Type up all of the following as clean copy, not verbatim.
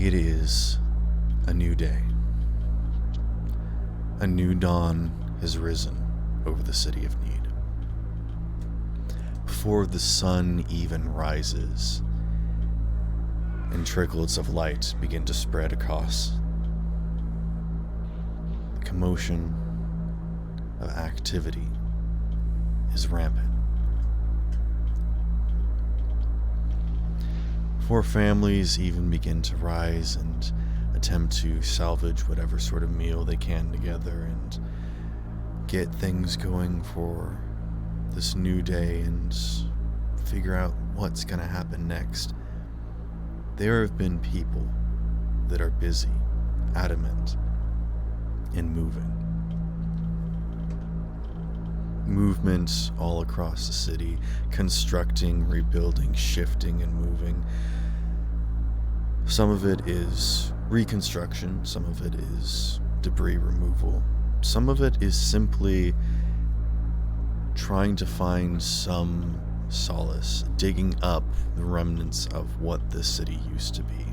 It is a new day. A new dawn has risen over the city of Need. Before the sun even rises and trickles of light begin to spread across, the commotion of activity is rampant. Before families even begin to rise and attempt to salvage whatever sort of meal they can together and get things going for this new day and figure out what's going to happen next, there have been people that are busy, adamant, and moving. Movements all across the city, constructing, rebuilding, shifting, and moving. Some of it is reconstruction, some of it is debris removal, some of it is simply trying to find some solace, digging up the remnants of what this city used to be.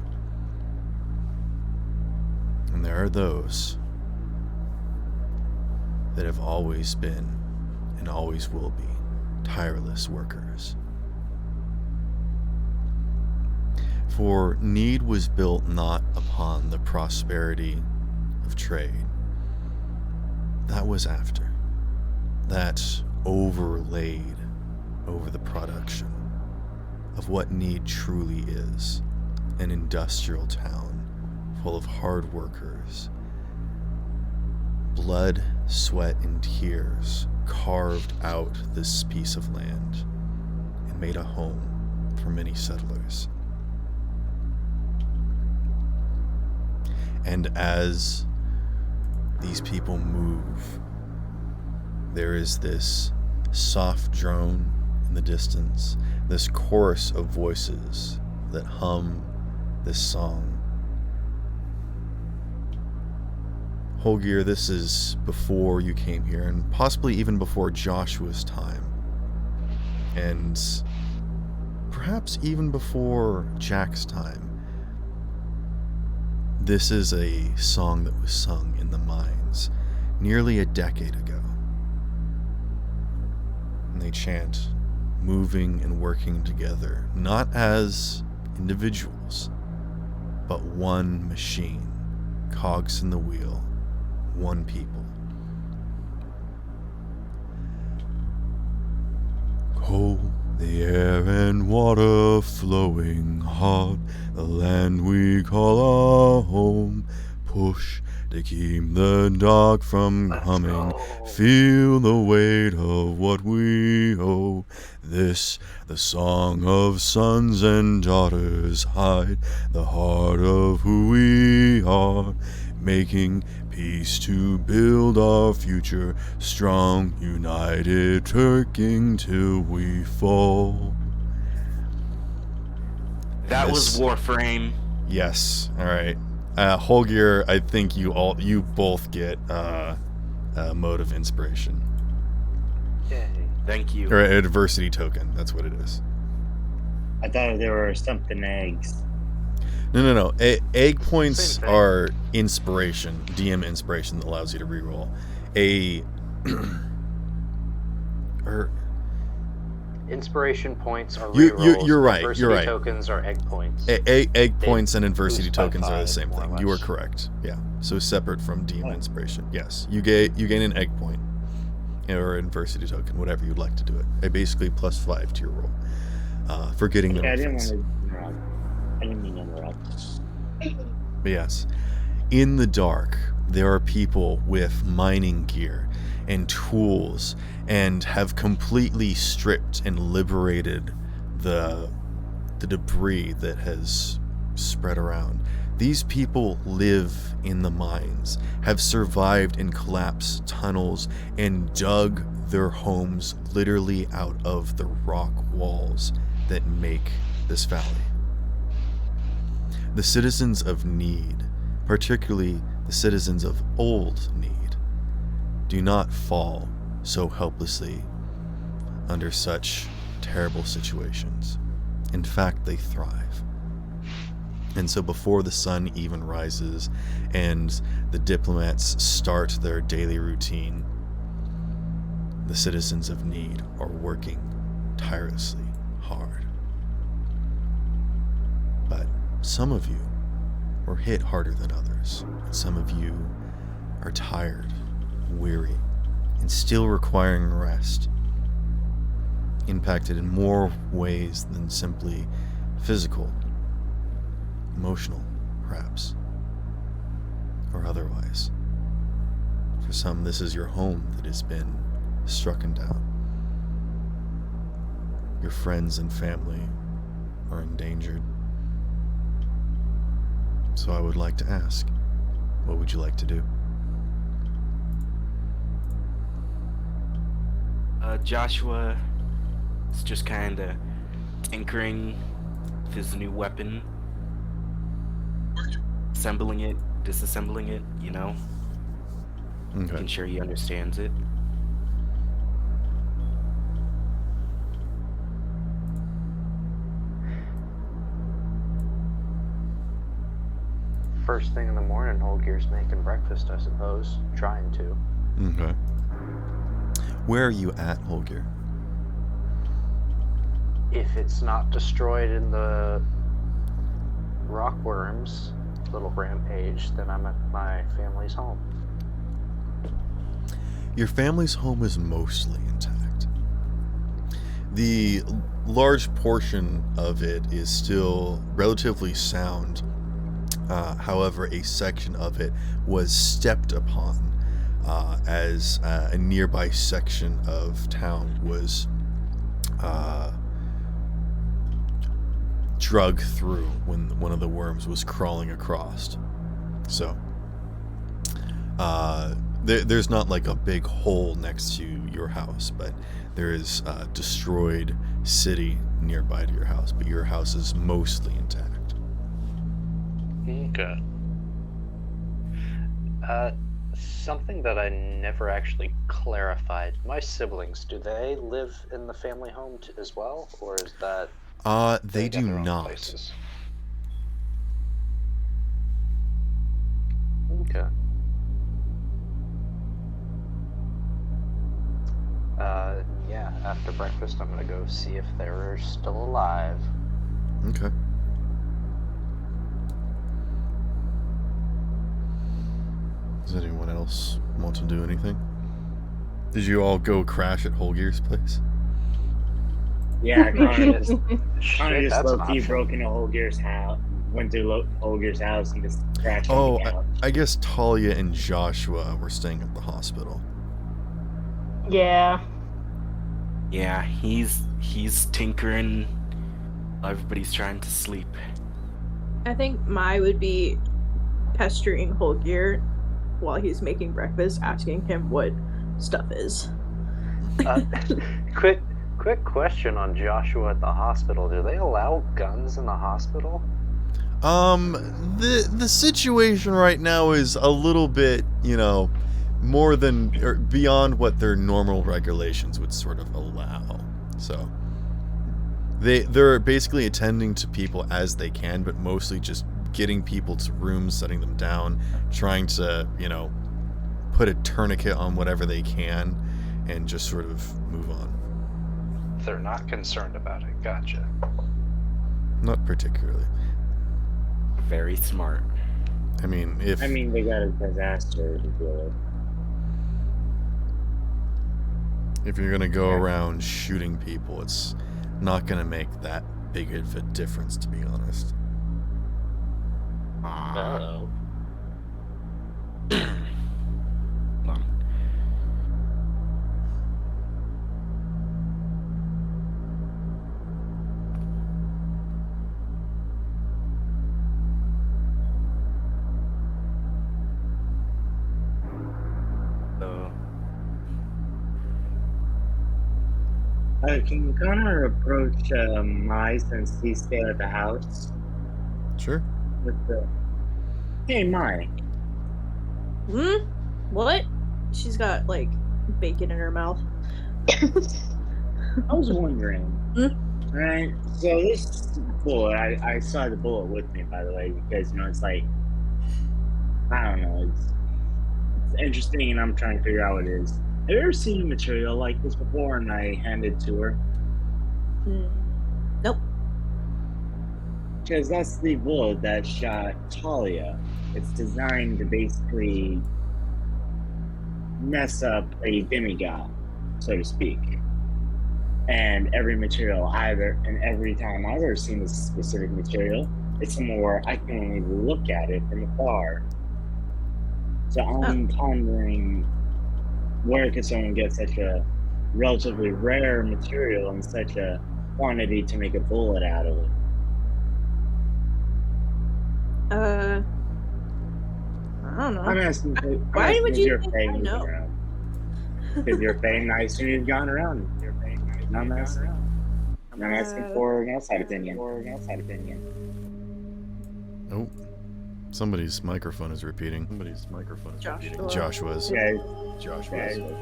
And there are those that have always been and always will be tireless workers. For Need was built not upon the prosperity of trade. That was after. That overlaid over the production of what Need truly is, an industrial town full of hard workers. Blood, sweat, and tears carved out this piece of land and made a home for many settlers. And as these people move, there is this soft drone in the distance, this chorus of voices that hum this song. Holgir, this is before you came here, and possibly even before Joshua's time. And perhaps even before Jack's time. This is a song that was sung in the mines nearly a decade ago. And they chant, moving and working together, not as individuals, but one machine, cogs in the wheel, one people. Cold, the air and water flowing hot, the land we call our home. Push to keep the dark from coming. Feel the weight of what we owe. This, the song of sons and daughters, hide the heart of who we are. Making peace to build our future, strong, united, turking till we fall. That was Warframe. Yes. All right. Holgir, I think you both get a mode of inspiration. Yay. Thank you. Or an adversity token. That's what it is. I thought there were something eggs. No. Egg points are inspiration, DM inspiration that allows you to reroll. Inspiration points are rerolls. You're right. Adversity You're right. tokens are egg points. Egg points and adversity boost by tokens are the 5, same more or thing. You are less. correct. Yeah. So separate from DM inspiration. Yes. You gain an egg point or an adversity token, whatever you'd like to do it. Basically +5 to your roll. For getting the Yeah, I didn't want reference. to interrupt. I didn't mean to interrupt. But yes, in the dark, there are people with mining gear and tools and have completely stripped and liberated the debris that has spread around. These people live in the mines, have survived in collapsed tunnels, and dug their homes literally out of the rock walls that make this valley. The citizens of Need, particularly the citizens of Old Need, do not fall so helplessly under such terrible situations. In fact, they thrive. And so before the sun even rises and the diplomats start their daily routine, the citizens of Need are working tirelessly hard. But some of you were hit harder than others. Some of you are tired, weary, and still requiring rest. Impacted in more ways than simply physical, emotional, perhaps, or otherwise. For some, this is your home that has been struck down. Your friends and family are endangered. So I would like to ask, what would you like to do? Joshua is just kind of tinkering with his new weapon. Assembling it, disassembling it, you know? Okay. Making sure he understands it. First thing in the morning, Holgear's making breakfast, I suppose. Trying to. Okay. Where are you at, Holger? If it's not destroyed in the rockworms little rampage, then I'm at my family's home. Your family's home is mostly intact. The large portion of it is still relatively sound. However, a section of it was stepped upon as a nearby section of town was drug through when one of the worms was crawling across. So, there's not like a big hole next to your house, but there is a destroyed city nearby to your house, but your house is mostly intact. Okay. Something that I never actually clarified. My siblings, do they live in the family home as well, or is that... They got do their own not. places? Okay. Yeah, after breakfast I'm gonna go see if they're still alive. Okay. Does anyone else want to do anything? Did you all go crash at Holgear's place? Yeah, Connor just Shit, that's an low-key option. broke into Holger's house, went to Holger's house and just crashed Oh, on the couch. I guess Talia and Joshua were staying at the hospital. Yeah. Yeah, he's tinkering. Everybody's trying to sleep. I think Mai would be pestering Holgear while he's making breakfast, asking him what stuff is. Quick question on Joshua at the hospital. Do they allow guns in the hospital? The situation right now is a little bit, more than or beyond what their normal regulations would sort of allow. So they're basically attending to people as they can, but mostly just getting people to rooms, setting them down, trying to, put a tourniquet on whatever they can and just sort of move on. They're not concerned about it. Gotcha. Not particularly. Very smart. I mean, they got a disaster to deal with. If you're gonna go around shooting people, it's not gonna make that big of a difference, to be honest. Uh-oh. Hold on. Can Connor approach Mai since he's staying at the house? Sure. Hey, Mai. What? She's got, like, bacon in her mouth. I was wondering, Alright, so this bullet, I saw the bullet with me, by the way, because, it's like, I don't know, it's interesting, and I'm trying to figure out what it is. Have you ever seen a material like this before? And I handed it to her? Nope. Because that's the bullet that shot Talia. It's designed to basically mess up a demigod, so to speak. And every time I've ever seen this specific material, it's somewhere where I can only look at it from afar. So I'm pondering, where could someone get such a relatively rare material in such a quantity to make a bullet out of it? I don't know. I'm asking. Why would you think I moving know? around? Because you're Faye, and I assume you've gone around. I'm asking for an outside opinion. Oh, somebody's microphone is repeating. Joshua's. Yeah,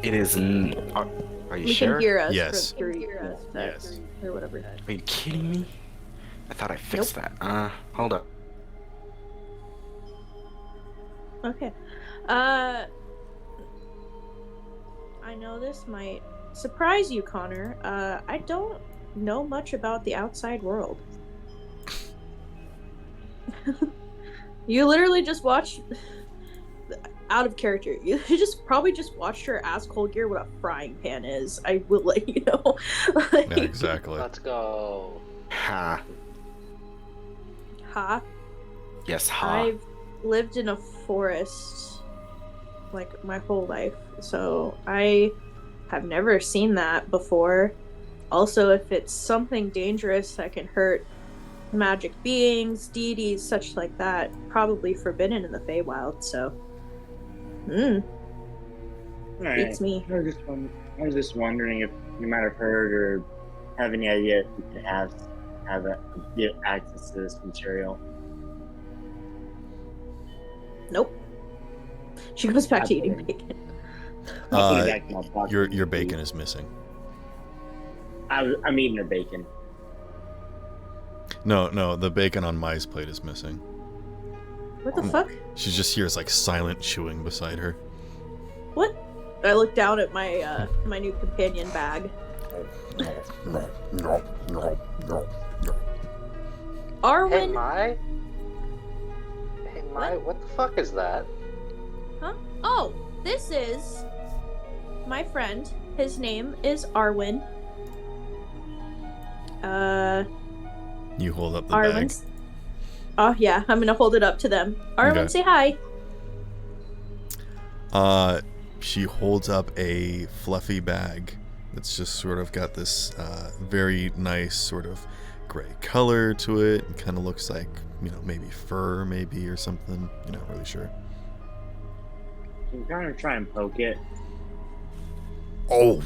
It is. Are you You sure? can hear us. Yes. Yes. Or whatever. Are you kidding me? I thought I fixed that. Hold up. Okay. I know this might surprise you, Connor. I don't know much about the outside world. You literally just watched out of character. You probably just watched her ask Holgear what a frying pan is. I will let you know. Yeah, exactly. Let's go. Ha. Ha. Yes, ha. I've lived in a forest like my whole life, so I have never seen that before. Also, if it's something dangerous that can hurt magic beings, deities, such like that, probably forbidden in the Feywild, so beats me. I was just wondering if you might have heard or have any idea if you could get access to this material. Nope. She goes back to eating bacon. I'll put it back in my pocket. Your bacon is missing. I'm eating her bacon. No, the bacon on Mai's plate is missing. What the fuck? She just hears like silent chewing beside her. What? I look down at my my new companion bag. Arwen. Hey, Mai, what the fuck is that? Huh? Oh, this is my friend. His name is Arwen. You hold up the Arwen. bag. Oh yeah, I'm gonna hold it up to them. Arwen, Okay. say hi. She holds up a fluffy bag that's just sort of got this very nice sort of gray color to it. It kind of looks like, maybe fur, maybe, or something. You're not really sure. Can you kind of try and poke it? Oh,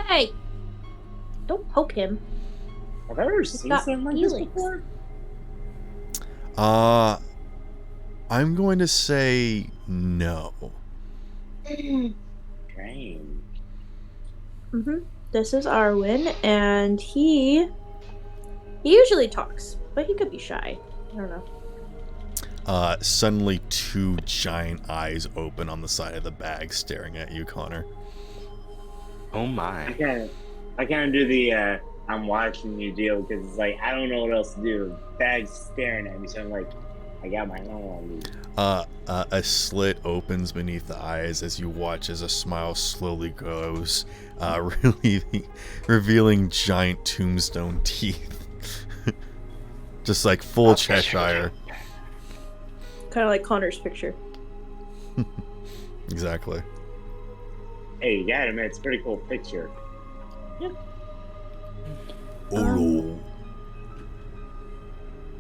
Hey, don't poke him. Have I ever seen got something like this feelings. before? I'm going to say no. Strange. This is Arwen, and he usually talks, but he could be shy. I don't know. Suddenly two giant eyes open on the side of the bag staring at you, Connor. Oh I my. kind of do the I'm watching you deal, because it's like I don't know what else to do. Bag's staring at me, so I'm like, I got my own on me. A slit opens beneath the eyes as you watch as a smile slowly grows, revealing giant tombstone teeth. Just like full Cheshire. Kind of like Connor's picture. Exactly. Hey, you got it, man. It's a pretty cool picture. Hello.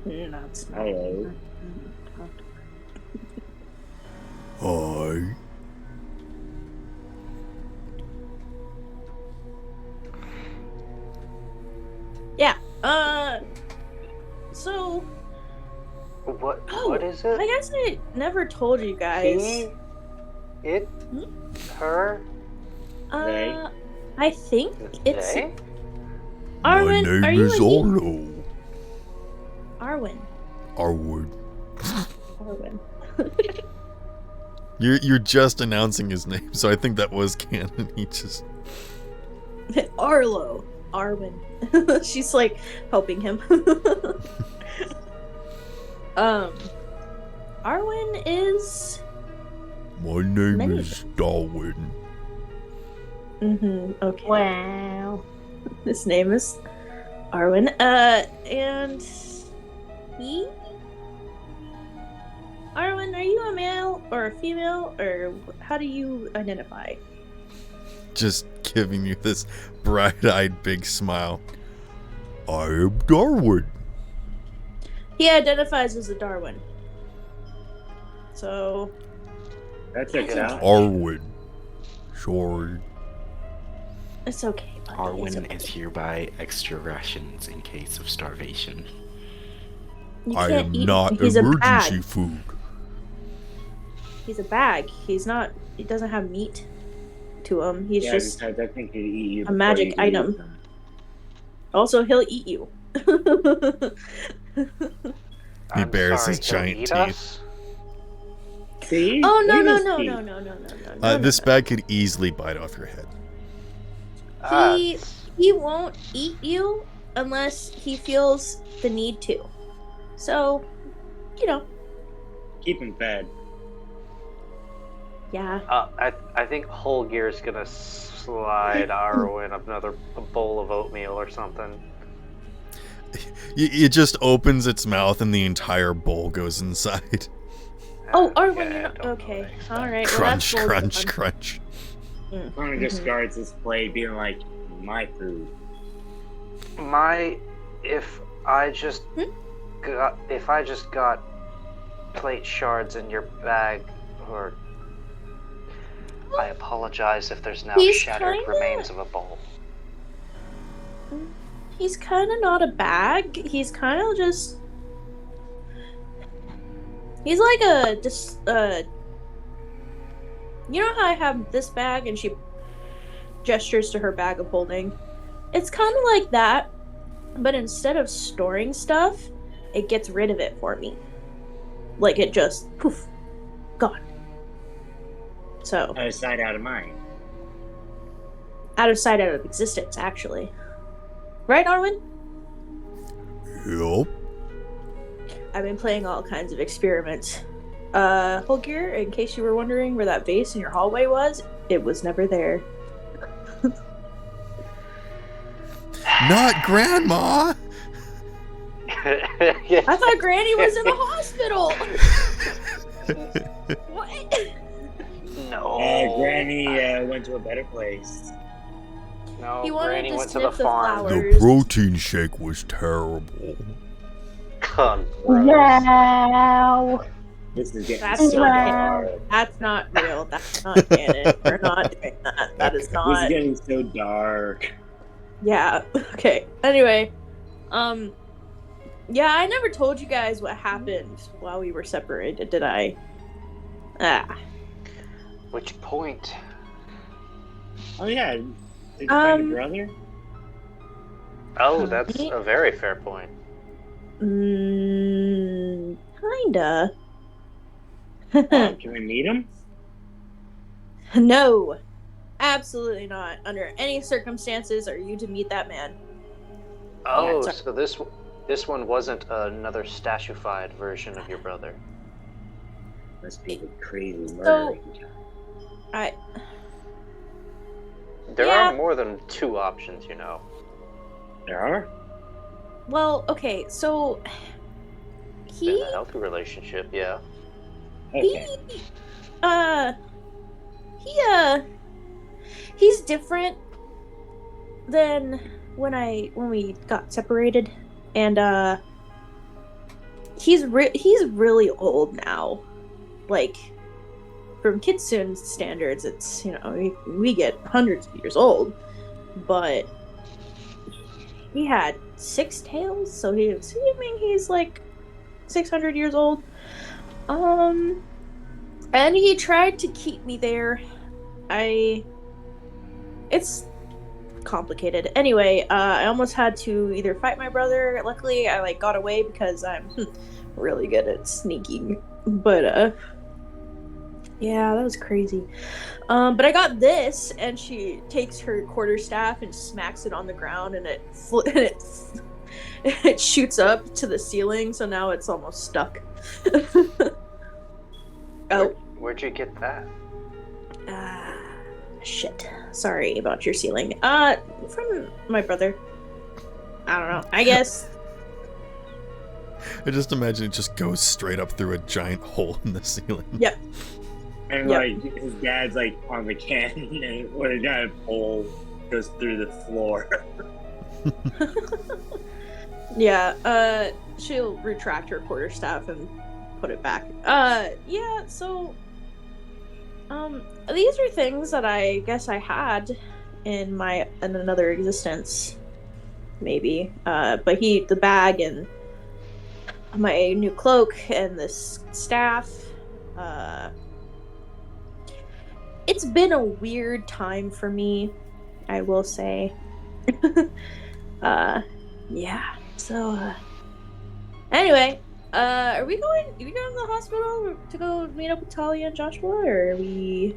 Hello. Hi. Yeah. So. What? Oh, What is it? I guess I never told you guys. He? It? Her? They? I think it's They? My Arwen, name are you is a he? Arlo. Arwen. Arwood. Arwen. You're just announcing his name, so I think that was canon. He just Arlo. Arwen. She's like helping him. Arwen is. My name Many is Darwin. Okay. Wow. His name is Arwen. And he. Arwen, are you a male or a female, or how do you identify? Just giving you this bright-eyed big smile. I am Darwin. He identifies as a Darwin. So. That checks out. Arwin. Sorry. It's okay. buddy, it's Arwen okay. is hereby extra rations in case of starvation. You I can't am eat not him. He's a emergency bag. food. He's a bag. He's not. He doesn't have meat to him. He's Yeah, just. besides, I think he'd eat you a before magic you could item. eat them. Also, he'll eat you. He I'm bares sorry, his he'll giant eat teeth. us? See? Oh no Look no at his no teeth. no no no no no! This no. bag could easily bite off your head. He he won't eat you unless he feels the need to. So, you know, Keep him fed. yeah. I think Holgir's gonna slide Arwen another bowl of oatmeal or something. It just opens its mouth and the entire bowl goes inside. Oh, Arwen, Yeah, you're not don't know okay. what I expect. All right. Crunch, well, that's crunch, crunch. Connor discards his plate, being like, my food. If I just got plate shards in your bag, or I apologize if there's now He's shattered kinda- remains of a bowl. He's kind of not a bag. He's kind of just. He's like a just You know how I have this bag and she gestures to her bag of holding? It's kind of like that, but instead of storing stuff, it gets rid of it for me. Like it just poof, gone. So Out of sight, out of mind. out of sight, out of existence, actually. Right, Arwen? Yup. I've been playing all kinds of experiments. Holger, in case you were wondering where that vase in your hallway was, it was never there. Not Grandma! Yeah. I thought Granny was in the hospital! What? No. Granny went to a better place. No, He wanted Granny to went to sniff the the farm. flowers. The protein shake was terrible. Gross. Wow. This is getting That's so wow. dark. That's not real. That's not canon. We're not doing that. That is This is not. getting so dark. Yeah. Okay. Anyway, yeah, I never told you guys what happened while we were separated, did I? Ah. Which point? Oh yeah. Did you find your brother? Oh, that's a very fair point. Kinda. Can we meet him? No. Absolutely not. Under any circumstances are you to meet that man. Oh, Yeah, so this one wasn't another statuified version of your brother. Must be the crazy So- murdering. I. There Yeah. are more than two options, you know. There are? Well, okay, so. In He. a healthy relationship, yeah. Okay. He's different than when we got separated, and he's really old now. Like, from Kitsune standards, it's, you know, we get hundreds of years old, but he had 6 tails, so he's assuming he's like 600 years old. And he tried to keep me there. It's complicated. Anyway, I almost had to either fight my brother. Luckily, I like got away because I'm really good at sneaking. But yeah, that was crazy. But I got this, and she takes her quarterstaff and smacks it on the ground, and it shoots up to the ceiling. So now it's almost stuck. Oh, Where'd you get that? shit. Sorry about your ceiling. From my brother. I don't know. I guess. I just imagine it just goes straight up through a giant hole in the ceiling. Yep. And Yep. like his dad's like on the cannon, and where a giant pole goes through the floor. Yeah. She'll retract her quarterstaff and put it back. Yeah. So, these are things that I guess I had in another existence, maybe. But the bag and my new cloak and this staff. It's been a weird time for me, I will say. Yeah. So, anyway, are we going to the hospital to go meet up with Talia and Joshua, or are we?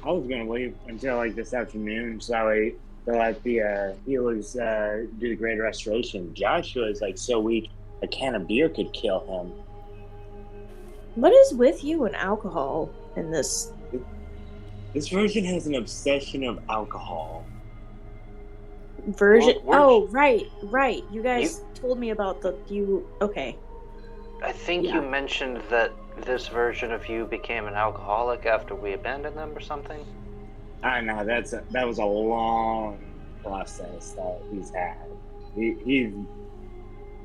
I was gonna wait until like this afternoon, so that way they'll let the healers do the great restoration. Joshua is like so weak, a can of beer could kill him. What is with you and alcohol in this? This version has an obsession of alcohol. Version. Well, Right. You guys told me about okay. I think Yeah. you mentioned that this version of you became an alcoholic after we abandoned them or something. I know that was a long process that he's had. He's.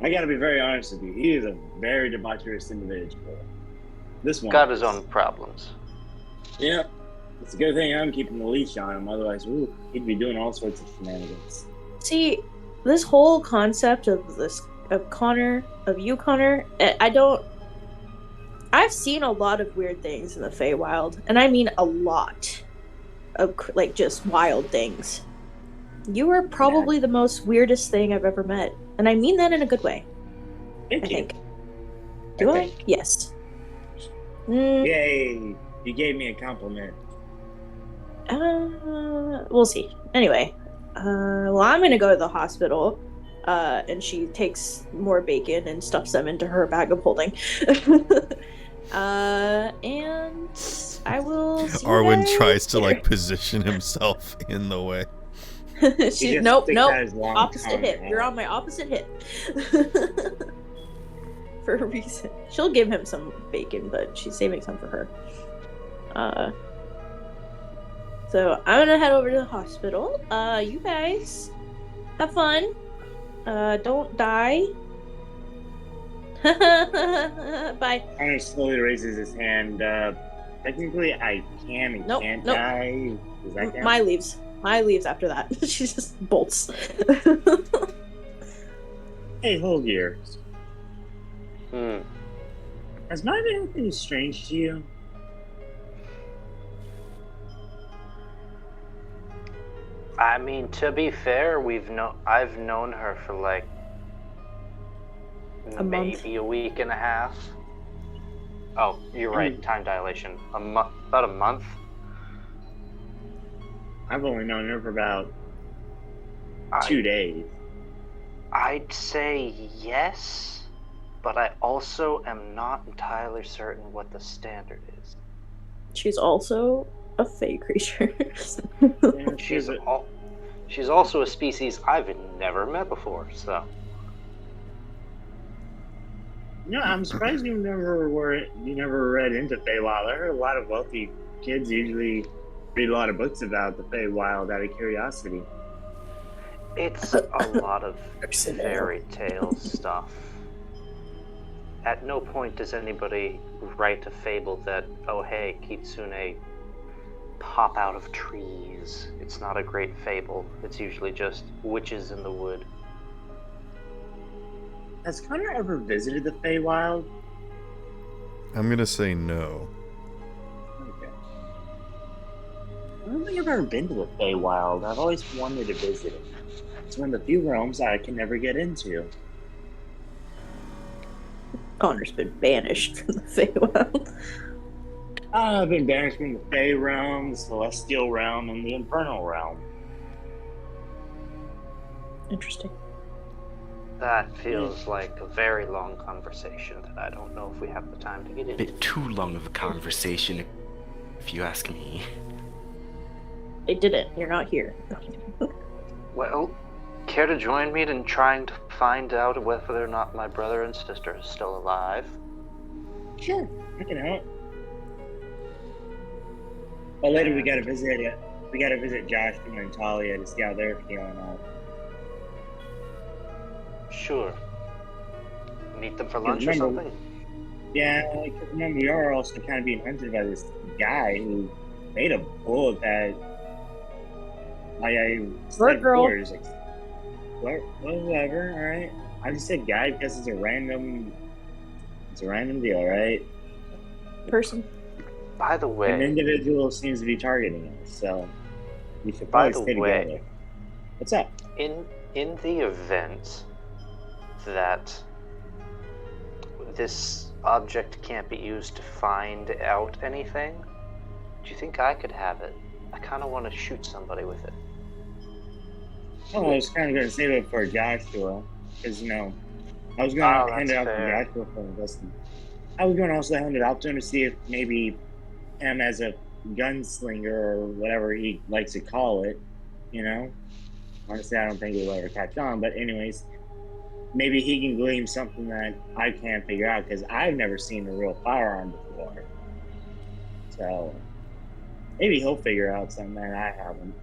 I gotta be very honest with you. He is a very debaucherous individual. This one Got his own problems. Yeah. It's a good thing I'm keeping the leash on him, otherwise, he'd be doing all sorts of shenanigans. See, this whole concept of you, Connor, I've seen a lot of weird things in the Feywild, and I mean a lot of, like, just wild things. You are probably the most weirdest thing I've ever met, and I mean that in a good way. Thank I you. think. Do I? Yes. Yay! You gave me a compliment. We'll see. Anyway, well, I'm gonna go to the hospital, and she takes more bacon and stuffs them into her bag of holding. And I will see you Arwen guys tries to later. like position himself in the way. She, just nope. sticks out his long Opposite tongue hip. out. You're on my opposite hip. For a reason. She'll give him some bacon, but she's saving some for her. So I'm gonna head over to the hospital. You guys have fun. Don't die. Bye. Connor slowly raises his hand. Technically, I can and Nope, can't nope. die. Does that count? My leaves after that. She just bolts. Hey, hold here. Has mine been anything strange to you? I mean, to be fair, I've known her for like A month. maybe a week and a half. Oh, you're right. Time dilation. About a month. I've only known her for about 2 days. I'd say yes, but I also am not entirely certain what the standard is. She's also a fey creature. Yeah, She's also a species I've never met before, so. No, I'm surprised you never read into Feywild. I heard a lot of wealthy kids usually read a lot of books about the Feywild out of curiosity. It's a lot of fairy tale stuff. At no point does anybody write a fable that, oh hey, Kitsune pop out of trees. It's not a great fable. It's usually just witches in the wood. Has Connor ever visited the Feywild? I'm gonna say no. Okay. I don't think I've ever been to the Feywild. I've always wanted to visit it. It's one of the few realms I can never get into. Connor's been banished from the Feywild. I've been banished from the Fey realm, the Celestial realm, and the Infernal realm. Interesting. That feels like a very long conversation that I don't know if we have the time to get A into. bit too long of a conversation, if you ask me. They did it. You're not here. Well, care to join me in trying to find out whether or not my brother and sister is still alive? Sure, I can help. But later we gotta visit it. We gotta visit Josh and Talia to see how they're feeling out. Sure. Meet them for lunch or remember- something? Yeah, because remember we are also kind of being hunted by this guy who made a bullet that I said girl. before, like, whatever, alright. I just said guy because it's a random deal, right? Person. By the An way, individual seems to be targeting us, so we should By probably the stay way- together. What's up? in the event that this object can't be used to find out anything, do you think I could have it? I kind of want to shoot somebody with it. Oh, I was kind of going to save it for Joshua, because, I was going to hand it out that's fair. to Joshua for investing. I was going to also hand it out to him to see if maybe him as a gunslinger or whatever he likes to call it, Honestly, I don't think it will ever catch on, but anyways, maybe he can glean something that I can't figure out, because I've never seen a real firearm before. So, maybe he'll figure out something that I haven't.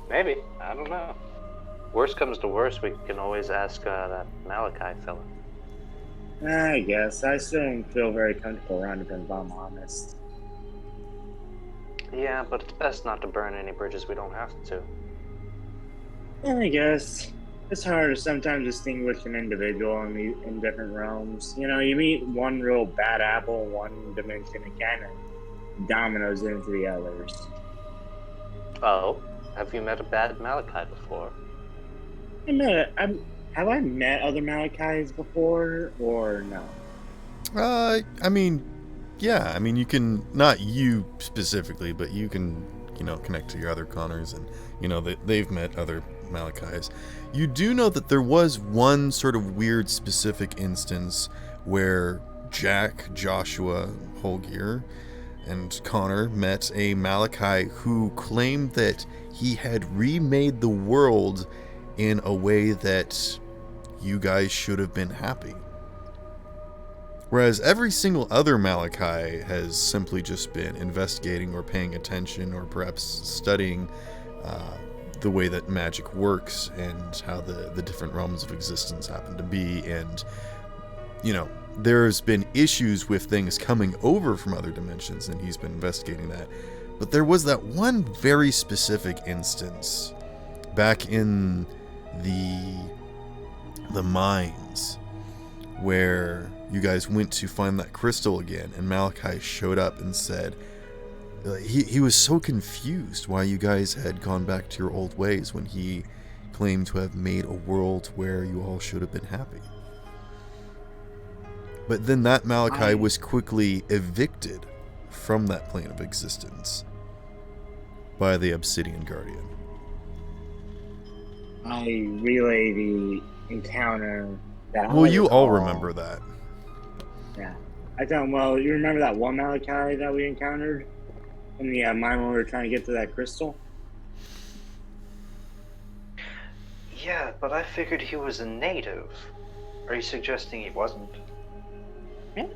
Maybe. I don't know. Worst comes to worst, we can always ask that Malachi fella. I guess. I still don't feel very comfortable around him, if I'm honest. Yeah, but it's best not to burn any bridges we don't have to. I guess. It's hard to sometimes distinguish an individual in different realms. You meet one real bad apple in one dimension and kind of dominoes into the others. Oh, have you met a bad Malachi before? Have I met other Malachis before, or no? Yeah, you can, not you specifically, but you can, connect to your other Connors, and, they've met other Malachis. You do know that there was one sort of weird specific instance where Jack, Joshua, Holgear, and Connor met a Malachi who claimed that he had remade the world in a way that you guys should have been happy. Whereas every single other Malachi has simply just been investigating or paying attention or perhaps studying the way that magic works and how the different realms of existence happen to be. And, there's been issues with things coming over from other dimensions, and he's been investigating that. But there was that one very specific instance back in the mines where you guys went to find that crystal again, and Malachi showed up and said he was so confused why you guys had gone back to your old ways when he claimed to have made a world where you all should have been happy. But then that Malachi was quickly evicted from that plane of existence by the Obsidian Guardian. I relay the encounter that Well, I you all recall. remember that. Yeah. I tell him, well, you remember that one Malachi that we encountered in the mine when we were trying to get to that crystal? Yeah, but I figured he was a native. Are you suggesting he wasn't? Yeah.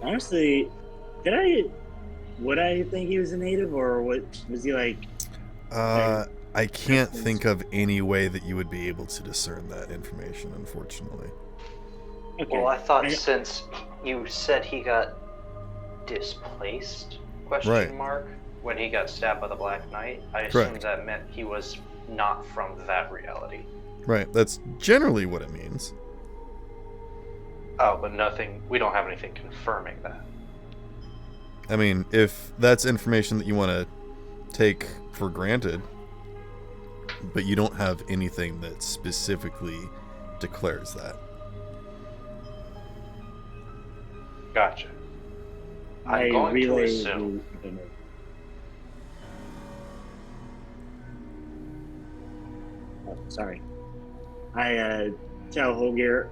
Honestly, would I think he was a native, or what was he like? I can't think of any way that you would be able to discern that information, unfortunately. Okay. Well, I thought I- since you said he got displaced, Right. when he got stabbed by the Black Knight, I assumed Correct. that meant he was not from that reality. Right, that's generally what it means. Oh, but nothing. We don't have anything confirming that. I mean, if that's information that you want to take for granted, but you don't have anything that specifically declares that. Gotcha. I I'm going to relay assume. Oh, sorry. I tell Holger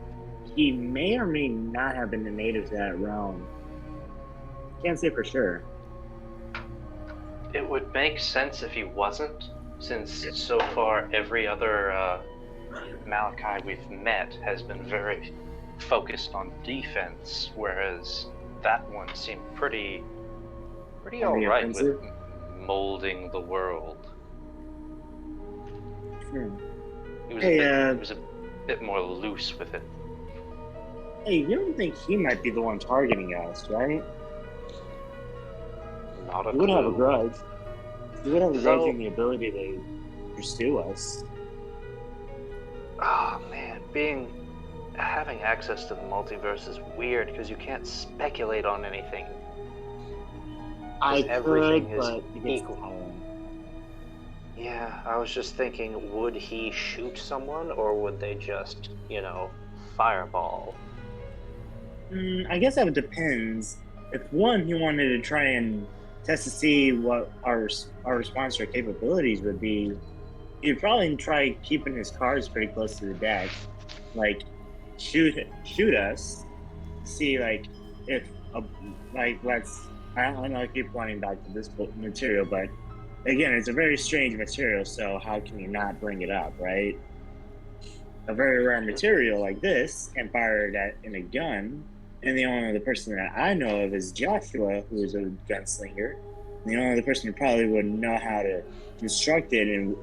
he may or may not have been the native to that realm. Can't say for sure. It would make sense if he wasn't, since so far every other Malachi we've met has been very focused on defense, whereas that one seemed pretty alright with offensive? molding the world. He was, Hey, he was a bit more loose with it. Hey, you don't think he might be the one targeting us, right? Not a He would have a clue. grudge. He would have a grudge So- in the ability to pursue us. Oh man, having access to the multiverse is weird because you can't speculate on anything. I everything could, is but it gets equal. tiring. Yeah, I was just thinking, would he shoot someone or would they just, fireball? I guess that depends. If one, he wanted to try and test to see what our response to our capabilities would be, he'd probably try keeping his cards pretty close to the deck, like shoot us, see if let's. I know I keep pointing back to this material, but again, it's a very strange material. So how can you not bring it up, right? A very rare material like this and fired in a gun. And the only other person that I know of is Joshua, who is a gunslinger. And the only other person who probably would know how to construct it and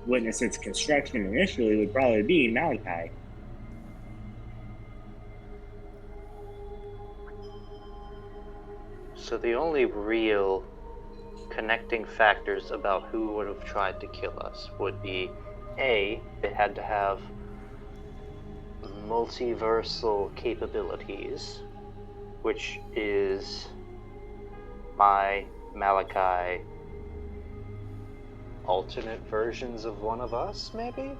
witness its construction initially would probably be Malachi. So the only real connecting factors about who would have tried to kill us would be A, they had to have multiversal capabilities, which is my Malachi alternate versions of one of us, maybe?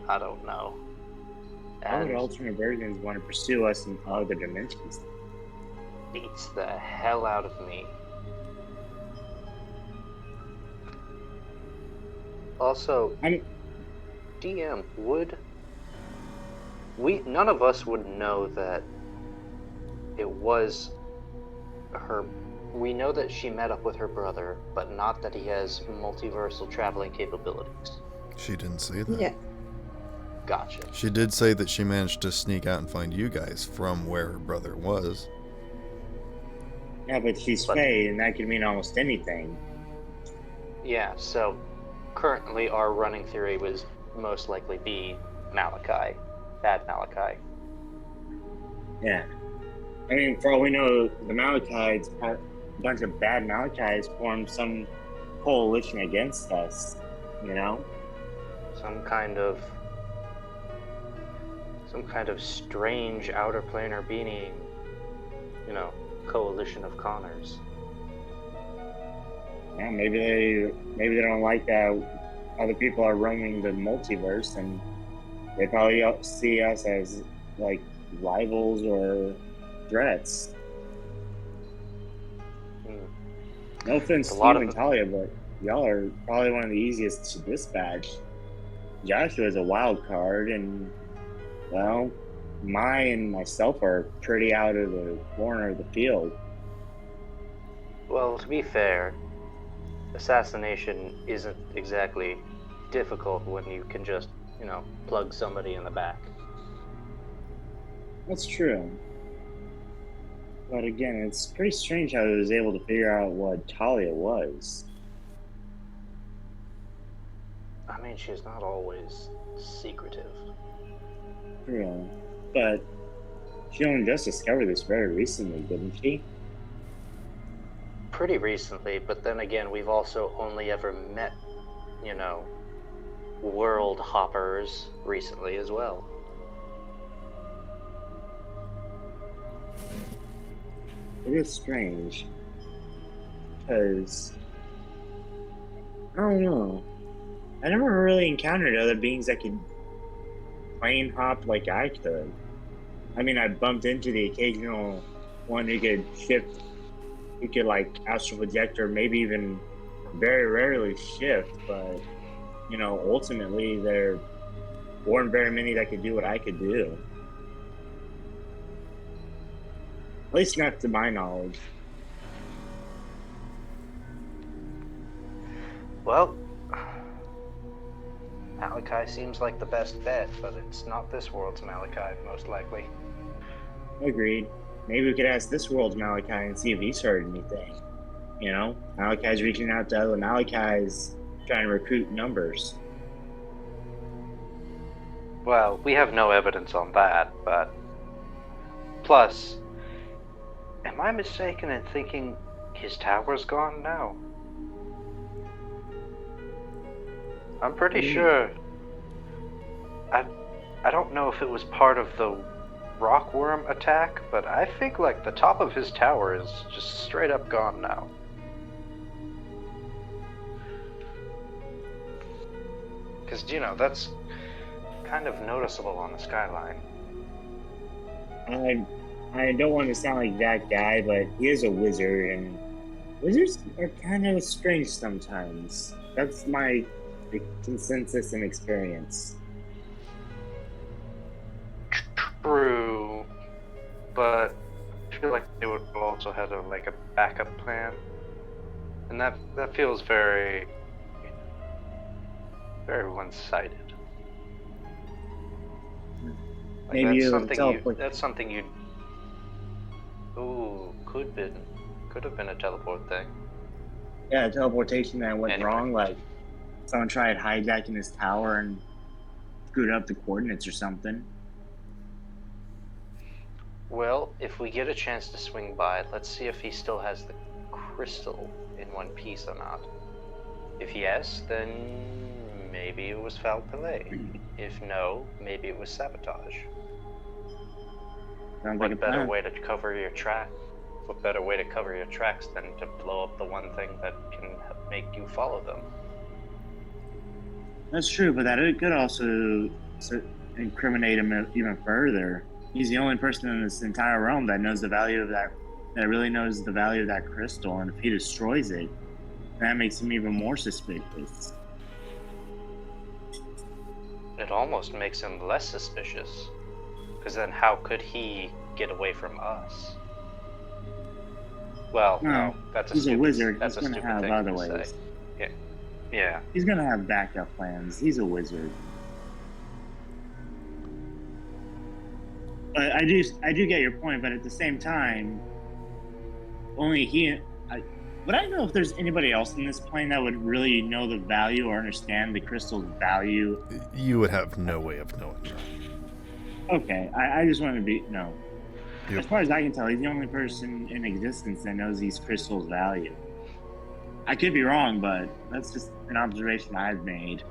I don't know. How would alternate versions want to pursue us in other dimensions? Beats the hell out of me. Also, DM, none of us would know that it was her. We know that she met up with her brother, but not that he has multiversal traveling capabilities. She didn't say that. Yeah. Gotcha. She did say that she managed to sneak out and find you guys from where her brother was. Yeah, but she's Fae, and that could mean almost anything. Yeah, so currently our running theory was most likely be Malachi. Bad Malachi. Yeah. I mean, for all we know, the Malachites, a bunch of bad Malachites formed some coalition against us, Some kind of strange outer planar being, coalition of Connors. Yeah, maybe they don't like that other people are roaming the multiverse, and they probably see us as like rivals or threats. No offense to you and Talia, but y'all are probably one of the easiest to dispatch. Joshua is a wild card, and well, Mai and myself are pretty out of the corner of the field. Well, to be fair, assassination isn't exactly difficult when you can just, plug somebody in the back. That's true. But again, it's pretty strange how he was able to figure out what Talia was. I mean, she's not always secretive. True. But she only just discovered this very recently, didn't she? Pretty recently, but then again, we've also only ever met, world hoppers recently as well. it is strange. Because, I don't know. I never really encountered other beings that could plane hop like I could. I mean, I bumped into the occasional one who could shift, who could like astral project or maybe even very rarely shift, but ultimately there weren't very many that could do what I could do. At least not to my knowledge. Well, Malachi seems like the best bet, but it's not this world's Malachi, most likely. Agreed. Maybe we could ask this world's Malachi and see if he's heard anything. Malachi's reaching out to other Malachi's, trying to recruit numbers. Well, we have no evidence on that, but... Plus, am I mistaken in thinking his tower's gone now? I'm pretty sure... I don't know if it was part of the rockworm attack, but I think like the top of his tower is just straight up gone now. Because, that's kind of noticeable on the skyline. I don't want to sound like that guy, but he is a wizard, and wizards are kind of strange sometimes. That's my consensus and experience. True, but I feel like they would also have a backup plan, and that feels very one-sided. Maybe that's something you. Ooh, could have been a teleport thing. Yeah, a teleportation that went wrong. Like someone tried hijacking his tower and screwed up the coordinates or something. Well, if we get a chance to swing by, let's see if he still has the crystal in one piece or not. If yes, then maybe it was foul play. If no, maybe it was sabotage. What better way to cover your tracks than to blow up the one thing that can make you follow them? That's true, but that could also incriminate him even further. He's the only person in this entire realm that knows the value of that really knows the value of that crystal, and if he destroys it, that makes him even more suspicious. It almost makes him less suspicious, because then how could he get away from us? Well, no, he's a wizard. He's going to have other ways. Yeah. He's going to have backup plans. He's a wizard. But I do get your point, but at the same time, only he... Would I know if there's anybody else in this plane that would really know the value or understand the crystal's value? You would have no way of knowing that. Okay, I just wanted to know. Yep. As far as I can tell, he's the only person in existence that knows these crystals' value. I could be wrong, but that's just an observation I've made.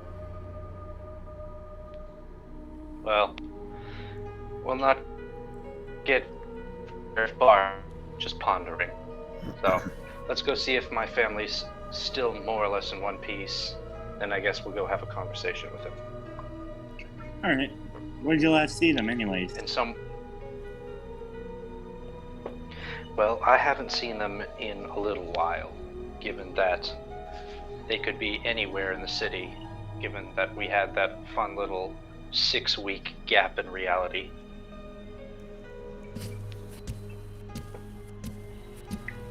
Well, we'll not get very far just pondering. So, let's go see if my family's still more or less in one piece, and I guess we'll go have a conversation with him. Alright. Where did you last see them, anyways? Well, I haven't seen them in a little while, given that they could be anywhere in the city, given that we had that fun little 6-week gap in reality.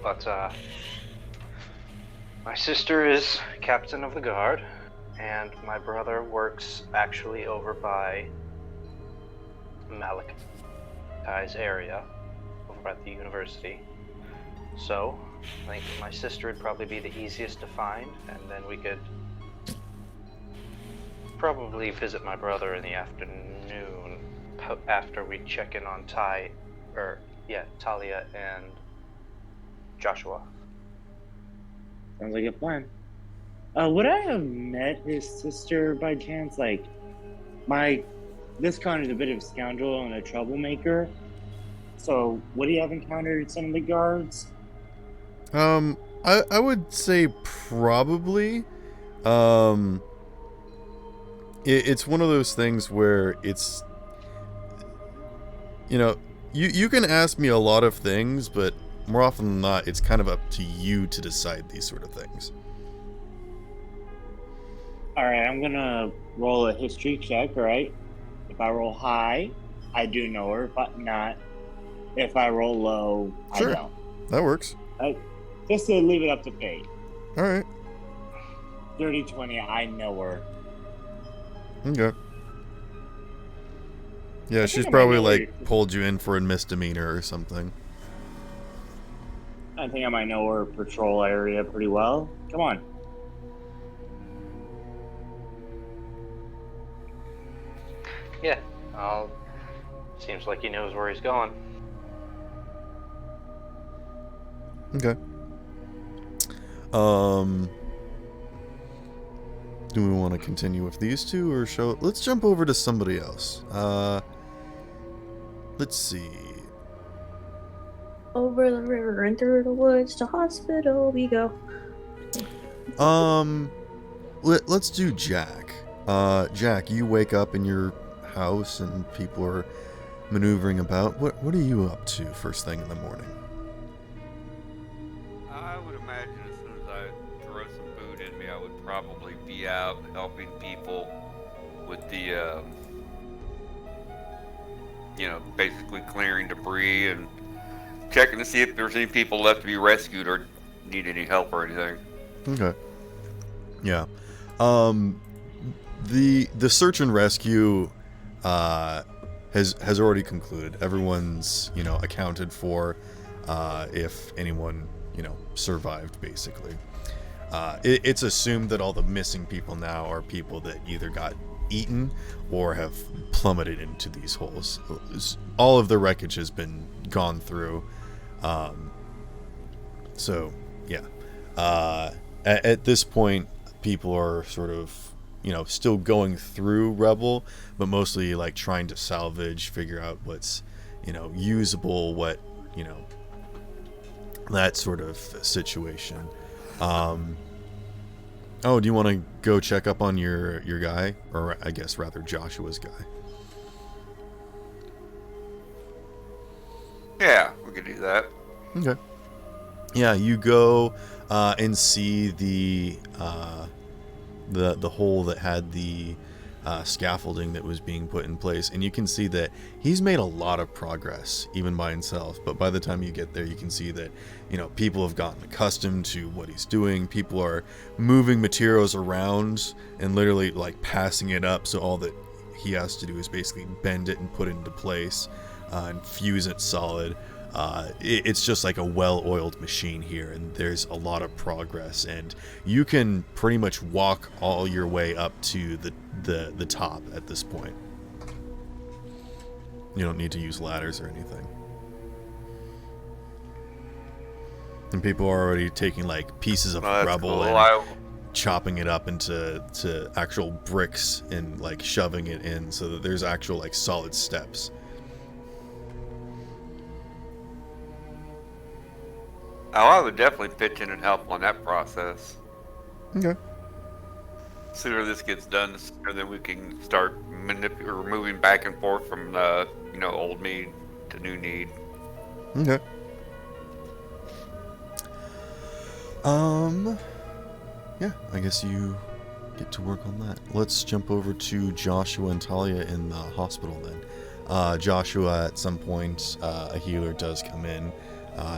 But, my sister is captain of the guard, and my brother works actually over by Malachi's area, over at the university. So, I think my sister would probably be the easiest to find, and then we could probably visit my brother in the afternoon after we check in on Talia and Joshua. Sounds like a plan. Would I have met his sister by chance? This con is a bit of a scoundrel and a troublemaker. So, would he have encountered some of the guards? I would say probably. It's one of those things where it's, you can ask me a lot of things, but more often than not, it's kind of up to you to decide these sort of things. Alright, I'm gonna roll a history check, alright? If I roll high, I do know her. If I roll low, Sure. I don't. That works. Just to leave it up to fate. Alright. Dirty 20, I know her. Okay. Yeah, she's I probably might know her. pulled you in for a misdemeanor or something. I think I might know her patrol area pretty well. Come on. Yeah. Seems like he knows where he's going. Okay. Do we want to continue with these two, or let's jump over to somebody else. Let's see. Over the river and through the woods to hospital we go. Let's do Jack. Jack, you wake up in your house and people are maneuvering about. What are you up to first thing in the morning? I would imagine as soon as I throw some food in me, I would probably be out helping people with the, basically clearing debris and checking to see if there's any people left to be rescued or need any help or anything. Okay. Yeah. The search and rescue has already concluded. Everyone's accounted for, if anyone survived, basically. It's assumed that all the missing people now are people that either got eaten or have plummeted into these holes. All of the wreckage has been gone through. So yeah, at this point, people are sort of still going through Rebel, but mostly trying to salvage, figure out what's usable, what that sort of situation. Do you want to go check up on your guy, or I guess rather Joshua's guy? Yeah, we could do that. Okay. Yeah, you go and see the hole that had the scaffolding that was being put in place, and you can see that he's made a lot of progress even by himself. But by the time you get there, you can see that people have gotten accustomed to what he's doing. People are moving materials around and literally passing it up, so all that he has to do is basically bend it and put it into place and fuse it solid. It's just like a well-oiled machine here, and there's a lot of progress, and you can pretty much walk all your way up to the top at this point. You don't need to use ladders or anything. And people are already taking pieces of rubble cool. and chopping it up into actual bricks and shoving it in, so that there's actual solid steps. Oh, I would definitely pitch in and help on that process. Okay. Sooner this gets done, the sooner then we can start moving back and forth from old need to new need. Okay. Yeah, I guess you get to work on that. Let's jump over to Joshua and Talia in the hospital then. Joshua, at some point, a healer does come in,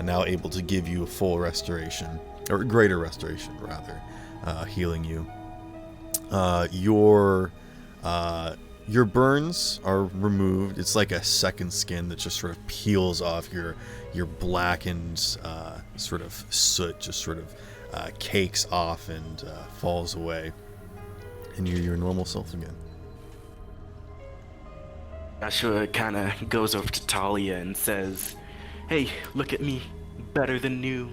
now able to give you a full restoration, or greater restoration, rather, healing you. Your burns are removed. It's like a second skin that just sort of peels off your blackened sort of soot, just sort of cakes off and falls away, and you're your normal self again. Joshua kind of goes over to Talia and says, "Hey, look at me, better than new."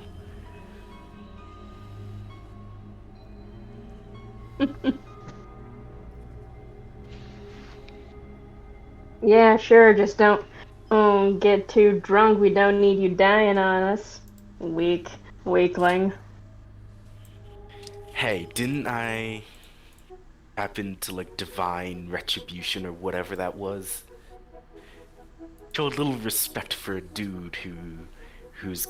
Yeah, sure, just don't Get too drunk. We don't need you dying on us. Weakling. Hey, didn't I happen to like divine retribution or whatever that was? Show a little respect for a dude who's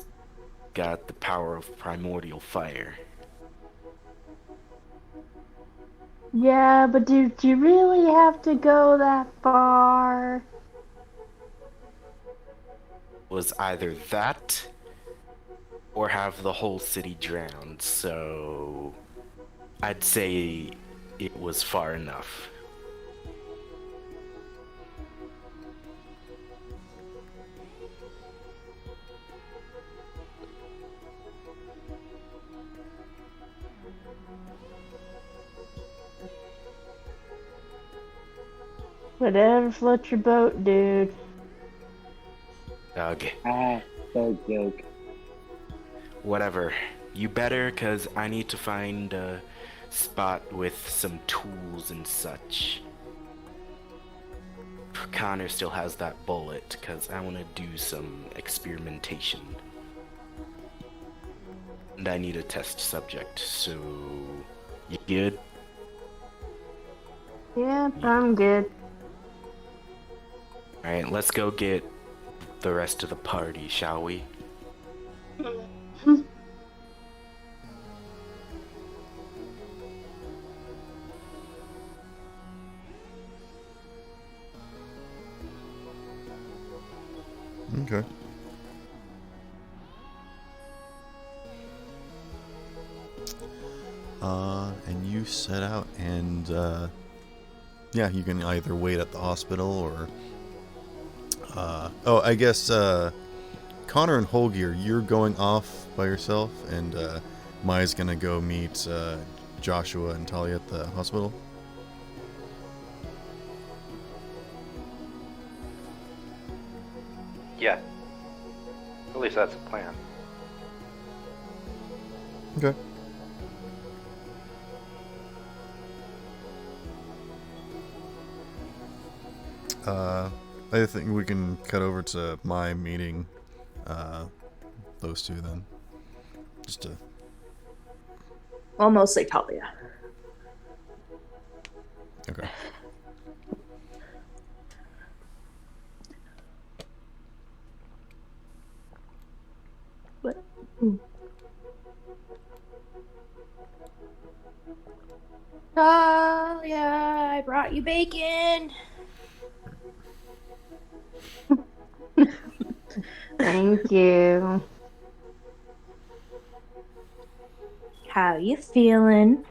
got the power of primordial fire. Yeah, but do you really have to go that far? Was either that or have the whole city drowned, so I'd say it was far enough. Whatever floats your boat, dude. Doug, Joke. whatever. You better, cause I need to find a spot with some tools and such. Connor still has that bullet, cause I want to do some experimentation. And I need a test subject, so... You good? Yeah, I'm good. Alright, let's go get the rest of the party, shall we? Okay. And you set out, and yeah, you can either wait at the hospital or I guess Connor and Holgier, you're going off by yourself, and Maya's gonna go meet Joshua and Talia at the hospital. Yeah. At least that's the plan. Okay. I think we can cut over to my meeting those two then. Just to... Well, mostly Talia. Okay. What? Talia, I brought you bacon. Thank you. How you feeling?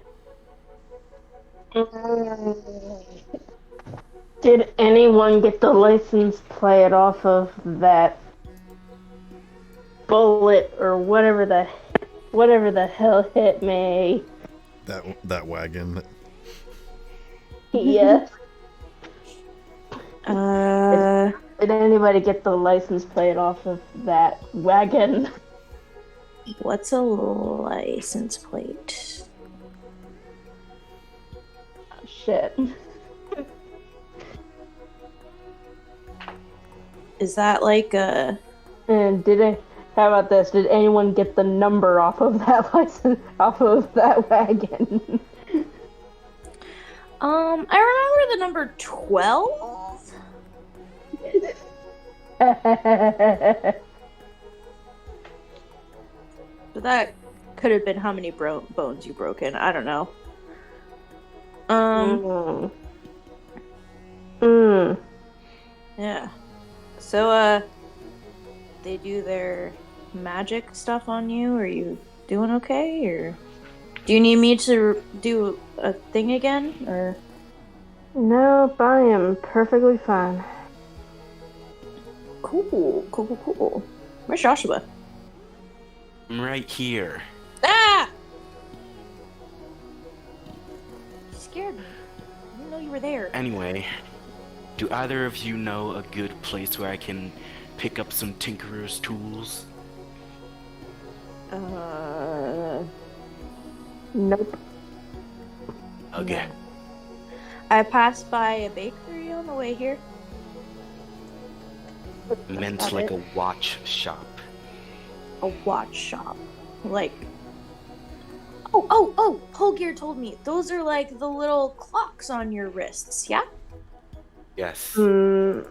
Did anyone get the license plate off of that bullet or whatever the hell hit me? That wagon. Yes. Did Did anybody get the license plate off of that wagon? What's a license plate? Shit. Is that like a... And how about this? Did anyone get the number off of that license, off of that wagon? I remember the number 12. But that could have been how many bones you broken. I don't know. Yeah. So, they do their magic stuff on you? Are you doing okay? Or do you need me to do a thing again? Or Nope, I am perfectly fine. Cool. Where's Joshua? I'm right here. Ah! You scared me. I didn't know you were there. Anyway, do either of you know a good place where I can pick up some tinkerer's tools? Nope. Okay. No. I passed by a bakery on the way here. Meant about like it. a watch shop. A watch shop. Like. Oh! Holgear told me those are like the little clocks on your wrists, yeah? Yes. Hmm.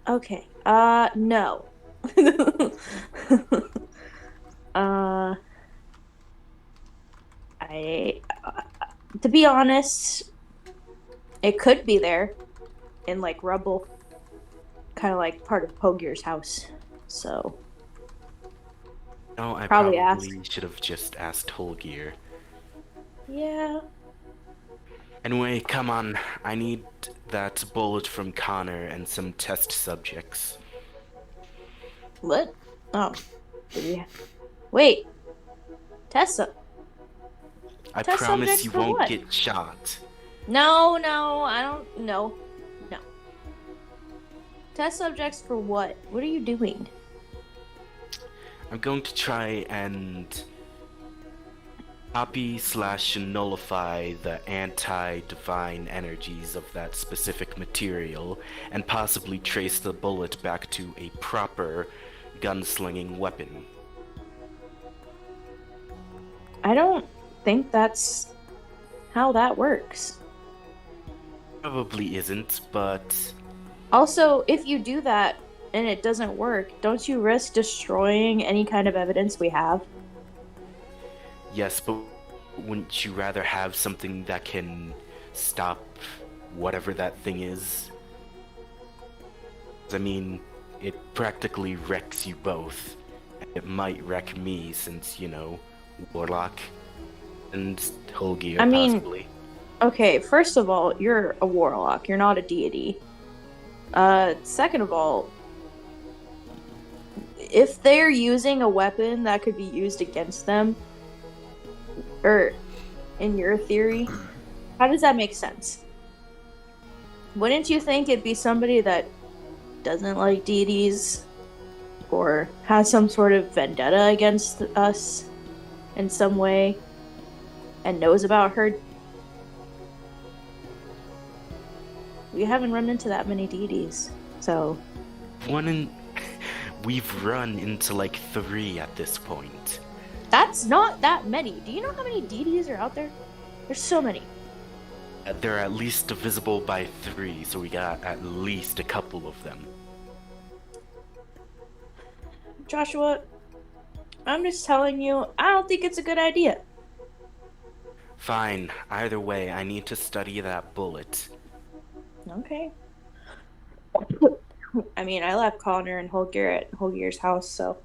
Okay. No. uh, to be honest, it could be there in like rubble, kind of like part of Pogier's house. So No, I probably ask. probably should have just asked Holgear. Yeah. Anyway, come on. I need that bullet from Connor and some test subjects. What? Oh, did we? Wait. Tessa. I Test promise subjects you for won't what? get shot. No, I don't. No. Test subjects for what? What are you doing? I'm going to try and copy/nullify the anti-divine energies of that specific material and possibly trace the bullet back to a proper gunslinging weapon. I don't think that's how that works. Probably isn't, but Also, if you do that and it doesn't work, don't you risk destroying any kind of evidence we have? yes, but wouldn't you rather have something that can stop whatever that thing is? I mean, it practically wrecks you both. It might wreck me since, Warlock and Holgear I mean, possibly. Okay, first of all, you're a warlock. You're not a deity. Second of all, if they're using a weapon that could be used against them, or in your theory, how does that make sense? Wouldn't you think it'd be somebody that doesn't like deities or has some sort of vendetta against us in some way and knows about her? We haven't run into that many deities, so... We've run into like 3 at this point. That's not that many. Do you know how many deities are out there? There's so many. They're at least divisible by 3, so we got at least a couple of them. Joshua, I'm just telling you, I don't think it's a good idea. Fine. Either way, I need to study that bullet. Okay. I mean, I left Connor and Holgear at Holgear's house, so...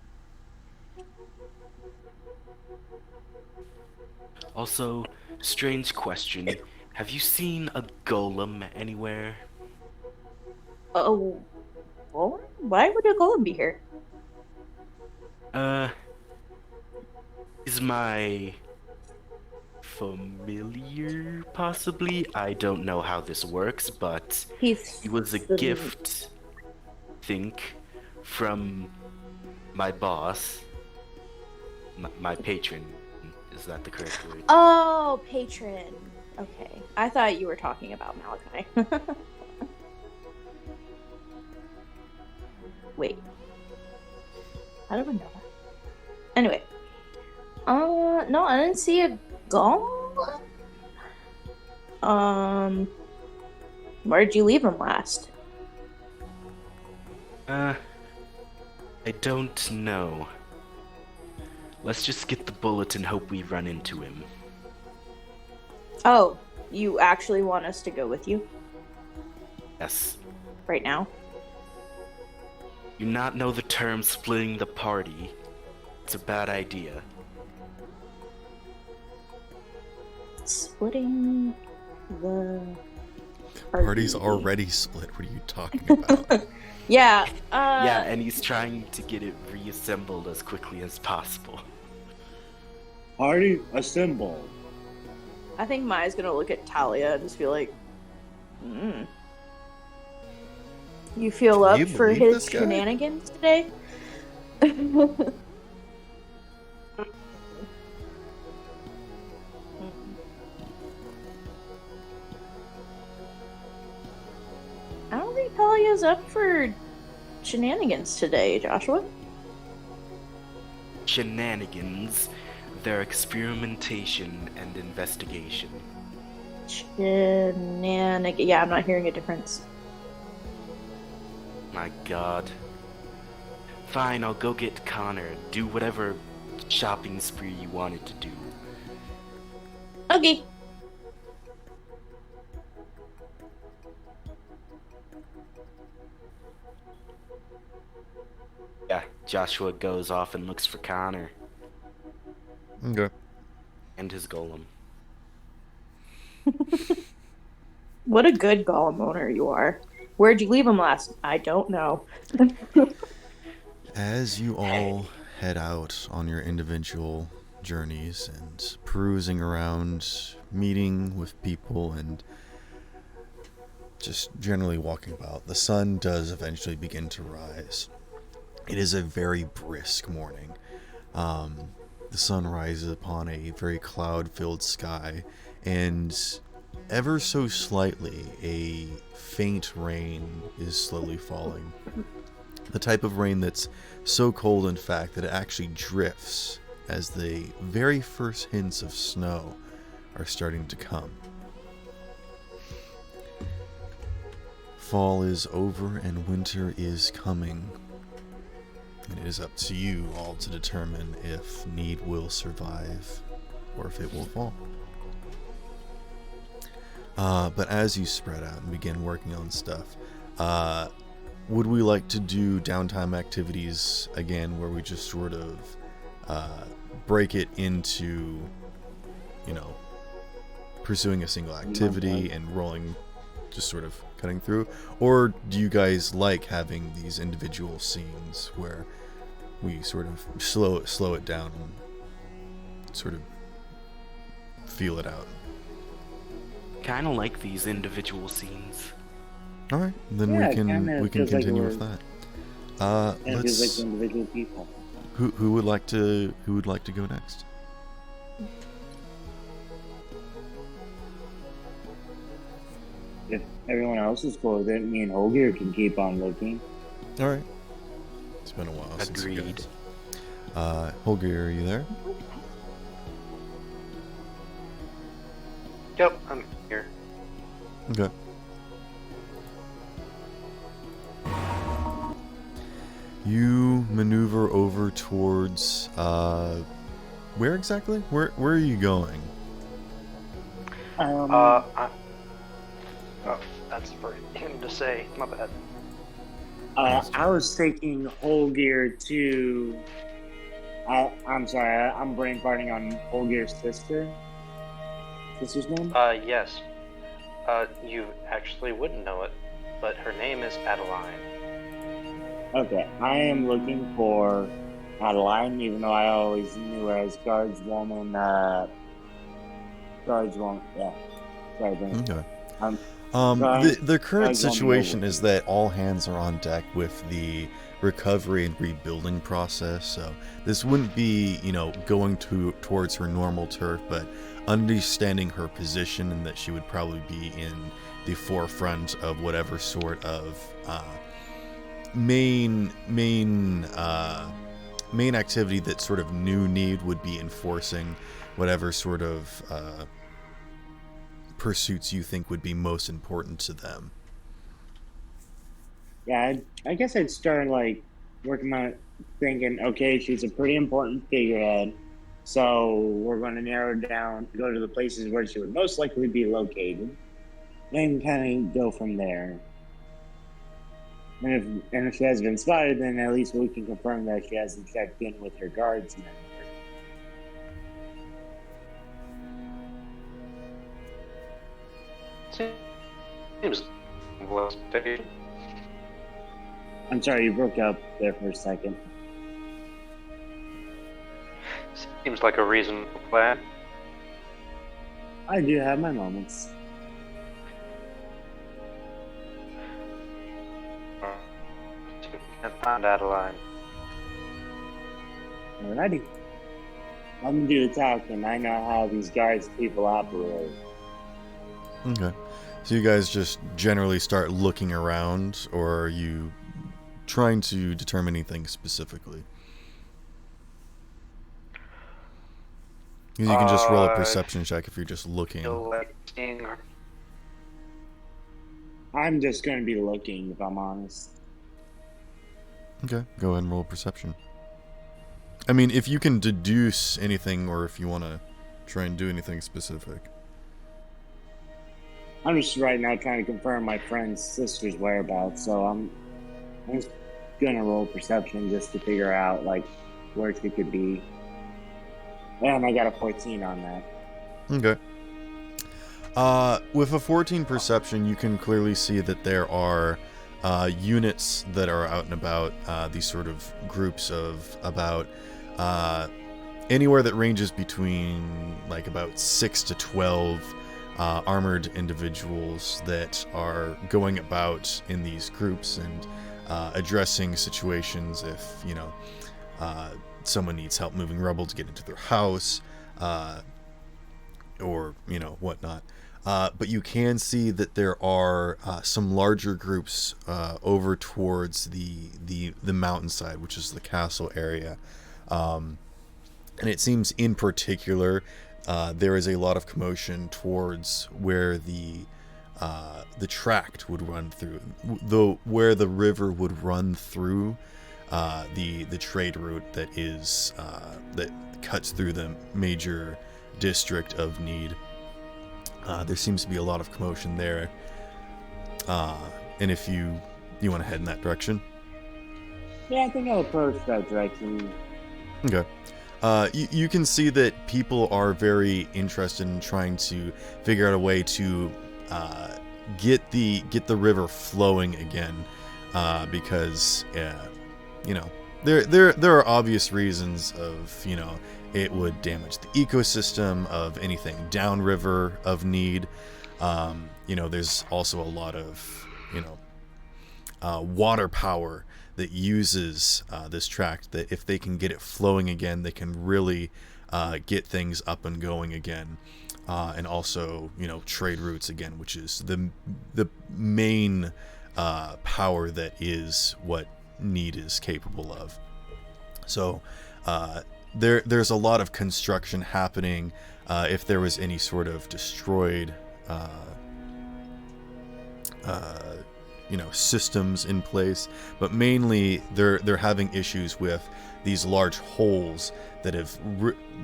Also, strange question. Have you seen a golem anywhere? Oh, well, why would a golem be here? Is my familiar, possibly? I don't know how this works, but he was a gift, I think, from my boss, my patron. Is that the correct word? Oh, patron. Okay. I thought you were talking about Malachi. Wait. How do I know that? Anyway. No, I didn't see a golem. Where'd you leave him last? I don't know. Let's just get the bullet and hope we run into him. Oh, you actually want us to go with you? Yes. Right now? You not know the term splitting the party. It's a bad idea. Splitting the Party's already split. What are you talking about? Yeah. Yeah, and he's trying to get it reassembled as quickly as possible. Party assembled. I think Maya's gonna look at Talia and just be like, You feel up for his shenanigans today? I don't think Talia's was up for shenanigans today, Joshua? Shenanigans, their experimentation and investigation. Shenanigans. Yeah, I'm not hearing a difference. My god. Fine, I'll go get Connor. Do whatever shopping spree you wanted to do. Okay. Yeah, Joshua goes off and looks for Connor Okay. and his golem. What a good golem owner you are. Where'd you leave him last? I don't know. As you all head out on your individual journeys and perusing around, meeting with people, and just generally walking about, the sun does eventually begin to rise. It is a very brisk morning. The sun rises upon a very cloud-filled sky, and ever so slightly, a faint rain is slowly falling. The type of rain that's so cold, in fact, that it actually drifts as the very first hints of snow are starting to come. Fall is over and winter is coming. And it is up to you all to determine if need will survive or if it will fall. But as you spread out and begin working on stuff, would we like to do downtime activities again where we just sort of break it into, pursuing a single activity and rolling, just sort of cutting through? Or do you guys like having these individual scenes where we sort of slow it down and sort of feel it out? Kind of like these individual scenes. All right, then Yeah, we can continue like with that. It feels Let's. like individual people. Who would like to go next? If everyone else is cool with it, me and Holger can keep on looking. All right. It's been a while since you Agreed. guys. Holger, are you there? Yep, I'm here. Okay. You maneuver over towards where exactly? Where are you going? Oh, that's for him to say. My bad. I was taking Holger to. I'm sorry, I'm brain farting on Holger's sister. Sister's name? Yes. You actually wouldn't know it, but her name is Adeline. Okay, I am looking for Adeline, even though I always knew her as Guardswoman. Guardswoman, yeah. Sorry, Brandon. Okay. The current Guys on the situation over. is that all hands are on deck with the recovery and rebuilding process. So this wouldn't be, going towards her normal turf, but understanding her position and that she would probably be in the forefront of whatever sort of main activity that sort of new need would be enforcing whatever sort of pursuits you think would be most important to them. Yeah, I guess I'd start working on it, thinking, okay, she's a pretty important figurehead, so we're going to narrow down, go to the places where she would most likely be located, and kind of go from there. And if she has been spotted, then at least we can confirm that she hasn't checked in with her guards. Seems well. I'm sorry, you broke up there for a second. Seems like a reasonable plan. I do have my moments. And find Adeline. Alrighty. I'm gonna do the talking. I know how these guards people operate. Okay. So you guys just generally start looking around, or are you trying to determine anything specifically? You can just roll a perception check if you're just looking. Feel like seeing her. I'm just going to be looking, if I'm honest. Okay, go ahead and roll perception. I mean, if you can deduce anything, or if you want to try and do anything specific. I'm just right now trying to confirm my friend's sister's whereabouts, so I'm just gonna roll perception just to figure out like where she could be. And I got a 14 on that. Okay. With a 14 perception, you can clearly see that there are units that are out and about, these sort of groups of about anywhere that ranges between like about 6 to 12 armored individuals that are going about in these groups and addressing situations if, you know, someone needs help moving rubble to get into their house, or, you know, whatnot. But you can see that there are some larger groups over towards the mountainside, which is the castle area. And it seems in particular there is a lot of commotion towards where the tract would run through, where the river would run through the trade route that is that cuts through the major district of Need. There seems to be a lot of commotion there, and if you want to head in that direction. Yeah, I think I'll approach that direction. Okay. You can see that people are very interested in trying to figure out a way to get the river flowing again, because you know, there are obvious reasons of, you know, it would damage the ecosystem of anything downriver of Need. You know, there's also a lot of, you know, water power that uses this tract, that if they can get it flowing again, they can really get things up and going again. And also, you know, trade routes again, which is the main power that is what Need is capable of. So there's a lot of construction happening. If there was any sort of destroyed you know, systems in place, but mainly they're having issues with these large holes that have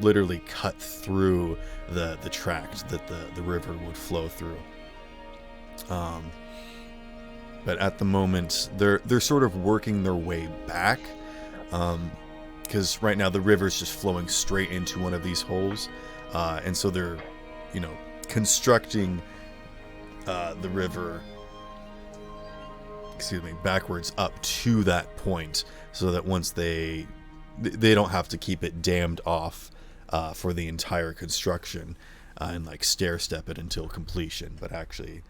literally cut through the tract that the river would flow through. But at the moment, they're sort of working their way back, because right now the river's just flowing straight into one of these holes, and so they're, you know, constructing the river, backwards up to that point, so that once they don't have to keep it dammed off for the entire construction and like stair step it until completion, but actually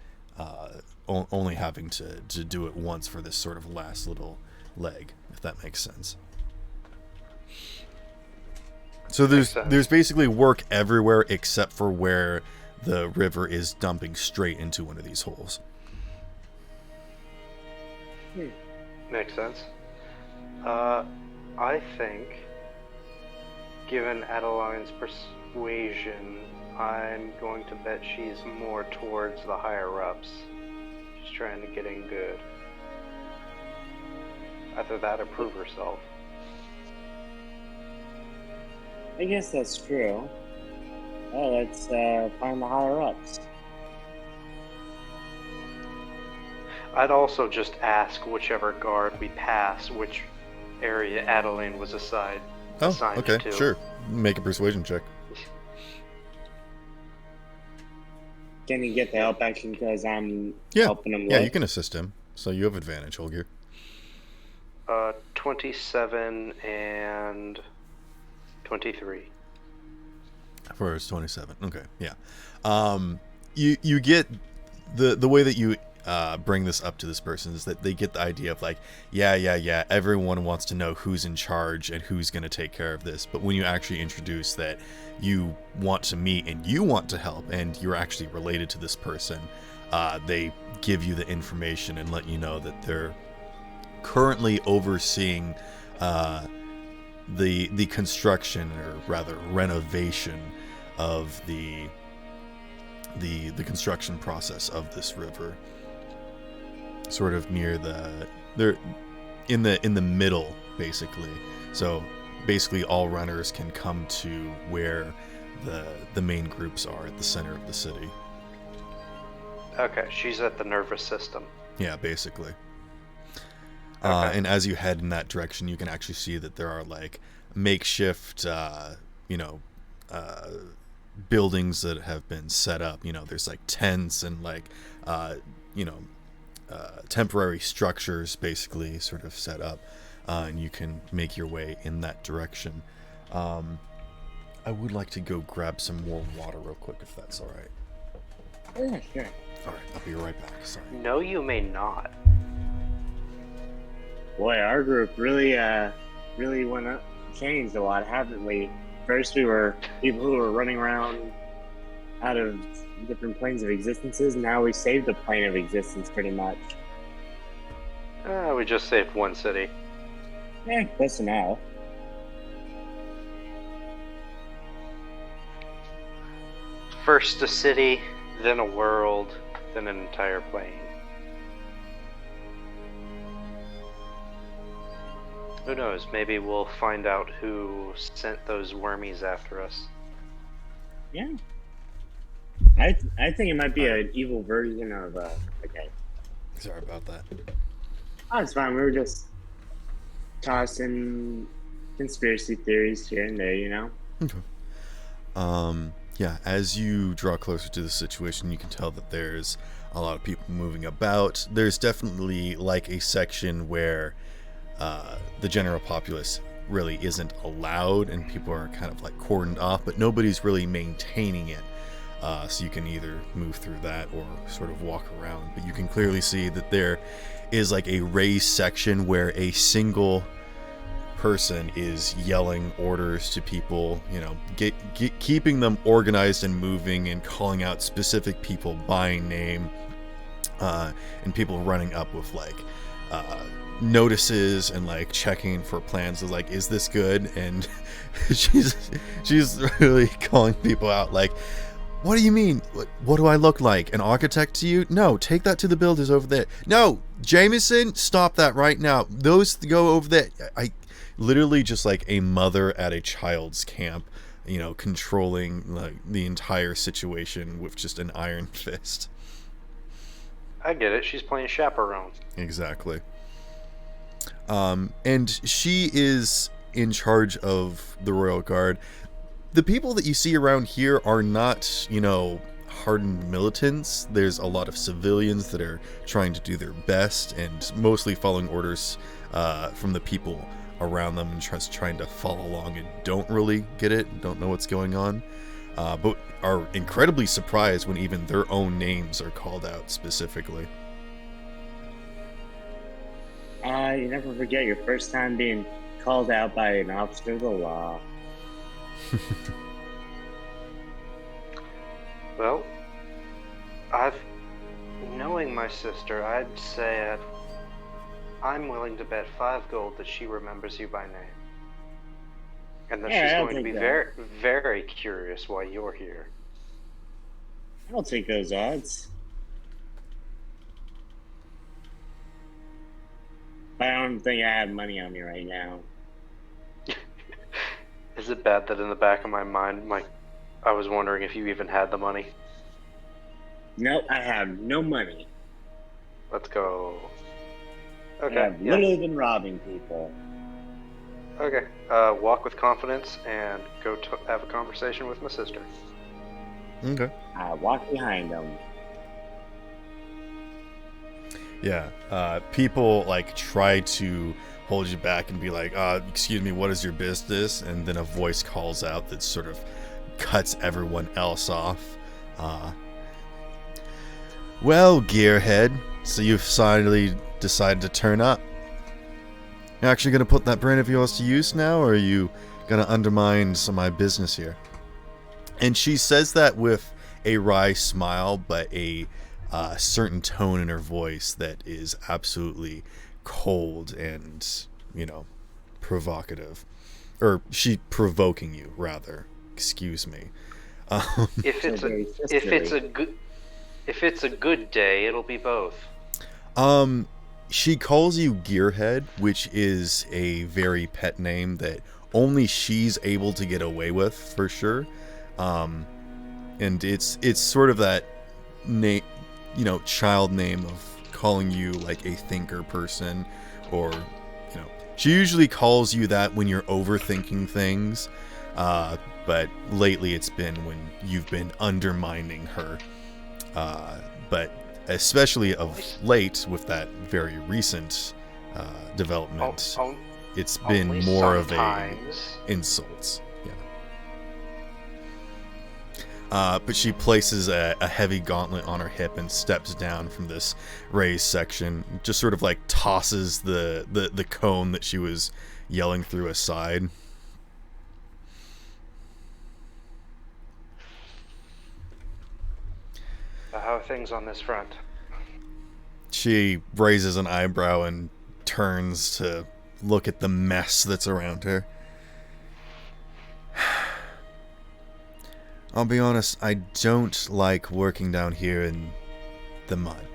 only having to do it once for this sort of last little leg, if that makes sense. So there's basically work everywhere except for where the river is dumping straight into one of these holes. Makes sense. I think, given Adeline's persuasion, I'm going to bet she's more towards the higher-ups. She's trying to get in good. Either that or prove herself. I guess that's true. Well, let's find the higher-ups. I'd also just ask whichever guard we pass which area Adeline was assigned okay, to. Sure. Make a persuasion check. Can he get the help action because I'm helping him? Yeah, you can assist him. So you have advantage, Holger. 27 and 23. First 27. Okay, yeah. You get the way that you bring this up to this person is that they get the idea of like, yeah, everyone wants to know who's in charge and who's going to take care of this. But when you actually introduce that you want to meet and you want to help and you're actually related to this person, they give you the information and let you know that they're currently overseeing the construction, or rather renovation, of the construction process of this river. Sort of near they're in the middle, basically. So basically all runners can come to where the main groups are at the center of the city. Okay, she's at the nervous system. Yeah, basically. Okay. And as you head in that direction, you can actually see that there are like makeshift, buildings that have been set up. There's like tents and like, temporary structures basically sort of set up, and you can make your way in that direction. I would like to go grab some more water real quick, if that's all right. Yeah, sure. All right, I'll be right back. Sorry. No, you may not. Boy, our group really went up, changed a lot, haven't we? First, we were people who were running around out of different planes of existences. Now we saved the plane of existence, pretty much. We just saved one city. Close enough. First a city, then a world, then an entire plane. Who knows? Maybe we'll find out who sent those wormies after us. Yeah. I think it might be an evil version of okay. Sorry about that. Oh, it's fine. We were just tossing conspiracy theories here and there, Okay. Yeah, as you draw closer to the situation, you can tell that there's a lot of people moving about. There's definitely like a section where the general populace really isn't allowed and people are kind of like cordoned off, but nobody's really maintaining it. So you can either move through that or sort of walk around. But you can clearly see that there is like a raised section where a single person is yelling orders to people, keeping them organized and moving and calling out specific people by name, and people running up with like notices and like checking for plans of like, is this good? And she's really calling people out like, what do you mean? What do I look like? An architect to you? No, take that to the builders over there. No, Jameson, stop that right now. Those go over there. I literally just like a mother at a child's camp, controlling like the entire situation with just an iron fist. I get it. She's playing chaperone. Exactly. And she is in charge of the Royal Guard. The people that you see around here are not, hardened militants. There's a lot of civilians that are trying to do their best and mostly following orders from the people around them and just trying to follow along and don't really get it, don't know what's going on, but are incredibly surprised when even their own names are called out specifically. You never forget your first time being called out by an officer of the law. Well, knowing my sister, I'd say I'm willing to bet 5 gold that she remembers you by name. And that she's going to be very, very curious why you're here. I'll take those odds. I don't think I have money on me right now. Is it bad that in the back of my mind, I was wondering if you even had the money? Nope, I have no money. Let's go. Okay. I've literally been robbing people. Okay. Walk with confidence and go have a conversation with my sister. Okay. I walk behind them. Yeah. People like try to hold you back and be like, excuse me, what is your business? And then a voice calls out that sort of cuts everyone else off. Well, gearhead, So you've finally decided to turn up. You're actually going to put that brain of yours to use now, or are you going to undermine some of my business here? And she says that with a wry smile, but a certain tone in her voice that is absolutely cold and, provocative. Or provoking you, rather. Excuse me. If it's a good day, it'll be both. She calls you Gearhead, which is a very pet name that only she's able to get away with, for sure. And it's sort of that child name of calling you like a thinker person, or she usually calls you that when you're overthinking things, but lately it's been when you've been undermining her, but especially of late with that very recent development, it's been more sometimes. Of a insults. But she places a heavy gauntlet on her hip and steps down from this raised section. Just sort of like tosses the cone that she was yelling through aside. How are things on this front? She raises an eyebrow and turns to look at the mess that's around her. I'll be honest, I don't like working down here in the mud.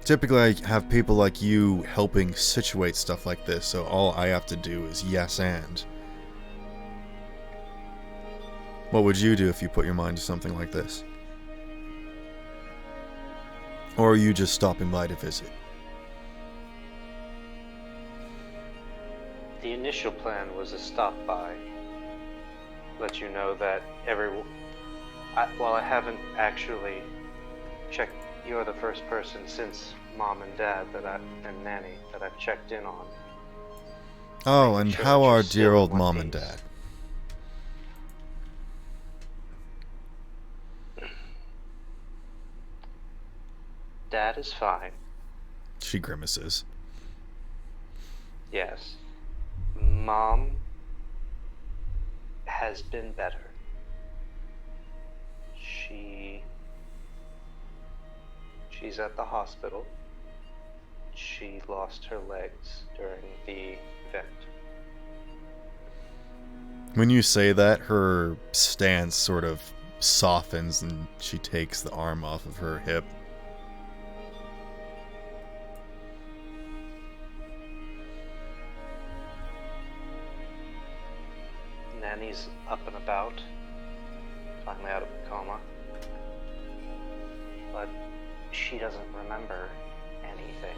Typically, I have people like you helping situate stuff like this, so all I have to do is yes and. What would you do if you put your mind to something like this? Or are you just stopping by to visit? The initial plan was a stop by. Let you know that while I haven't actually checked, you're the first person since Mom and Dad and Nanny that I've checked in on. Oh, and how are dear old Mom and Dad? Dad is fine. She grimaces. Yes. Mom has been better. She's at the hospital. She lost her legs during the event. When you say that, her stance sort of softens and she takes the arm off of her hip. Nanny's up and about, finally out of the coma, but she doesn't remember anything.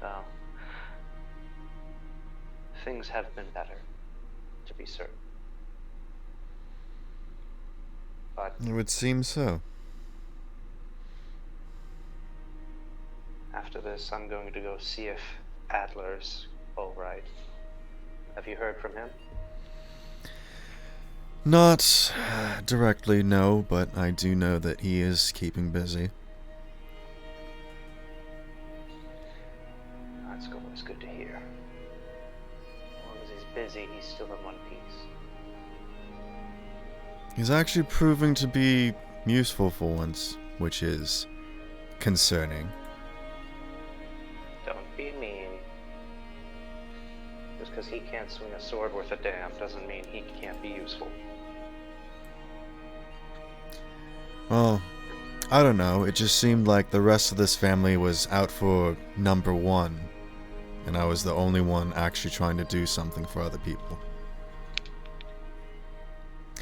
So, things have been better, to be certain. But it would seem so. After this, I'm going to go see if Adler's all right. Have you heard from him? Not directly, no, but I do know that he is keeping busy. That's always good to hear. As long as he's busy, he's still in one piece. He's actually proving to be useful for once, which is concerning. Don't be mean. Just because he can't swing a sword worth a damn doesn't mean he can't be useful. Well, I don't know. It just seemed like the rest of this family was out for number one, and I was the only one actually trying to do something for other people.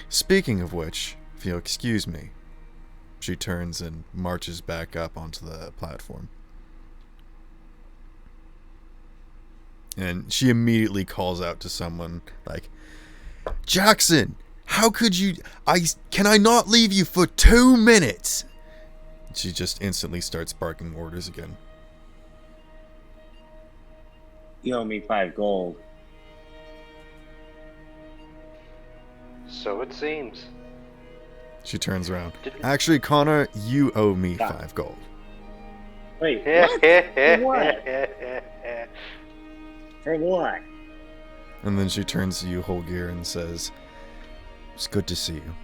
Speaking of which, if you'll excuse me, she turns and marches back up onto the platform. And she immediately calls out to someone, like, Jackson, how could you... Can I not leave you for 2 minutes? She just instantly starts barking orders again. You owe me 5 gold. So it seems. She turns around. Actually, Connor, you owe me 5 gold. Wait, what? For what? For what? And then she turns to you, Holgear, and says, "It's good to see you."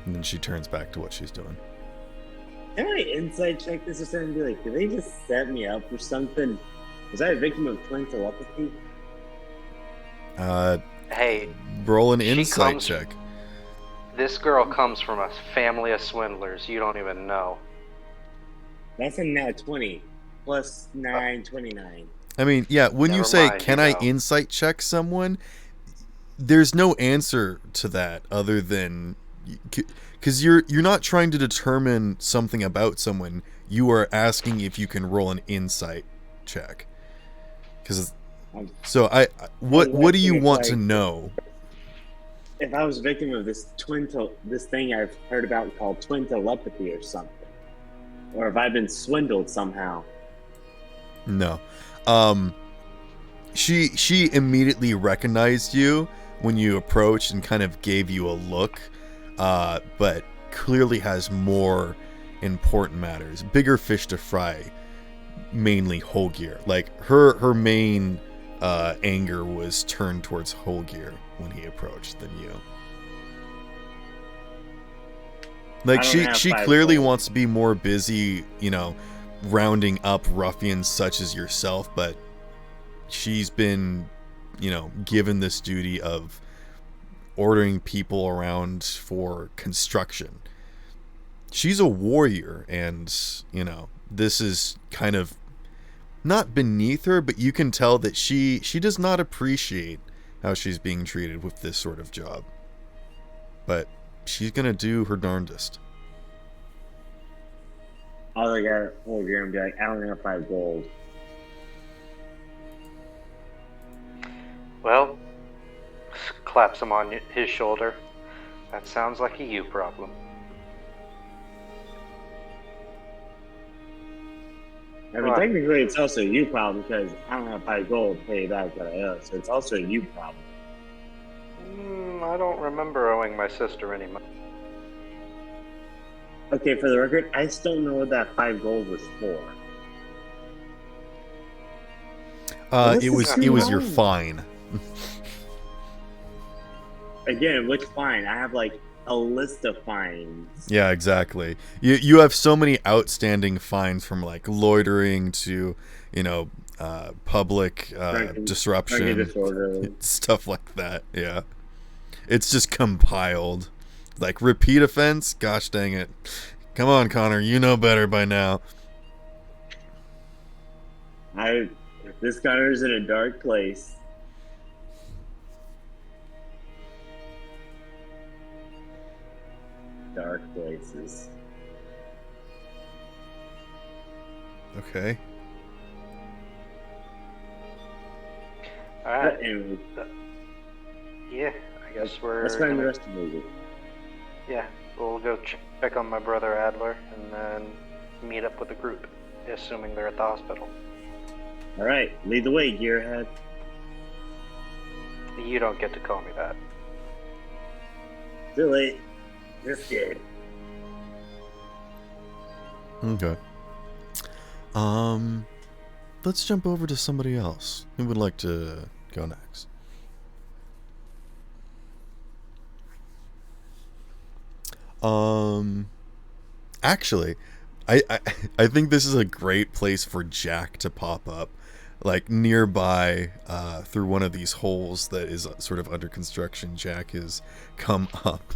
And then she turns back to what she's doing. Can I insight check this or something and be like, did they just set me up for something? Was I a victim of twin telepathy? Hey, Roll an she insight comes- check. this girl comes from a family of swindlers. You don't even know. That's a nat 20. Plus 9, 29. I mean, yeah, when you Never say, mind, can you I know. insight check someone? There's no answer to that other than... Because you're not trying to determine something about someone. You are asking if you can roll an insight check. So what do you want to know? If I was a victim of this this thing I've heard about called twin telepathy or something, or if I've been swindled somehow. No. She immediately recognized you when you approached and kind of gave you a look, but clearly has more important matters, bigger fish to fry, mainly Holgear. Like her main anger was turned towards Holgear when he approached than you. Like she clearly wants to be more busy, rounding up ruffians such as yourself, but she's been, given this duty of ordering people around for construction. She's a warrior, and, this is kind of not beneath her, but you can tell that she does not appreciate how she's being treated with this sort of job. But she's gonna do her darndest. I'll look at Holger and be like, I don't have 5 gold. Well, claps him on his shoulder. That sounds like a you problem. I mean, technically, it's also a you problem because I don't have 5 gold to pay back what I owe, so it's also a you problem. I don't remember owing my sister any money. Okay, for the record, I still know what that 5 gold was for. It was your fine. Again, which fine? I have like a list of fines. Yeah, exactly. You have so many outstanding fines, from like loitering to, public disruption, stuff like that. Yeah, it's just compiled. Like repeat offense. Gosh dang it! Come on, Connor. You know better by now. This Connor's in a dark place. Dark places. Okay. Alright. Anyway, Yeah, I guess we're... let's find the rest of the movie. Yeah, we'll go check on my brother Adler and then meet up with the group, assuming they're at the hospital. Alright, lead the way, gearhead. You don't get to call me that. Too late. You're scared. Okay. Let's jump over to somebody else. Who would like to go next? Actually, I think this is a great place for Jack to pop up, like nearby, through one of these holes that is sort of under construction. Jack has come up.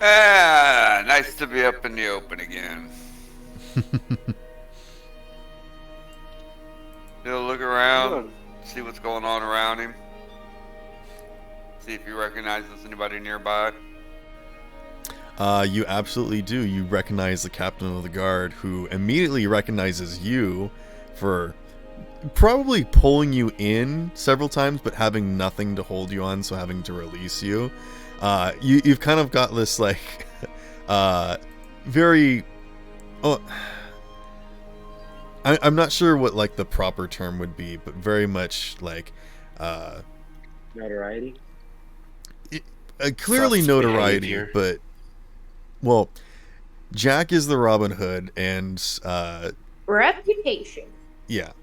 Nice to be up in the open again. He'll look around, see what's going on around him. See if he recognizes anybody nearby. You absolutely do. You recognize the captain of the guard, who immediately recognizes you for probably pulling you in several times, but having nothing to hold you on, so having to release you. You've kind of got this, like, very... Oh, I'm not sure what like the proper term would be, but very much like Notoriety. Clearly Sus notoriety, behavior. but well, Jack is the Robin Hood, and Reputation. yeah,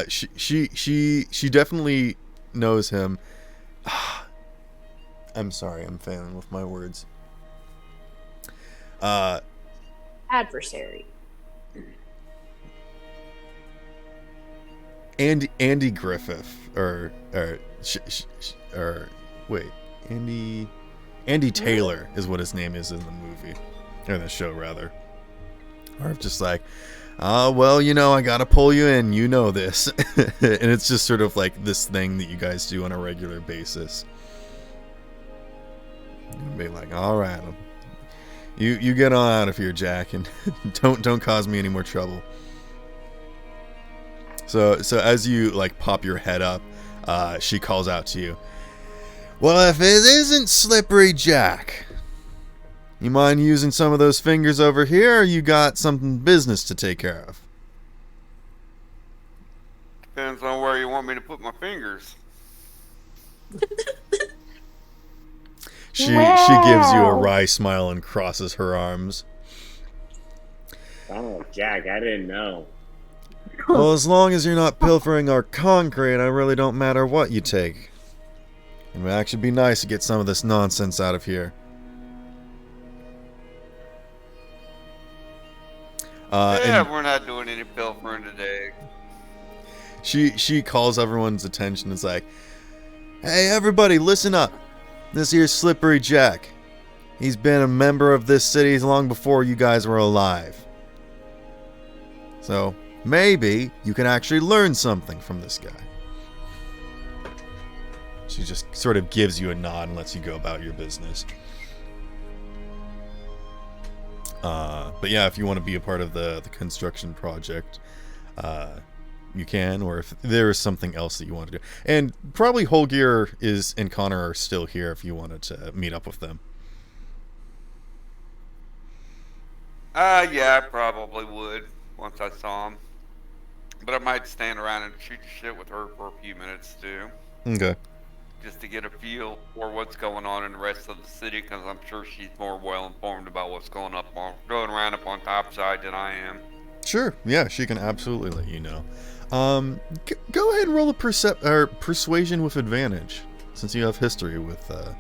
she definitely knows him. I'm sorry, I'm failing with my words. Adversary. Andy Griffith, or wait, Andy Taylor is what his name is in the movie, or the show rather. Or just like, well, you know, I gotta pull you in, you know this, and it's just sort of like this thing that you guys do on a regular basis. And be like, all right, you get on out of here, Jack, and don't cause me any more trouble. So as you like pop your head up, she calls out to you. Well, if it isn't Slippery Jack, you mind using some of those fingers over here, or you got some business to take care of? Depends on where you want me to put my fingers. She gives you a wry smile and crosses her arms. Oh, Jack, I didn't know. Well, as long as you're not pilfering our concrete, I really don't matter what you take. It would actually be nice to get some of this nonsense out of here. We're not doing any pilfering today. She calls everyone's attention. It's like, hey, everybody, listen up. This here's Slippery Jack. He's been a member of this city long before you guys were alive. So, maybe you can actually learn something from this guy. She just sort of gives you a nod and lets you go about your business. But yeah, if you want to be a part of the construction project, you can, or if there is something else that you want to do. And probably Holgear and Connor are still here if you wanted to meet up with them. Yeah, I probably would once I saw him. But I might stand around and shoot shit with her for a few minutes too. Okay. Just to get a feel for what's going on in the rest of the city, because I'm sure she's more well informed about what's going around up on topside than I am. Sure. Yeah, she can absolutely let you know. Go ahead and roll a persuasion with advantage, since you have history with her.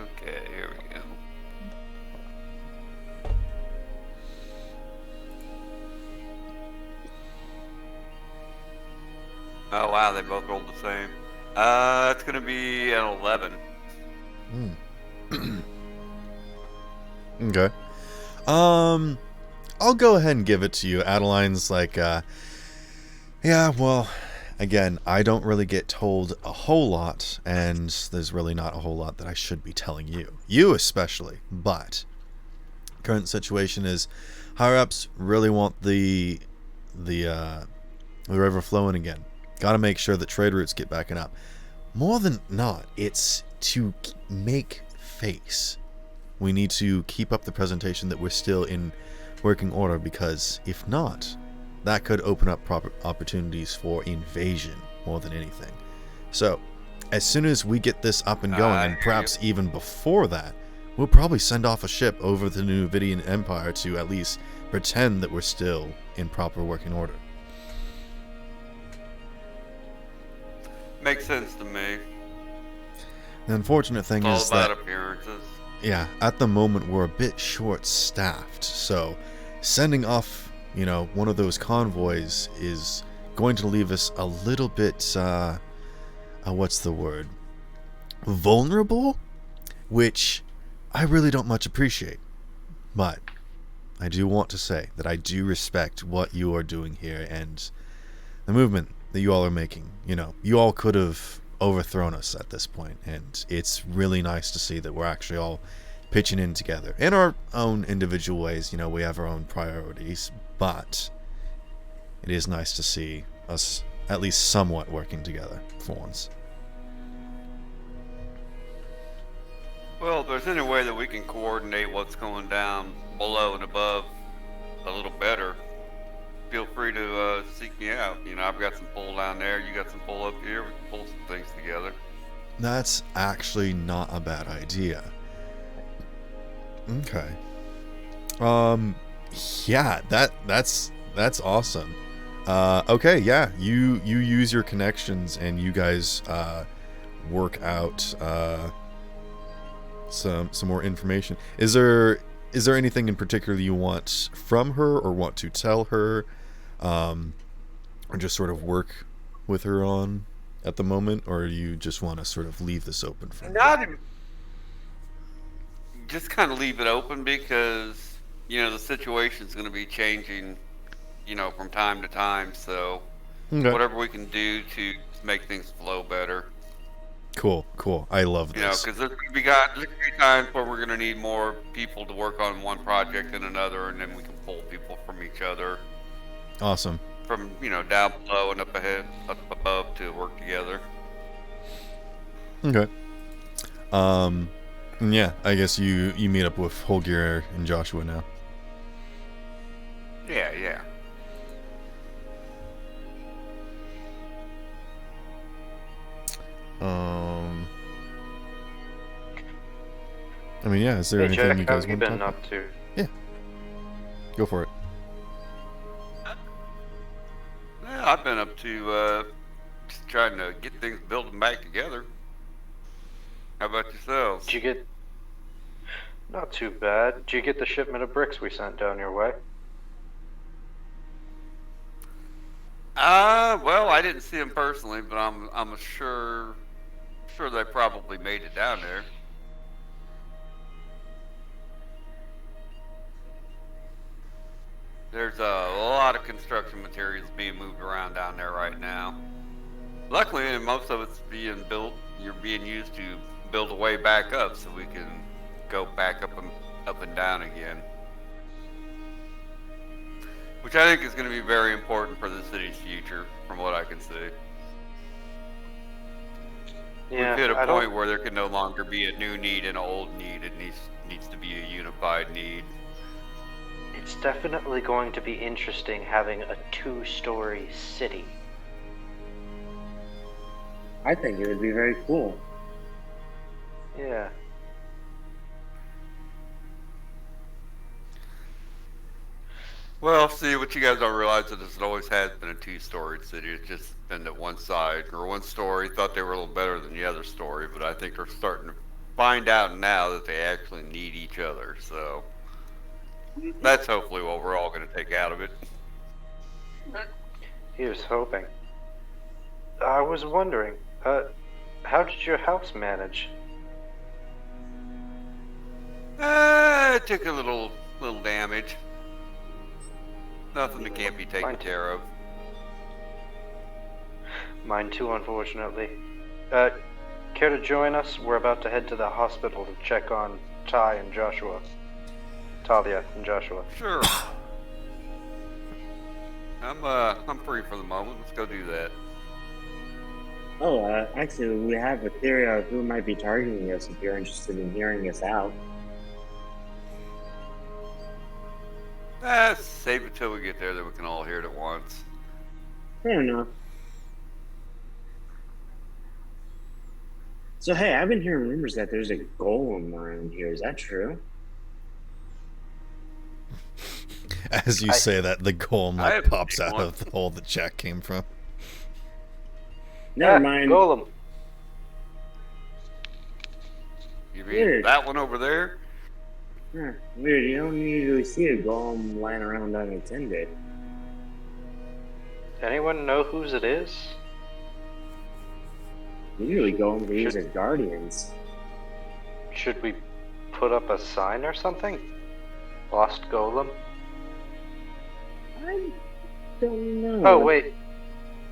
Okay, here we go. Oh wow, they both rolled the same. It's gonna be an 11. Okay. I'll go ahead and give it to you. Adeline's like, yeah, well, again, I don't really get told a whole lot, and there's really not a whole lot that I should be telling you. You especially, but current situation is higher-ups really want the river flowing again. Gotta make sure that trade routes get backing up. More than not, it's to make face. We need to keep up the presentation that we're still in working order, because if not, that could open up proper opportunities for invasion more than anything. So, as soon as we get this up and going, and perhaps even before that, we'll probably send off a ship over the New Vidian Empire to at least pretend that we're still in proper working order. Makes sense to me. The unfortunate thing All is about that, appearances. yeah, at the moment we're a bit short-staffed, so sending off, one of those convoys is going to leave us a little bit, what's the word? Vulnerable? Which I really don't much appreciate. But I do want to say that I do respect what you are doing here and the movement that you all are making. You all could have overthrown us at this point, and it's really nice to see that we're actually all pitching in together in our own individual ways. We have our own priorities, but it is nice to see us at least somewhat working together for once. Well, if there's any way that we can coordinate what's going down below and above a little better, feel free to seek me out. You know, I've got some pull down there, you got some pull up here, we can pull some things together. That's actually not a bad idea. Okay. Yeah, that's awesome. Okay, yeah, you use your connections and you guys work out some more information. Is there anything in particular you want from her or want to tell her, or just sort of work with her on at the moment, or you just want to sort of leave this open for Not even, just kind of leave it open because, you know, the situation's going to be changing, you know, from time to time. So Okay. whatever we can do to make things flow better. Cool. I love You know, this. because there's going to be times where we're going to need more people to work on one project than another, and then we can pull people from each other, Awesome. from, you know, down below and up ahead, up above to work together. Okay. Yeah, I guess you meet up with Holger and Joshua now. Yeah. I mean, yeah, is there Hey anything Jack, you how guys have you want to been talk up to? about? Go for it. Yeah, I've been up to just trying to get things building back together. How about yourselves? Did you get... Not too bad. Did you get the shipment of bricks we sent down your way? Well, I didn't see them personally, but I'm sure they probably made it down there. There's a lot of construction materials being moved around down there right now. Luckily, most of it's being built. You're being used to build a way back up, so we can go back up and down again. Which I think is going to be very important for the city's future, from what I can see. Yeah, We've hit a I point don't... where there can no longer be a new need and an old need. It needs to be a unified need. It's definitely going to be interesting having a 2-story city. I think it would be very cool. Yeah. Well, see, what you guys don't realize is it always has been a 2-storied city. It's just been that one side or one story thought they were a little better than the other story, but I think they're starting to find out now that they actually need each other. So that's hopefully what we're all going to take out of it. Here's hoping. I was wondering, how did your house manage? It took a little damage. Nothing that can't be taken Mine too. care of. Mine too, unfortunately. Care to join us? We're about to head to the hospital to check on Talia and Joshua. Sure. I'm free for the moment. Let's go do that. Oh, actually, we have a theory of who might be targeting us if you're interested in hearing us out. Save it till we get there, then we can all hear it at once. Fair enough. So, hey, I've been hearing rumors that there's a golem around here. Is that true? As you say that, the golem I like haven't pops seen out one. of the hole the Jack came from. Never mind. Golem. You mean Weird. that one over there? Huh, weird. You don't usually see a golem lying around unattended. Anyone know whose it is? Usually golems are used as guardians. Should we put up a sign or something? Lost Golem? I don't know. Oh, wait.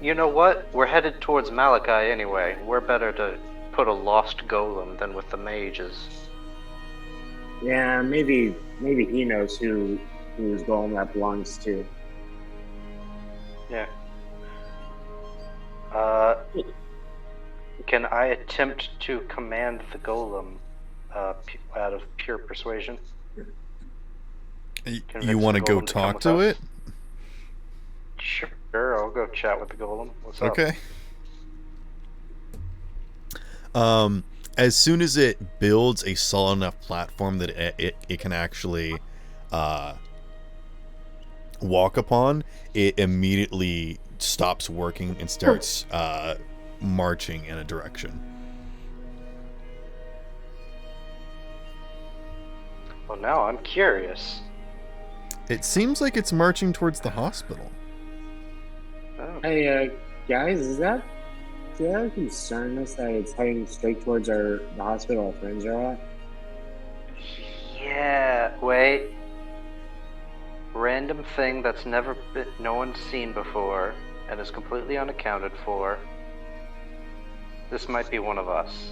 You know what? We're headed towards Malachi anyway. We're better to put a lost golem than with the mages. Yeah, maybe he knows whose golem that belongs to. Yeah. Can I attempt to command the golem out of pure persuasion. You Convince want the to go golem to come talk with to us? it? Sure, I'll go chat with the golem. What's up? Okay. As soon as it builds a solid enough platform that it can actually walk upon, it immediately stops working and starts marching in a direction. Well, now I'm curious. It seems like it's marching towards the hospital. Oh. Hey, guys, does that concern us that it's heading straight towards the hospital our friends are at? Yeah, wait. Random thing that's no one's seen before and is completely unaccounted for. This might be one of us.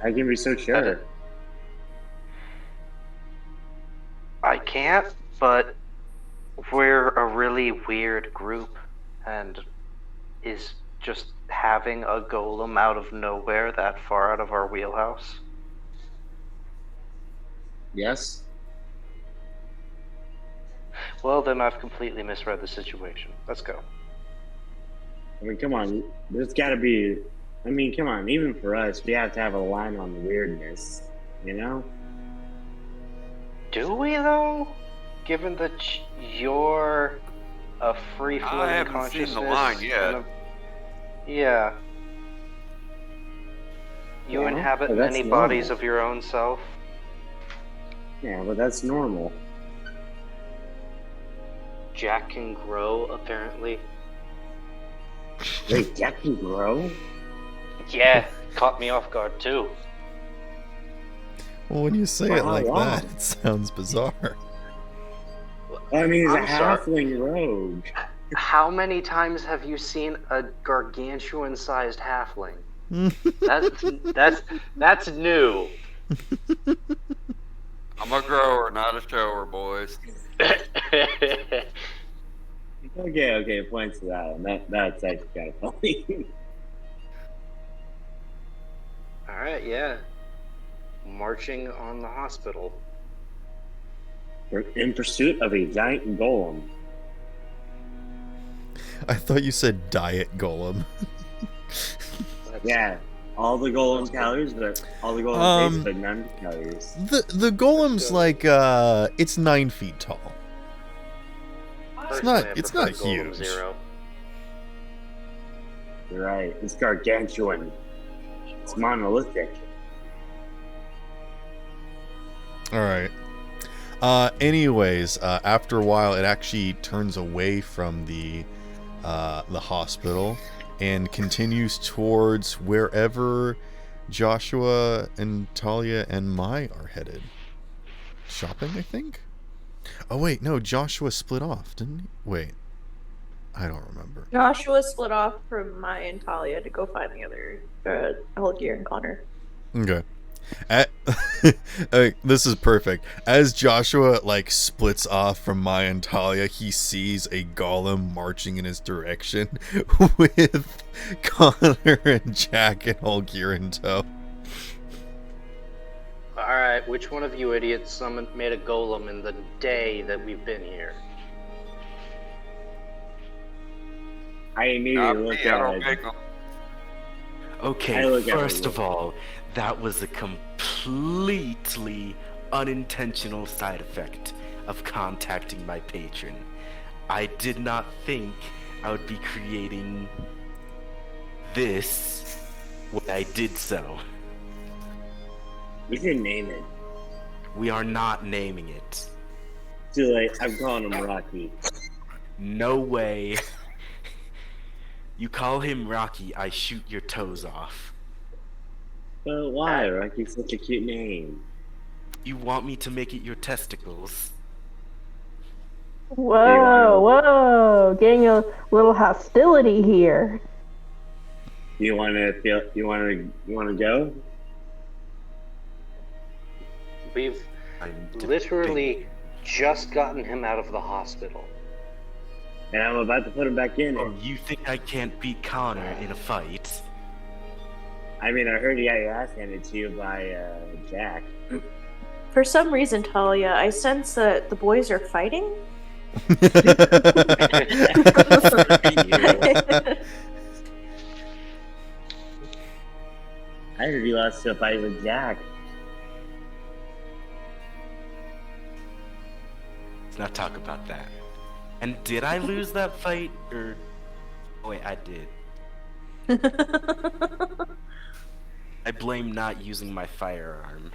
I can be so sure. I can't, but we're a really weird group, and is just having a golem out of nowhere that far out of our wheelhouse? Yes. Well, then I've completely misread the situation. Let's go. I mean, come on. There's got to be. I mean, come on. Even for us, we have to have a line on the weirdness. You know? Do we, though? Given that you're a free-floating I haven't consciousness. seen the line yet. Yeah. You Yeah, inhabit but that's many bodies normal. of your own self. Yeah, but that's normal. Jack can grow, apparently. Wait, Jack can grow? Yeah, caught me off guard, too. Well, when you say For it how like long? that, it sounds bizarre. I mean, he's a I'm sorry. halfling rogue. How many times have you seen a gargantuan-sized halfling? That's new. I'm a grower, not a shower, boys. Okay, points to that one. That's actually kind of funny. Alright, yeah. Marching on the hospital. We're in pursuit of a giant golem. I thought you said diet golem. Yeah, all the golem calories, but all the golem taste, but none calories. The golem's like it's 9 feet tall. Personally, I it's prefer not Golem huge. Zero. You're right. It's gargantuan. It's monolithic. All right. Anyways, after a while, it actually turns away from the hospital and continues towards wherever Joshua and Talia and Mai are headed. Shopping, I think. Oh wait, no, Joshua split off, didn't he? Wait, I don't remember. Joshua split off from Maya and Talia to go find the other Elgir and Connor. Okay. This is perfect. As Joshua splits off from Maya and Talia, he sees a golem marching in his direction with Connor and Jack and Olgir in tow. Alright, which one of you idiots made a golem in the day that we've been here? I immediately look I don't at make it. them. I Okay, look at first it. of all, that was a completely unintentional side effect of contacting my patron. I did not think I would be creating this when I did so. We can name it. We are not naming it. Too late. I'm calling him Rocky. No way. You call him Rocky, I shoot your toes off. But why? Rocky's such a cute name. You want me to make it your testicles? Whoa, getting a little hostility here. You want to go? We've I'm literally just gotten him out of the hospital. And I'm about to put him back in Oh, it. you think I can't beat Connor in a fight? I mean, I heard you got your ass handed to you by Jack. For some reason, Talia, I sense that the boys are fighting. I heard you lost a fight with Jack. Let's not talk about that. And did I lose that fight, or... Oh, wait, I did. I blame not using my firearm.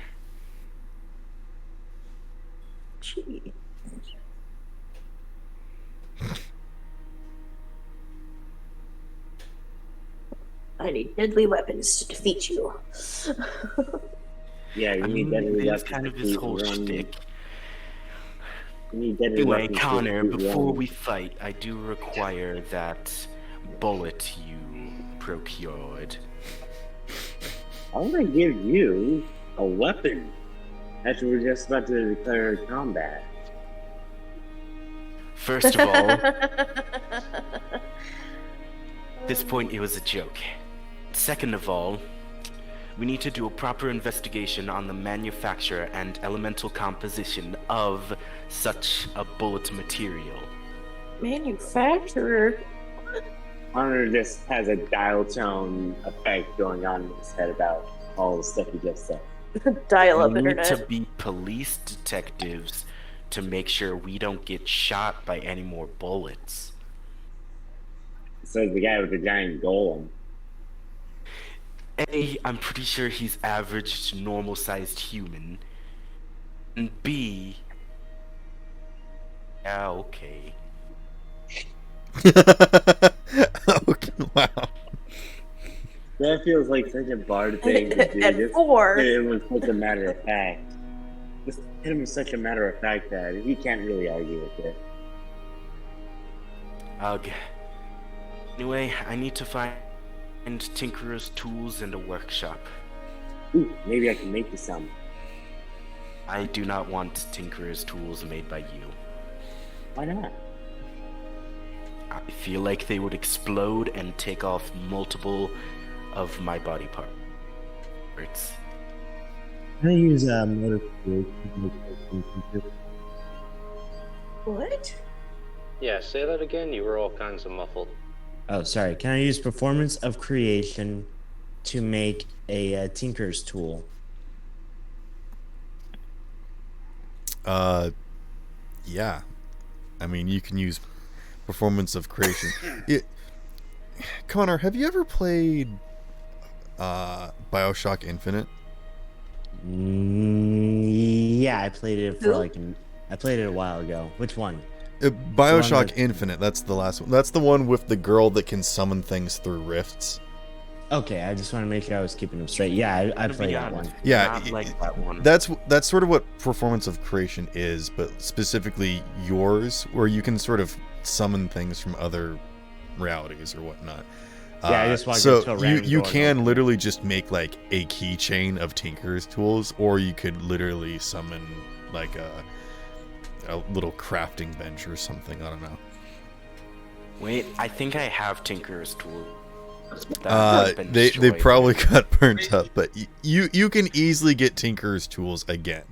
Gee. I need deadly weapons to defeat you. Yeah, you I need mean, deadly that's weapons. kind of to his keep whole running. shtick. You need deadly Anyway, weapons to Connor, keep before running. we fight, I do require that bullet you procured. I want to give you a weapon after we're just about to declare combat. First of all, at this point it was a joke. Second of all, we need to do a proper investigation on the manufacture and elemental composition of such a bullet material. Manufacturer. Connor just has a dial tone effect going on in his head about all the stuff he just said. Dial up We need internet. to be police detectives to make sure we don't get shot by any more bullets. Says the guy with the giant golem. A, I'm pretty sure he's average to normal-sized human. And B... Yeah, okay. Okay, wow. That feels like such a Bard thing to do. And Just four. hit him with such a matter of fact. Just hit him with such a matter of fact that he can't really argue with it. Ugh. Anyway, I need to find Tinkerer's tools in the workshop. Ooh, maybe I can make you some. I do not want Tinkerer's tools made by you. Why not? I feel like they would explode and take off multiple of my body parts. Can I use motor creation to make something? What? Yeah, say that again. You were all kinds of muffled. Oh, sorry. Can I use performance of creation to make a tinker's tool? Yeah. I mean, you can use performance of creation. Connor, have you ever played BioShock Infinite? Yeah, I played it for Who? I played it a while ago. Which one? BioShock that- Infinite, that's the last one. That's the one with the girl that can summon things through rifts. Okay, I just want to make sure I was keeping them straight. Yeah, I To played be that honest, one. Yeah, not like that one. That's sort of what performance of creation is, but specifically yours, where you can sort of summon things from other realities or whatnot. Yeah, I just walked so into a random you door can and literally just make like a keychain of Tinker's tools, or you could literally summon like a little crafting bench or something. I don't know. Wait, I think I have Tinkerer's tools. That has been They destroyed. probably got burnt up, but you can easily get Tinker's tools again.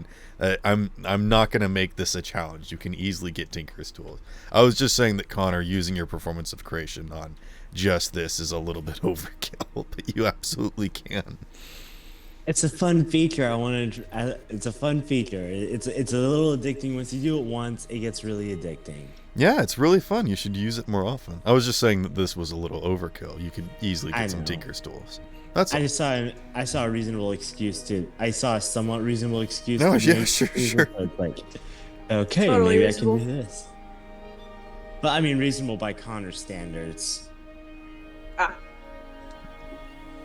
I'm not gonna make this a challenge. You can easily get Tinker's tools. I was just saying that Connor, using your performance of creation on just this is a little bit overkill, but you absolutely can. It's a fun feature. It's a fun feature. It's a little addicting. Once you do it once, it gets really addicting. Yeah, it's really fun. You should use it more often. I was just saying that this was a little overkill. You could easily I get some know. Tinker's tools. That's all. I saw a reasonable excuse to. I saw a somewhat reasonable excuse. No, to yeah, make sure, reason, sure. so it's like, okay, Totally maybe reasonable. I can do this. But I mean, reasonable by Connor's standards. Ah.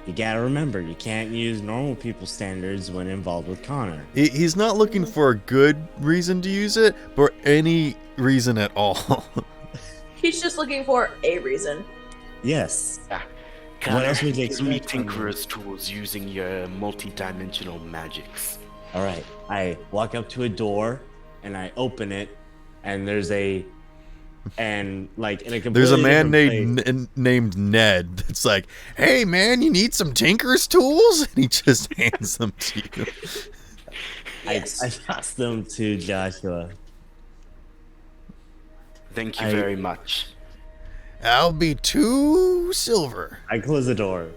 You gotta remember, you can't use normal people's standards when involved with Connor. He's not looking for a good reason to use it, but any reason at all. He's just looking for a reason. Yes. Connor, else would you give me expect from me? Tinkerer's tools using your multi-dimensional magics. All right. I walk up to a door and I open it, and there's a and like in a There's a completely man different place. named Ned that's like, hey man, you need some tinker's tools? And he just hands them to you. Yes. I passed them to Joshua. Thank you very much. I'll be 2 silver. I close the door.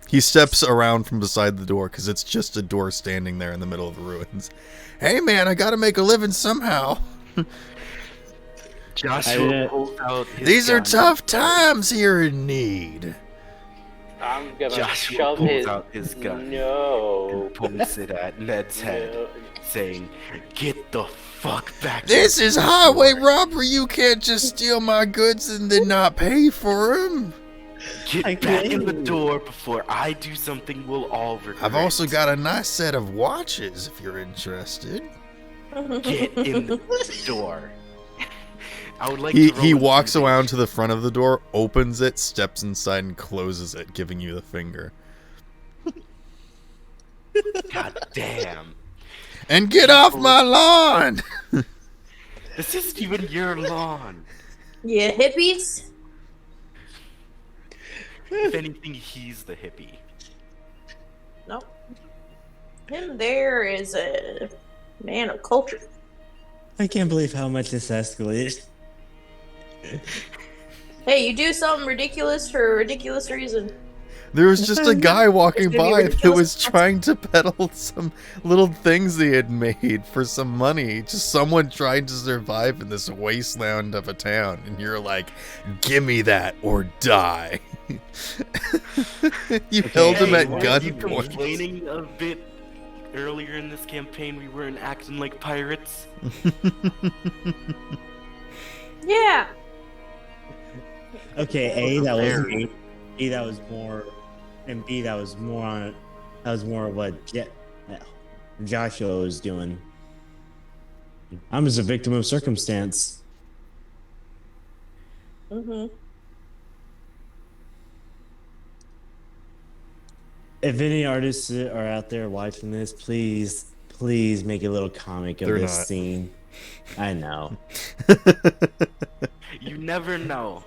He steps around from beside the door because it's just a door standing there in the middle of the ruins. Hey man, I gotta make a living somehow. Joshua pulls out his These are gun. tough times here in need. I'm gonna Joshua shove pulls out his gun No. and points it at Ned's head, saying, "Get the fuck back!" This into is the highway store. robbery. You can't just steal my goods and then not pay for them. Get back in the door before I do something we'll all regret. I've also got a nice set of watches if you're interested. Get in the door. I would like He to roll walks intimidation. around to the front of the door, opens it, steps inside, and closes it, giving you the finger. God damn. And get off my lawn! This isn't even your lawn. Yeah, hippies. If anything, he's the hippie. Nope. Him there is a man of culture. I can't believe how much this escalated. Hey, you do something ridiculous for a ridiculous reason. There was just a guy walking It's gonna be by that ridiculous. was trying to peddle some little things he had made for some money. Just someone trying to survive in this wasteland of a town. And you're like, give me that or die. You held him at weren't you gunpoint. complaining a bit earlier in this campaign we weren't acting like pirates? Yeah. Okay, A, that was me. B, that was more, and B, that was more on. That was more of what Joshua was doing. I'm just a victim of circumstance. Mm-hmm. If any artists are out there watching this, please make a little comic of They're this not. scene. I know. You never know.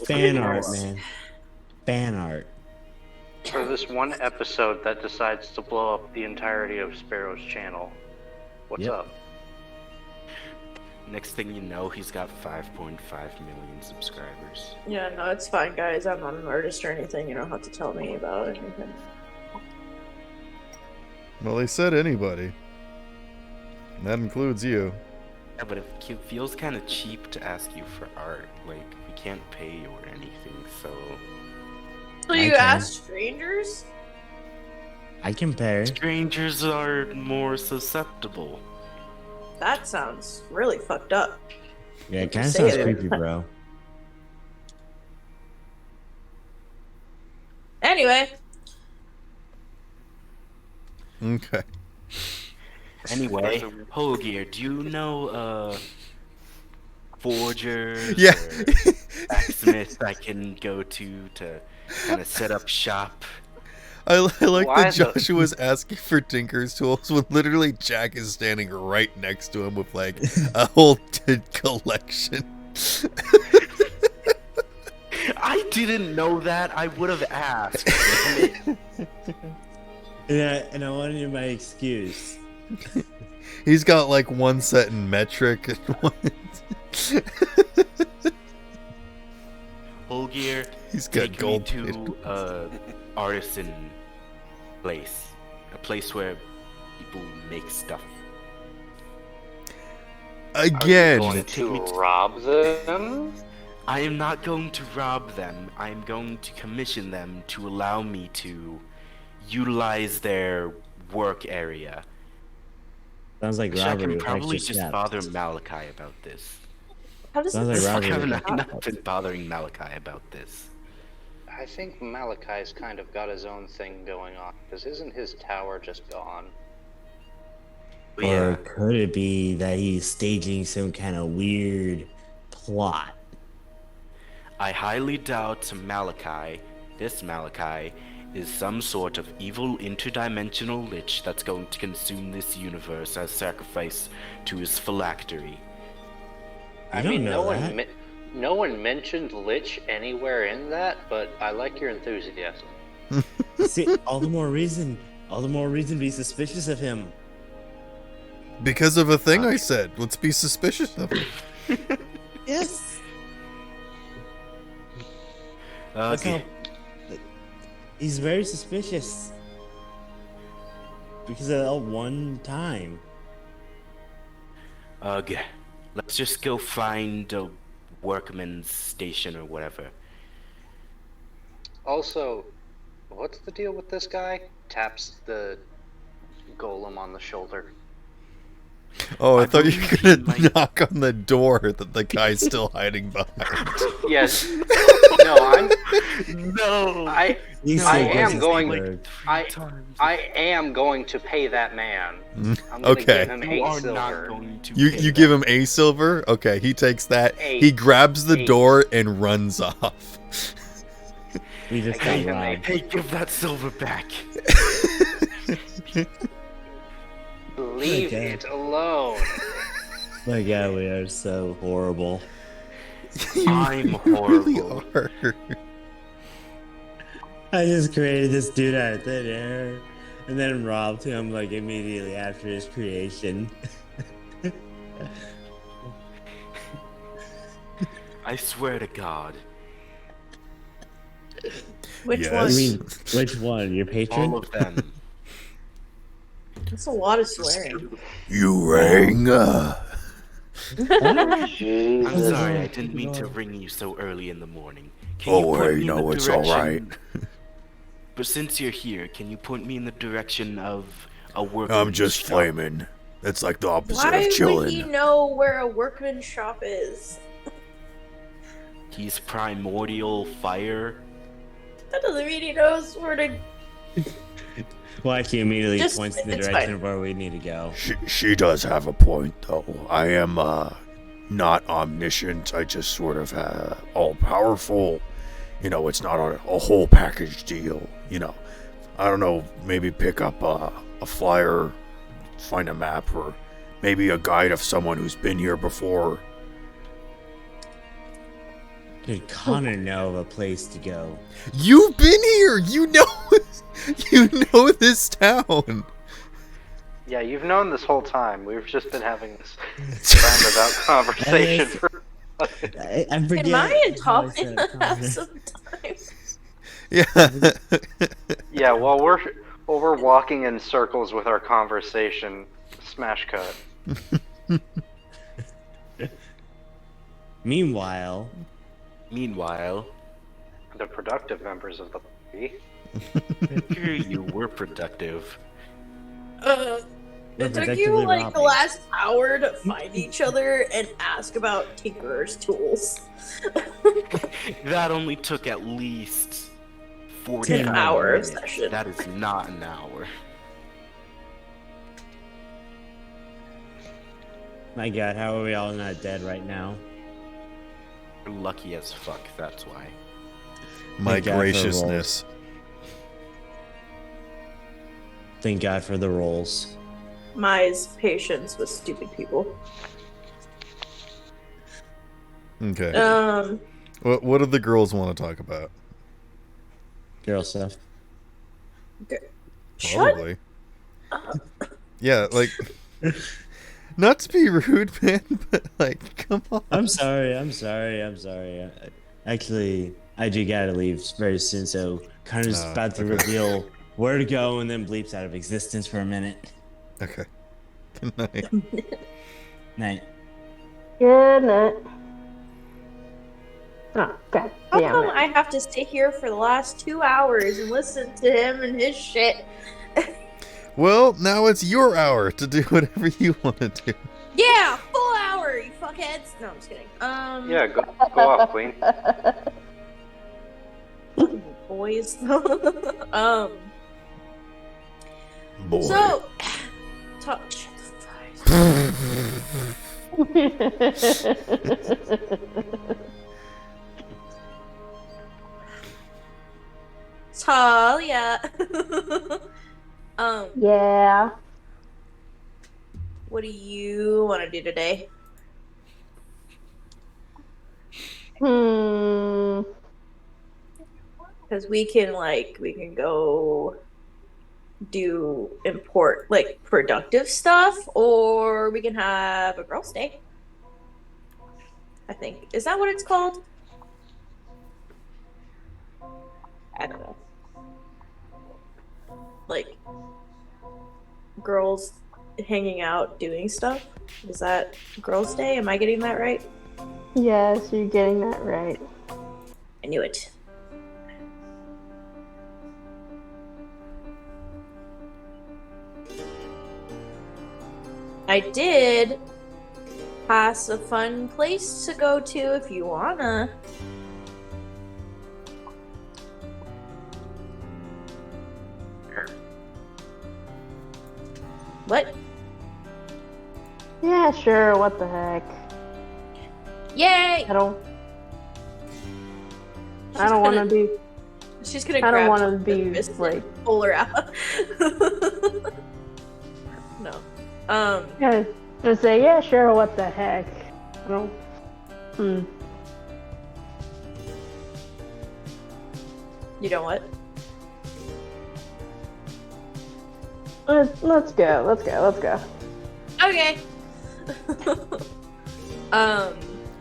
Fan art, man. Fan art. For this one episode that decides to blow up the entirety of Sparrow's channel, what's Yep. up? Next thing you know, he's got 5.5 million subscribers. Yeah, no, it's fine, guys. I'm not an artist or anything. You don't have to tell me about anything. Well, they said anybody. And that includes you. Yeah, but it feels kind of cheap to ask you for art. Like, we can't pay you or anything, so... So you Okay. ask strangers? I compare. Strangers are more susceptible. That sounds really fucked up. Yeah, it kind of Say sounds it. creepy, bro. Anyway, Okay. Anyway, Holgear, do you know, forgers Yeah. or blacksmiths I can go to kind of set up shop? I like Why that the- Joshua's asking for Tinker's tools when literally Jack is standing right next to him with like a whole collection. I didn't know that. I would have asked. And I wanted my excuse. He's got like one set in metric and one. Holgear, He's got take gold. me to artisan place, a place where people make stuff. Again. Going to take me to- rob them? I am not going to rob them. I am going to commission them to allow me to utilize their work area. Sounds like Wish I robbery can with probably extra just steps. bother Malachi about this. how does Sounds it like Fuck, robbery. haven't with I extra not steps. been bothering Malachi about this? I think Malachi's kind of got his own thing going on, because isn't his tower just gone? Or could it be that he's staging some kind of weird plot? I highly doubt Malachi, this Malachi, is some sort of evil interdimensional lich that's going to consume this universe as sacrifice to his phylactery. I don't mean, know no one mentioned Lich anywhere in that, but I like your enthusiasm. See, all the more reason to be suspicious of him. Because of a thing I said. Let's be suspicious of him. Yes. That's Okay. how. He's very suspicious because of that one time. Okay. Let's just go find a workman's station or whatever. Also, what's the deal with this guy? Taps the golem on the shoulder. Oh, I I thought you were believe gonna he might- knock on the door that the guy's still hiding behind. Yes. No, No. I You I said am this going. word. I am going to pay that man. I'm gonna Okay. give him You 8 are silver. not going to. You pay you that. give him a silver? Okay, he takes that. He 8. grabs the 8. door and runs off. We just I got gave him robbed. Hey, give that silver back. Leave Okay. it alone. My God, we are so horrible. I'm really horrible. are. I just created this dude out of thin air, and then robbed him like immediately after his creation. I swear to God. Which Yes. I one? mean, which one? Your patron? All of them. That's a lot of swearing. You rang. I'm Jesus. sorry, I didn't mean to ring you so early in the morning. Can Oh, you point hey, me in no, the it's all direction? But since you're here, can you point me in the direction of a workman's I'm just shop? flaming. It's like the opposite Why of would chilling. he know where a workman's shop is? He's primordial fire. That doesn't mean he knows where to. Well, actually, immediately Just- points in the it's direction fine. of where we need to go. She does have a point, though. I am not omniscient. I just sort of all powerful. You know, it's not a whole package deal. You know, I don't know. Maybe pick up a flyer, find a map, or maybe a guide of someone who's been here before. Did Connor know of a place to go? You've been here. You know. You know this town. Yeah, you've known this whole time. We've just been having this roundabout conversation. I'm forgetting. Can Maya and how I Tom said it, have Connor. some time? Yeah. Yeah, while we're walking in circles with our conversation, smash cut. Meanwhile, The productive members of the party. Here you were productive. We're It took productively you like the robbing. last hour to find each other and ask about Tinkerer's tools. That only took at least It's 40 an 10 hour of minutes. session. That is not an hour. my God, how are we all not dead right now? You're lucky as fuck, that's why. My Thank God for graciousness. Thank God for the rolls. Maya's patience with stupid people. Okay. Um, What do the girls want to talk about? Girl stuff. shut Probably. Yeah, like, not to be rude, man, but like, come on. I'm sorry. Actually, I do gotta leave very soon, so Connor's Oh, about to okay. reveal where to go and then bleeps out of existence for a minute. Okay. Good night. Night. Good night. Oh, god how damn come it. I have to stay here for the last 2 hours and listen to him and his shit? Well, now it's your hour to do whatever you want to do. Yeah, full hour, you fuckheads. No, I'm just kidding. Yeah, go off, Queen. Boys. Boy. So, talk. Shut the Talia. Yeah. What do you want to do today? Hmm. Because we can go do productive stuff, or we can have a girls' day. I think, is that what it's called? I don't know. Like girls hanging out doing stuff. Is that girls' day? Am I getting that right? Yes, you're getting that right. I knew it. I did pass a fun place to go to if you wanna. What? Yeah, sure. What the heck? Yay! I don't want to be. She's gonna I don't grab want to Talia's be wrist like. and pull her out. No. Yeah, just say yeah, sure. What the heck? I don't. You know what? Let's go. Let's go. Let's go. Okay.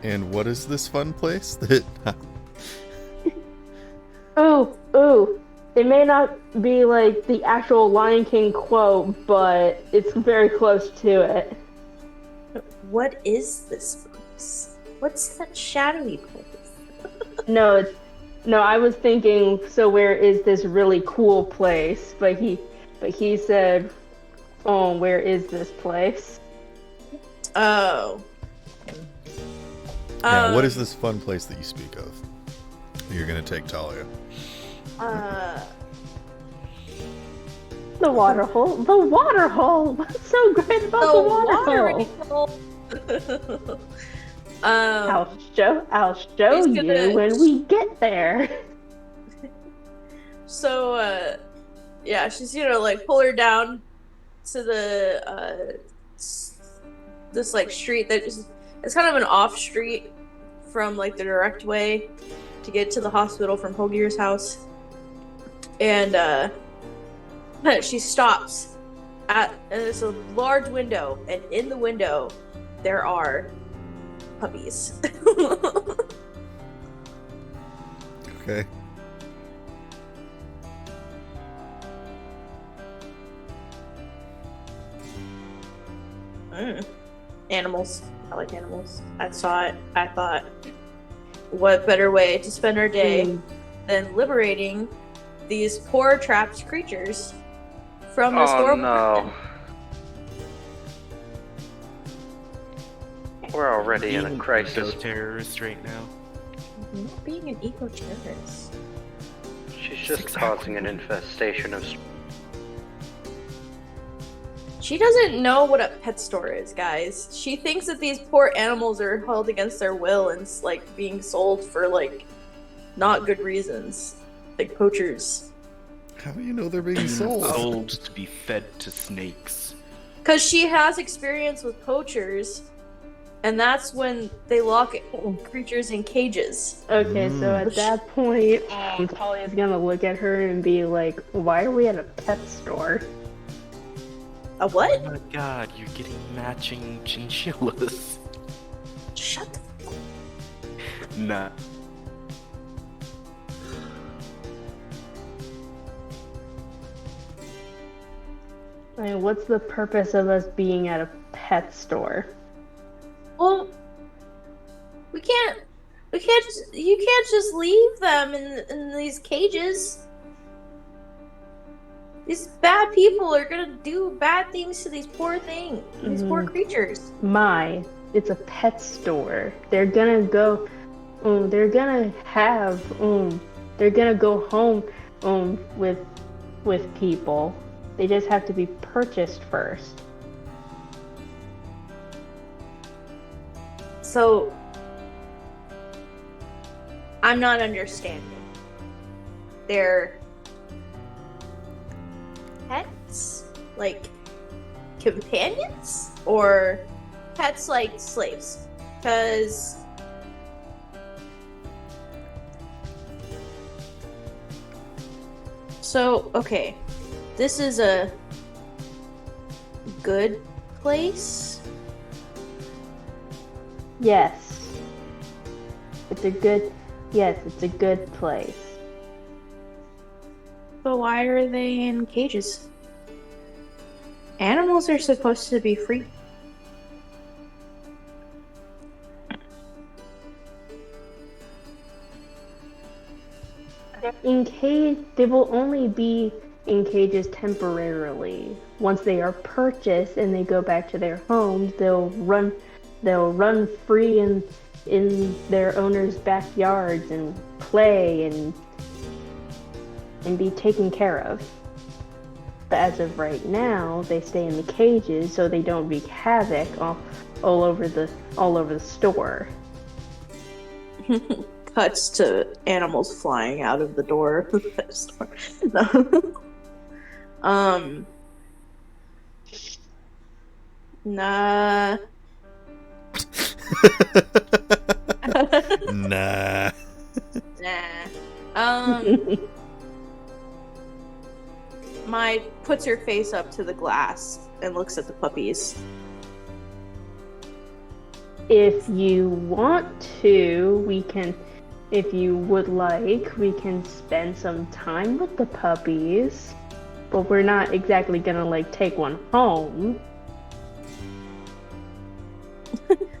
And what is this fun place that? Ooh. It may not be like the actual Lion King quote, but it's very close to it. What is this place? What's that shadowy place? No, I was thinking, so where is this really cool place? But he said, oh, where is this place? Oh. Yeah, what is this fun place that you speak of? You're gonna take Talia. The water hole. The water hole. What's so great about the water hole? I'll show you when we get there. So, yeah, she's gonna like pull her down to the this like street that is, it's kind of an off street from like the direct way to get to the hospital from Hogier's house. And she stops and there's a large window, and in the window there are puppies. Okay. Animals. I like animals. I saw it. I thought, what better way to spend our day than liberating these poor trapped creatures from this horrible no. We're already in a crisis. Terrorist right now. I'm not being an eco-terrorist. She's just causing an infestation of. She doesn't know what a pet store is, guys. She thinks that these poor animals are held against their will and like being sold for like not good reasons, like poachers. How do you know they're being sold? Sold to be fed to snakes. Because she has experience with poachers, and that's when they lock creatures in cages. Okay, so at that point, Talia's gonna look at her and be like, "Why are we at a pet store?" A what? Oh my god, you're getting matching chinchillas. Shut the fuck. Nah. I mean, what's the purpose of us being at a pet store? Well, you can't just leave them in these cages. These bad people are gonna do bad things to these poor things, these poor creatures. It's a pet store. They're gonna go, they're gonna go home, with people. They just have to be purchased first. So, I'm not understanding. They're pets? Like companions? Or pets like slaves? Because So, okay. This is a good place? Yes. It's a good place. But why are they in cages? Animals are supposed to be free. In cage, they will only be in cages temporarily. Once they are purchased and they go back to their homes, they'll run free in their owners' backyards and play and be taken care of. But as of right now, they stay in the cages so they don't wreak havoc all over the store. Cuts to animals flying out of the door of the store. Nah. Nah. Nah. Mai puts her face up to the glass and looks at the puppies. If you want to, if you would like, we can spend some time with the puppies. But we're not exactly gonna, take one home.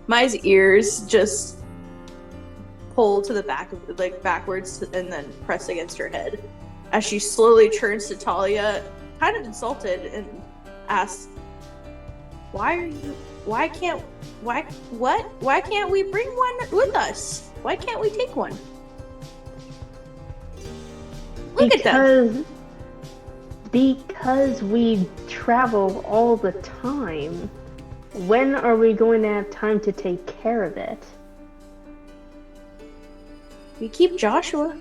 Mai's ears just pull to the back of backwards and then press against her head as she slowly turns to Talia, kind of insulted, and asks, why can't we bring one with us? Why can't we take one? Look at them. Because we travel all the time. When are we going to have time to take care of it? We keep Joshua.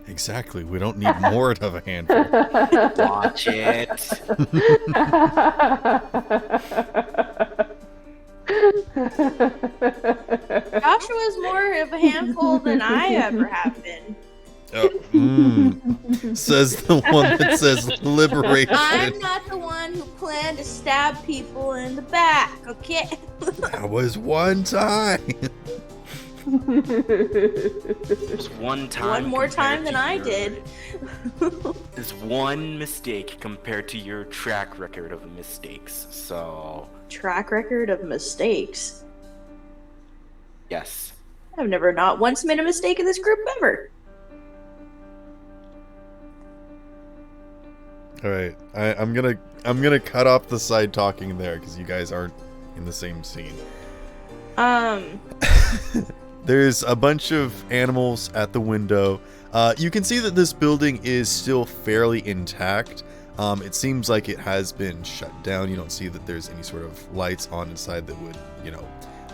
Exactly. We don't need more of a handful. Watch it. Joshua's more of a handful than I ever have been. Says the one that says liberation. I'm not the one who planned to stab people in the back, okay? That was one time. There's one time. One more time than I your- did. There's one mistake compared to your track record of mistakes. So, Track record of mistakes. yes. I've never not once made a mistake in this group ever. All right, I'm gonna cut off the side talking there because you guys aren't in the same scene. There's a bunch of animals at the window. You can see that this building is still fairly intact. It seems like it has been shut down. You don't see that there's any sort of lights on inside that would,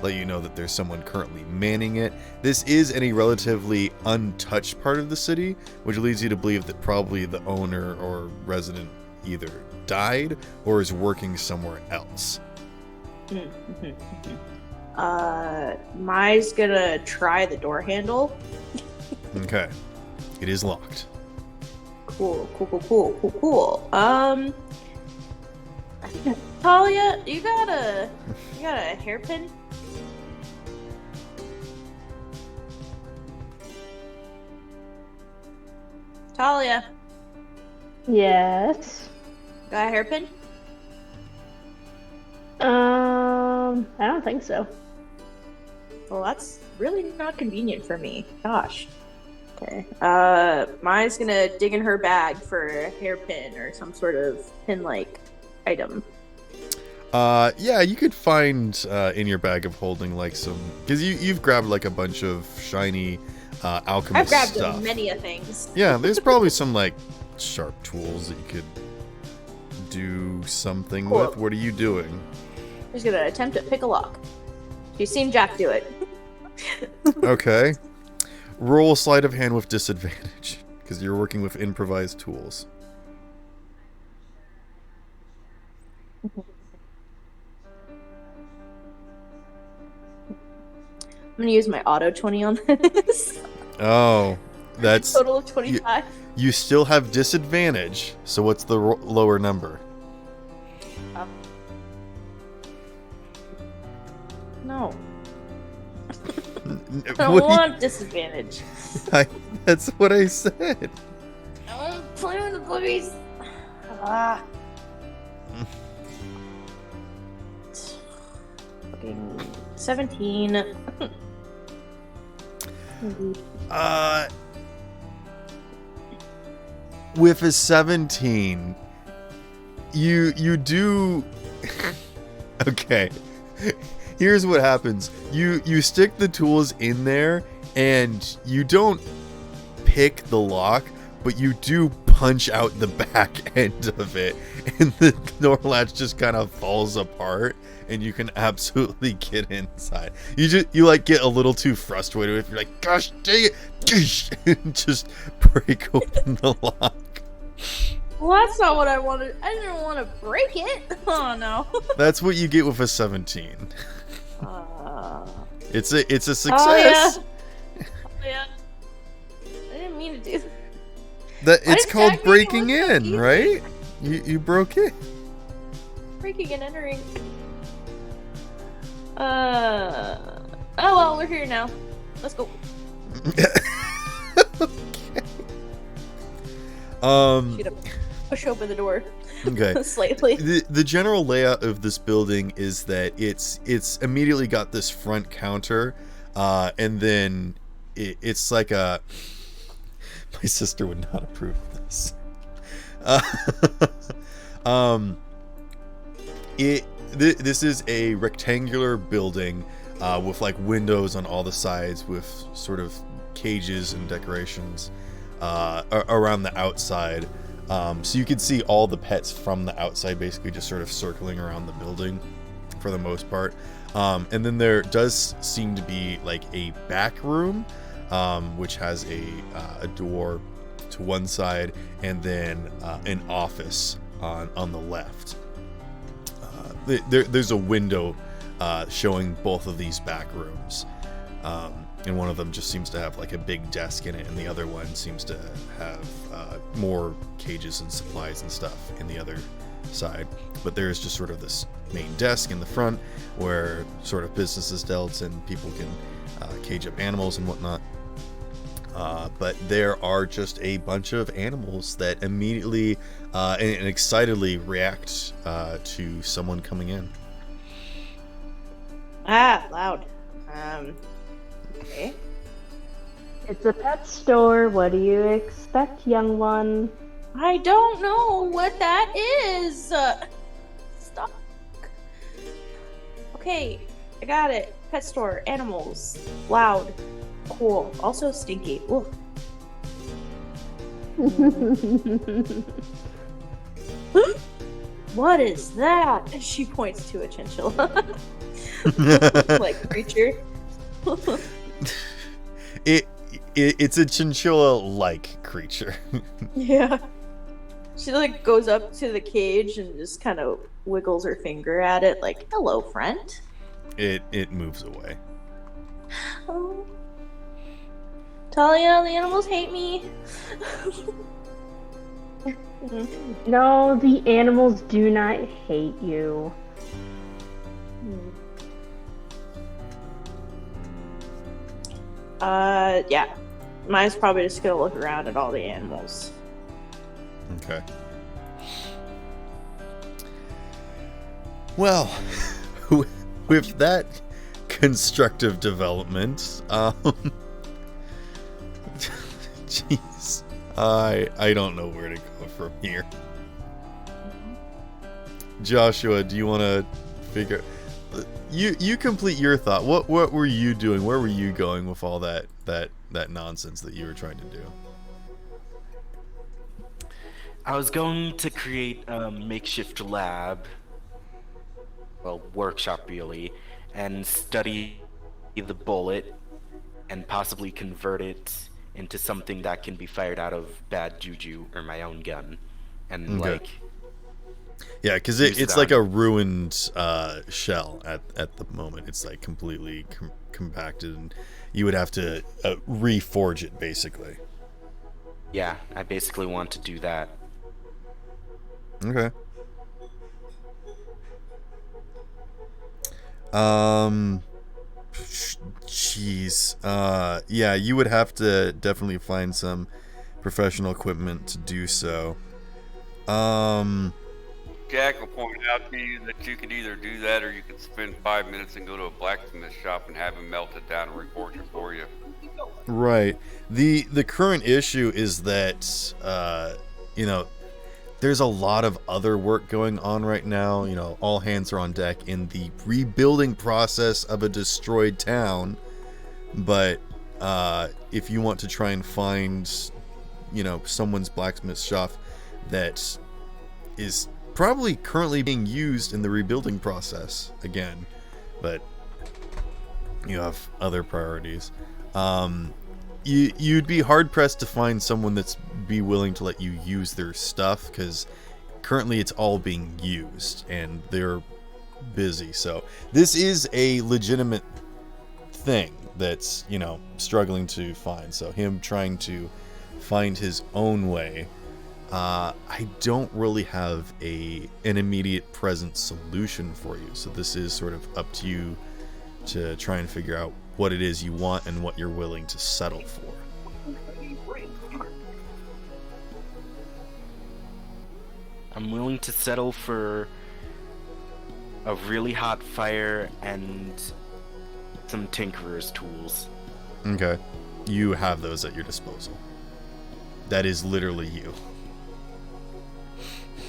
let you know that there's someone currently manning it. This is in a relatively untouched part of the city, which leads you to believe that probably the owner or resident either died or is working somewhere else. Mai's gonna try the door handle. Okay. It is locked. Cool. Talia, you got a hairpin? Talia, Yes. got a hairpin? I don't think so. Well, that's really not convenient for me. Gosh. Okay. Mai's gonna dig in her bag for a hairpin or some sort of pin-like item. Yeah, you could find in your bag of holding some, because you've grabbed a bunch of shiny alchemist I've grabbed stuff. many a things. Yeah, there's probably some sharp tools that you could do something Cool. with. What are you doing? She's gonna attempt to pick a lock. She's seen Jack do it. Okay. Roll sleight of hand with disadvantage, because you're working with improvised tools. I'm gonna use my auto 20 on this. Oh, That's total of 25. You still have disadvantage. So what's the lower number? No. I What don't do you- want disadvantage. That's what I said. I want to play with the boobies. Ah. Fucking 17. With a 17, you do. Okay. Here's what happens. You stick the tools in there, and you don't pick the lock, but you do punch out the back end of it, and the door latch just kind of falls apart, and you can absolutely get inside. You like get a little too frustrated with it. You're like, gosh dang it, and just break open the lock. Well, that's not what I wanted. I didn't want to break it. Oh no. That's what you get with a 17. It's a success. Oh yeah. I didn't mean to do that. That Why it's does called that make it breaking look so in, easy? right? You broke it. Breaking and entering. Oh well, we're here now. Let's go. Shoot up. Push open the door. Okay. Slightly. The general layout of this building is that it's immediately got this front counter, and then it's like a. My sister would not approve of this. This is a rectangular building with like windows on all the sides with sort of cages and decorations around the outside. So you can see all the pets from the outside basically just sort of circling around the building for the most part. And then there does seem to be like a back room, which has a door to one side and then an office on the left. There's a window showing both of these back rooms. And one of them just seems to have like a big desk in it, and the other one seems to have more cages and supplies and stuff in the other side. But there's just sort of this main desk in the front where sort of business is dealt and people can cage up animals and whatnot. But there are just a bunch of animals that immediately and excitedly react to someone coming in. Loud. Okay. It's a pet store. What do you expect, young one? I don't know what that is. Stop. Okay, I got it. Pet store, animals, loud, cool, also stinky. Ooh. What is that? She points to a chinchilla. Like creature. It's a chinchilla-like creature. Yeah. She like goes up to the cage and just kind of wiggles her finger at it, like, "Hello, friend." It moves away. Oh. Talia, the animals hate me. No, the animals do not hate you. Yeah. Mine's probably just gonna look around at all the animals. Okay. Well, with that constructive development, jeez, I don't know where to go from here. Joshua, do you want to figure? You complete your thought. What were you doing? Where were you going with all that nonsense that you were trying to do? I was going to create a makeshift lab, well, workshop really, and study the bullet and possibly convert it into something that can be fired out of bad juju or my own gun. And Okay. like, Yeah, because use it's it like on- a ruined shell at the moment. It's like completely compacted, and you would have to reforge it basically. Yeah, I basically want to do that. Okay. Um, Jeez. Yeah, you would have to definitely find some professional equipment to do so. Um, Jack will point out to you that you could either do that or you could spend 5 minutes and go to a blacksmith shop and have him melt it down and reforge it for you. right. The current issue is that you know, there's a lot of other work going on right now. You know, all hands are on deck in the rebuilding process of a destroyed town. But if you want to try and find, you know, someone's blacksmith shop that is probably currently being used in the rebuilding process again, but you have other priorities. You'd be hard pressed to find someone that's be willing to let you use their stuff, because currently it's all being used and they're busy. So this is a legitimate thing that's, you know, struggling to find. So him trying to find his own way, I don't really have an immediate present solution for you. So this is sort of up to you to try and figure out what it is you want and what you're willing to settle for. I'm willing to settle for a really hot fire and some tinkerer's tools. Okay. You have those at your disposal. That is literally you.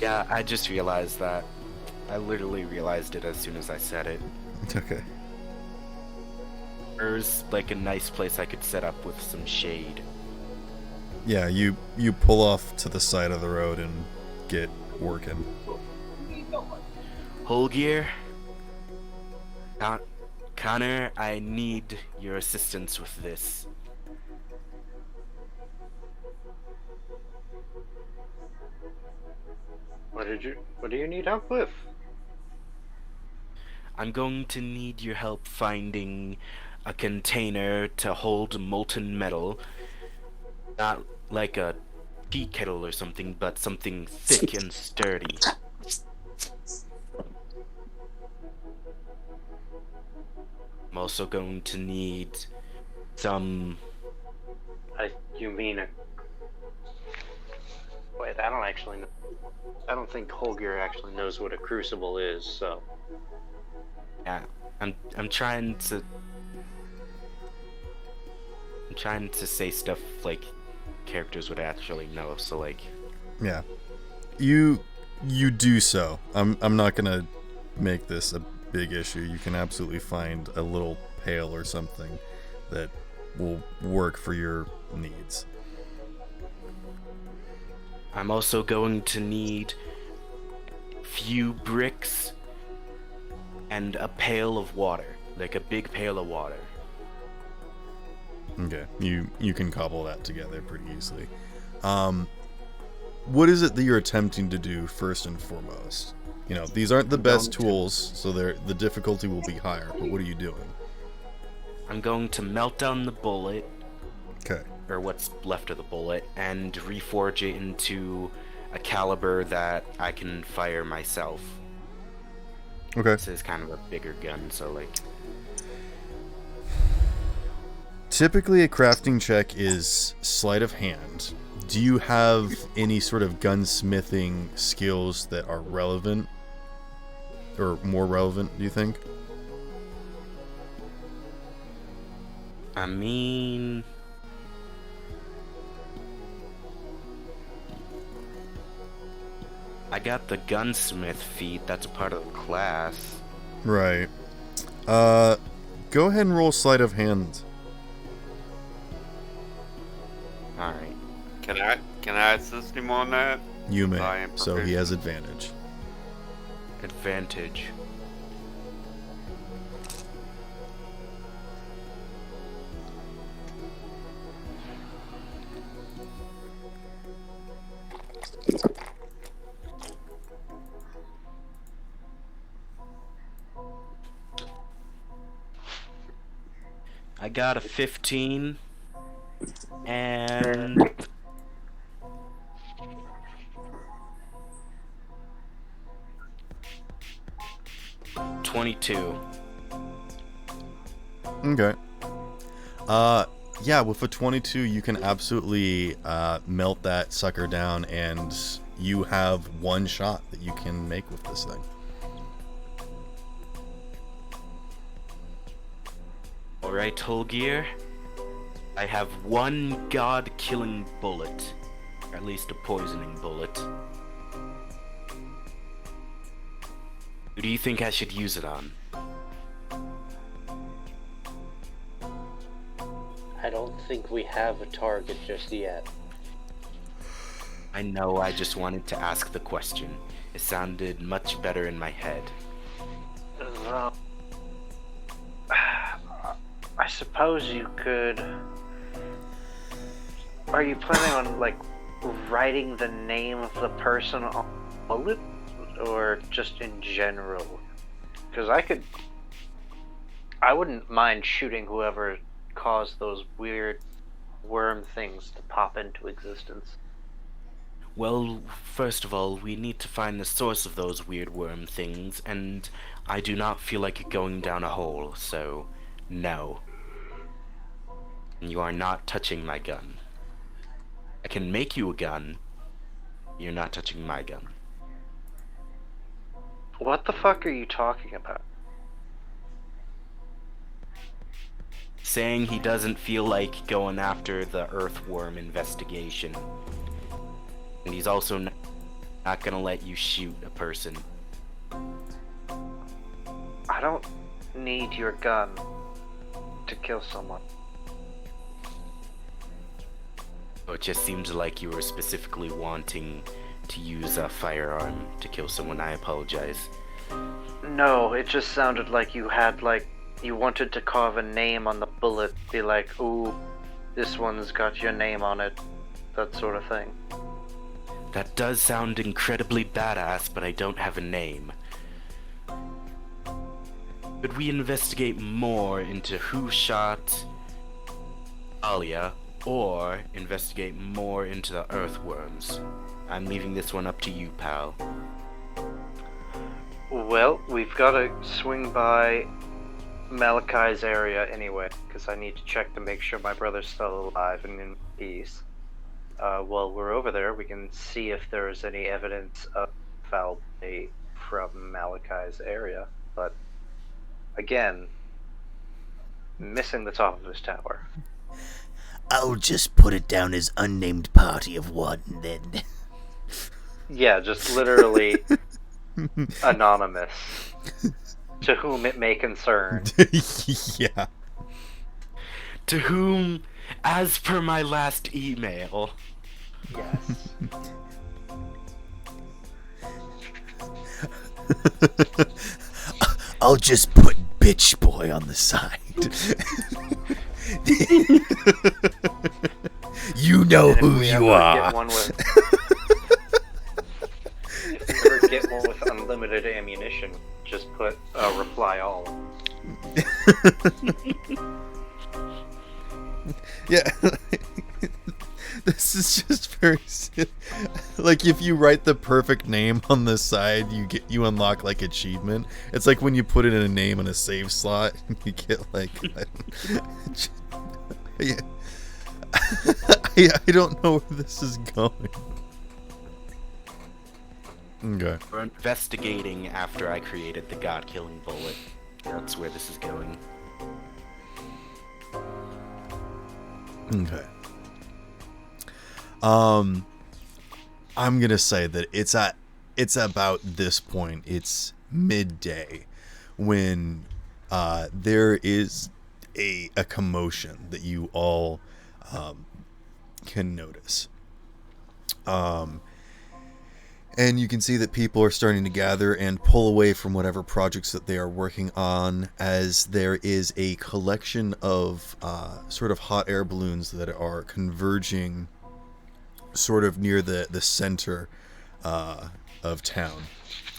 Yeah, I just realized that. I literally realized it as soon as I said it. Okay. There's like a nice place I could set up with some shade. Yeah, you pull off to the side of the road and get working. Holgear? Connor, I need your assistance with this. What do you need help with? I'm going to need your help finding a container to hold molten metal. Not like a tea kettle or something, but something thick and sturdy. I'm also going to need some... You mean a... Wait, I don't actually know. I don't think Holger actually knows what a crucible is, so... Yeah, I'm trying to... I'm trying to say stuff like characters would actually know, so like... Yeah. You do so. I'm not gonna make this a big issue. You can absolutely find a little pail or something that will work for your needs. I'm also going to need few bricks and a pail of water, like a big pail of water. Okay, you can cobble that together pretty easily. What is it that you're attempting to do first and foremost? You know, these aren't the best tools, so the difficulty will be higher, but what are you doing? I'm going to melt down the bullet, Okay. or what's left of the bullet, and reforge it into a caliber that I can fire myself. Okay. This is kind of a bigger gun, so like... Typically a crafting check is sleight of hand. Do you have any sort of gunsmithing skills that are relevant? Or more relevant, do you think? I mean... I got the gunsmith feat, that's a part of the class. Right. Go ahead and roll sleight of hand. Alright. Can I assist him on that? You I may, am so he proficient. has advantage. Advantage. I got a 15 and 22. Okay. Yeah, with a 22, you can absolutely melt that sucker down, and you have one shot that you can make with this thing. Alright, Holgear. I have one god-killing bullet. Or at least a poisoning bullet. Who do you think I should use it on? I don't think we have a target just yet. I know, I just wanted to ask the question. It sounded much better in my head. I suppose you could... Are you planning on, like, writing the name of the person on the bullet? Or just in general? Because I wouldn't mind shooting whoever caused those weird worm things to pop into existence. Well, first of all, we need to find the source of those weird worm things, and I do not feel like going down a hole, so no. You are not touching my gun. I can make you a gun. You're not touching my gun. What the fuck are you talking about? Saying he doesn't feel like going after the earthworm investigation. And he's also not gonna let you shoot a person. I don't need your gun to kill someone. It just seems like you were specifically wanting to use a firearm to kill someone. I apologize. No, it just sounded like you had, like, you wanted to carve a name on the bullet, be like, ooh, this one's got your name on it, that sort of thing. That does sound incredibly badass, but I don't have a name. Could we investigate more into who shot Alia, or investigate more into the earthworms? I'm leaving this one up to you, pal. Well, we've got to swing by Malachi's area anyway, because I need to check to make sure my brother's still alive and in peace. While we're over there, we can see if there's any evidence of foul play from Malachi's area, but again, missing the top of his tower. I'll just put it down as unnamed party of one, then. Yeah, just literally anonymous. To whom it may concern. Yeah. To whom, as per my last email. Yes. I'll just put bitch boy on the side. You know who you are. If we ever get one with unlimited ammunition, just put reply all. Yeah. This is just very like if you write the perfect name on the side, you unlock like achievement. It's like when you put it in a name in a save slot, you get like yeah. I don't know where this is going. Okay. We're investigating after I created the god-killing bullet. That's where this is going. Okay. I'm gonna say that it's about this point. It's midday when there is a commotion that you all can notice. And you can see that people are starting to gather and pull away from whatever projects that they are working on, as there is a collection of sort of hot air balloons that are converging sort of near the center of town.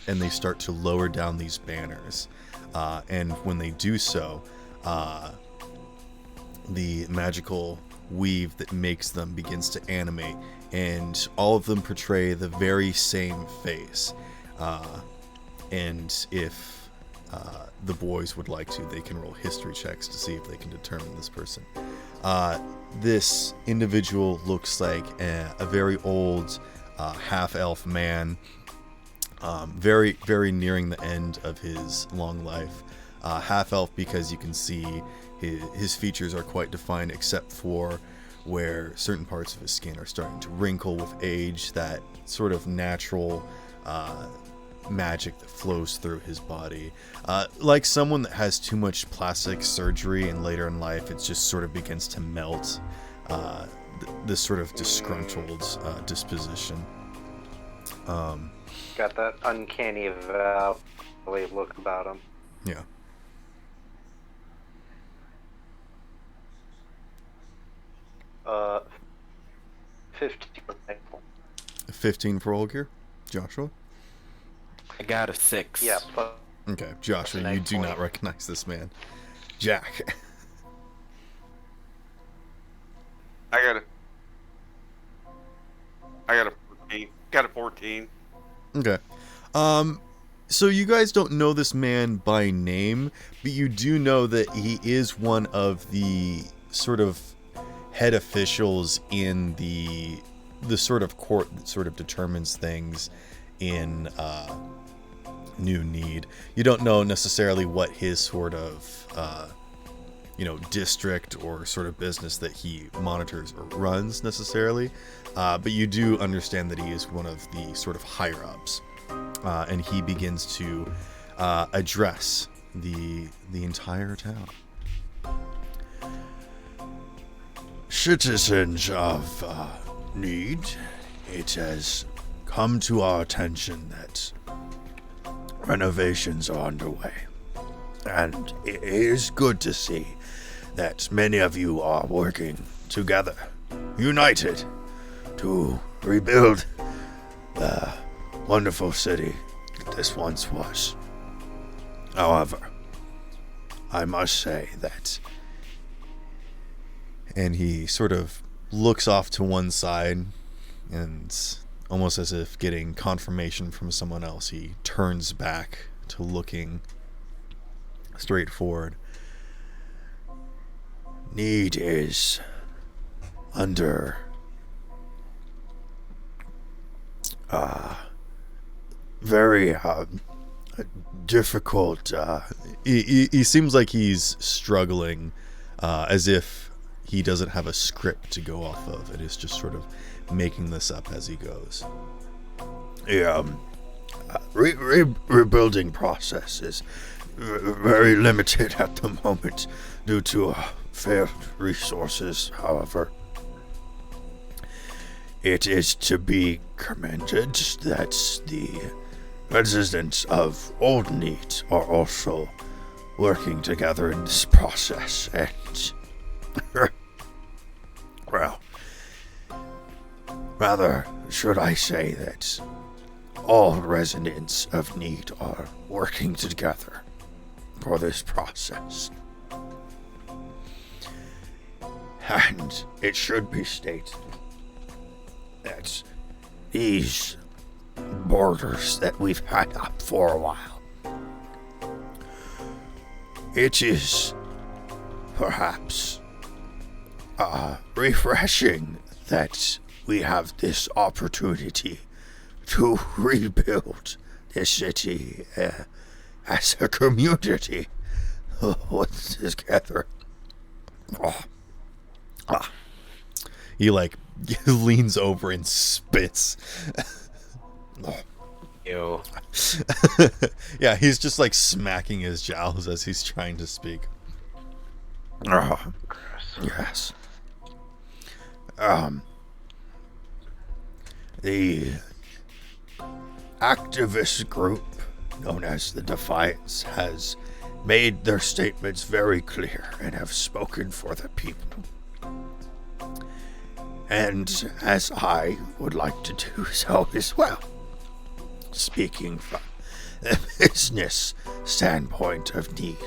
And they start to lower down these banners. And when they do so, the magical weave that makes them begins to animate, and all of them portray the very same face. And if the boys would like to, they can roll history checks to see if they can determine this person. This individual looks like a very old half-elf man, very, very nearing the end of his long life. Half-elf because you can see his features are quite defined, except for where certain parts of his skin are starting to wrinkle with age, that sort of natural magic that flows through his body. Like someone that has too much plastic surgery and later in life it just sort of begins to melt. This sort of disgruntled disposition. Got that uncanny valley look about him. Yeah. Uh, 15. 15 for Olgir. Joshua? I got a 6. Yeah. Okay, Joshua, That's an you 8 do point. not recognize this man. Jack. I got a 14. Got a 14. Okay. So you guys don't know this man by name, but you do know that he is one of the sort of head officials in the sort of court that sort of determines things in New Need. You don't know necessarily what his sort of district or sort of business that he monitors or runs necessarily, but you do understand that he is one of the sort of higher ups, and he begins to address the entire town. Citizens of Need, it has come to our attention that renovations are underway, and it is good to see that many of you are working together, united, to rebuild the wonderful city that this once was. However, I must say that... And he sort of looks off to one side, and almost as if getting confirmation from someone else, he turns back to looking straight forward. Need is under very difficult. He seems like he's struggling, as if he doesn't have a script to go off of. It is just sort of making this up as he goes. The rebuilding process is very limited at the moment due to failed resources. However, it is to be commended that the residents of Old Neat are also working together in this process, and well, rather should I say that all residents of Need are working together for this process. And it should be stated that these borders that we've had up for a while, it is perhaps refreshing that we have this opportunity to rebuild this city as a community together. He leans over and spits. Ew. Yeah, he's just smacking his jowls as he's trying to speak. Yes. The activist group known as the Defiance has made their statements very clear and have spoken for the people. And as I would like to do so as well, speaking from the business standpoint of Need,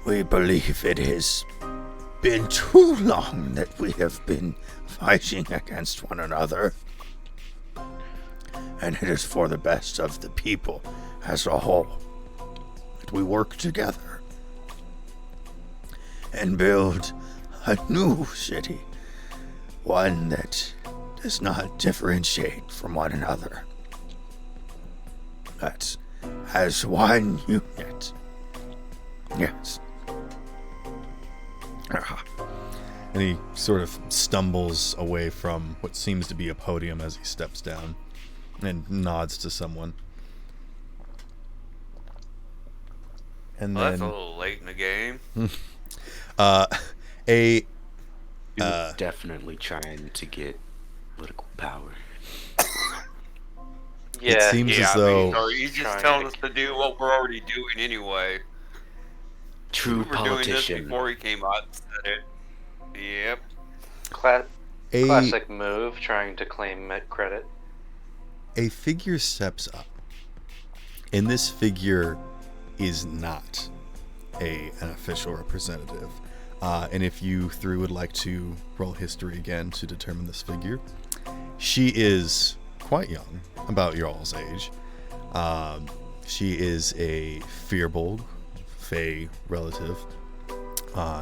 we believe it has been too long that we have been fighting against one another, and it is for the best of the people as a whole. That we work together and build a new city. One that does not differentiate from one another. That has one unit. Yes. And he sort of stumbles away from what seems to be a podium as he steps down and nods to someone. And Well, then that's a little late in the game. a He was definitely trying to get political power. it seems Yeah, as I though mean, or he's just telling us to do what we're already doing anyway. True We were doing this politician. before he came out and said it. Yep. Classic move, trying to claim credit. a figure steps up. And this figure is not an official representative. And if you three would like to roll history again to determine this figure, she is quite young, about your all's age. She is a Fearbold, Fey relative.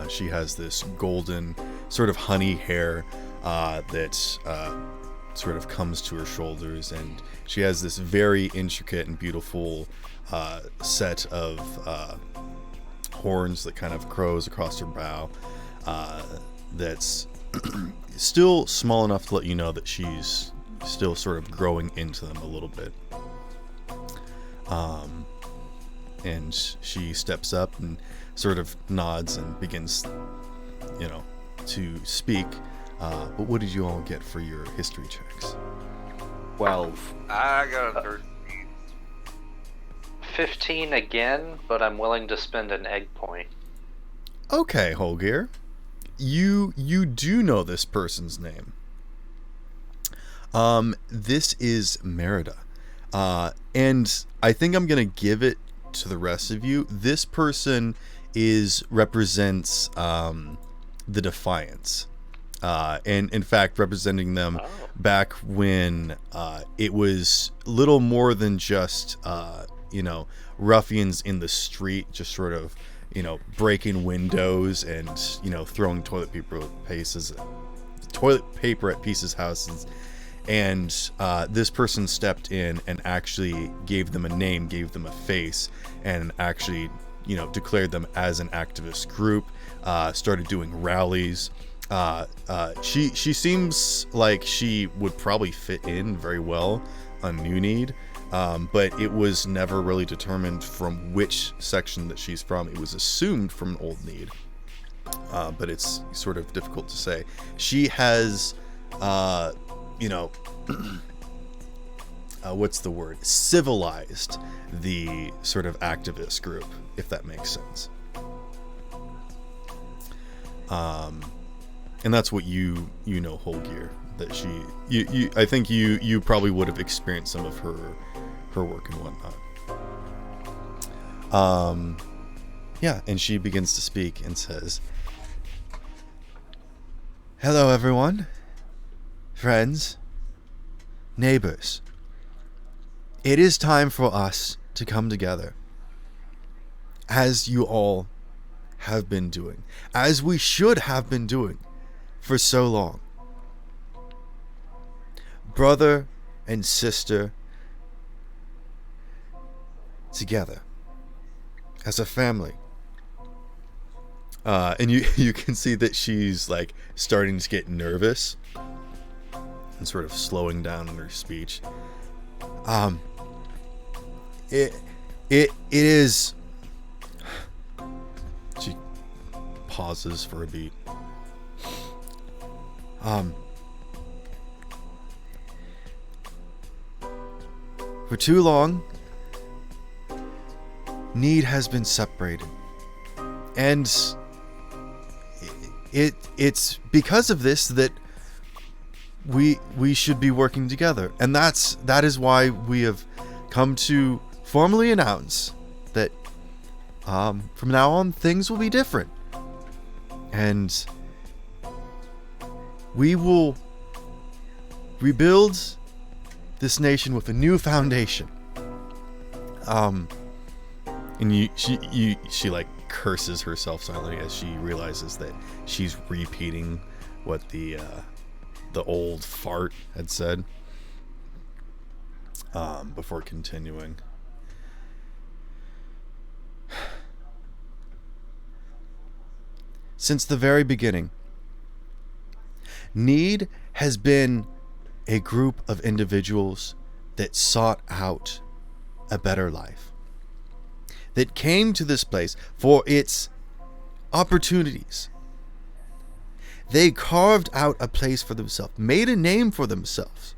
She has this golden, sort of honey hair that sort of comes to her shoulders, and she has this very intricate and beautiful set of horns that kind of crows across her brow. That's still small enough to let you know that she's still sort of growing into them a little bit. And she steps up and sort of nods and begins, to speak. But what did you all get for your history checks? 12. I got a 13. 15 again, but I'm willing to spend an egg point. Okay, Holgear. You do know this person's name. This is Merida. And I think I'm going to give it to the rest of you. This person represents the Defiance. And in fact, representing them back when it was little more than just, ruffians in the street, just sort of, breaking windows and, throwing toilet paper at pieces houses. And this person stepped in and actually gave them a name, gave them a face, and actually, declared them as an activist group, started doing rallies. She seems like she would probably fit in very well on New Need, but it was never really determined from which section that she's from. It was assumed from an Old Need, but it's sort of difficult to say. She has, what's the word? Civilized the sort of activist group, if that makes sense. And that's what you Holgear, that she I think you probably would have experienced some of her work and whatnot. Yeah, and she begins to speak and says, "Hello everyone, friends, neighbors. It is time for us to come together, as you all have been doing, as we should have been doing for so long. Brother and sister together as a family." And you can see that she's like starting to get nervous and sort of slowing down in her speech. It is. She pauses for a beat. For too long, Need has been separated, and it's because of this that we should be working together, and that is why we have come to formally announce that from now on things will be different, and we will rebuild this nation with a new foundation, And she like curses herself silently as she realizes that she's repeating what the old fart had said. Before continuing. Since the very beginning, Need has been a group of individuals that sought out a better life, that came to this place for its opportunities. They carved out a place for themselves, made a name for themselves.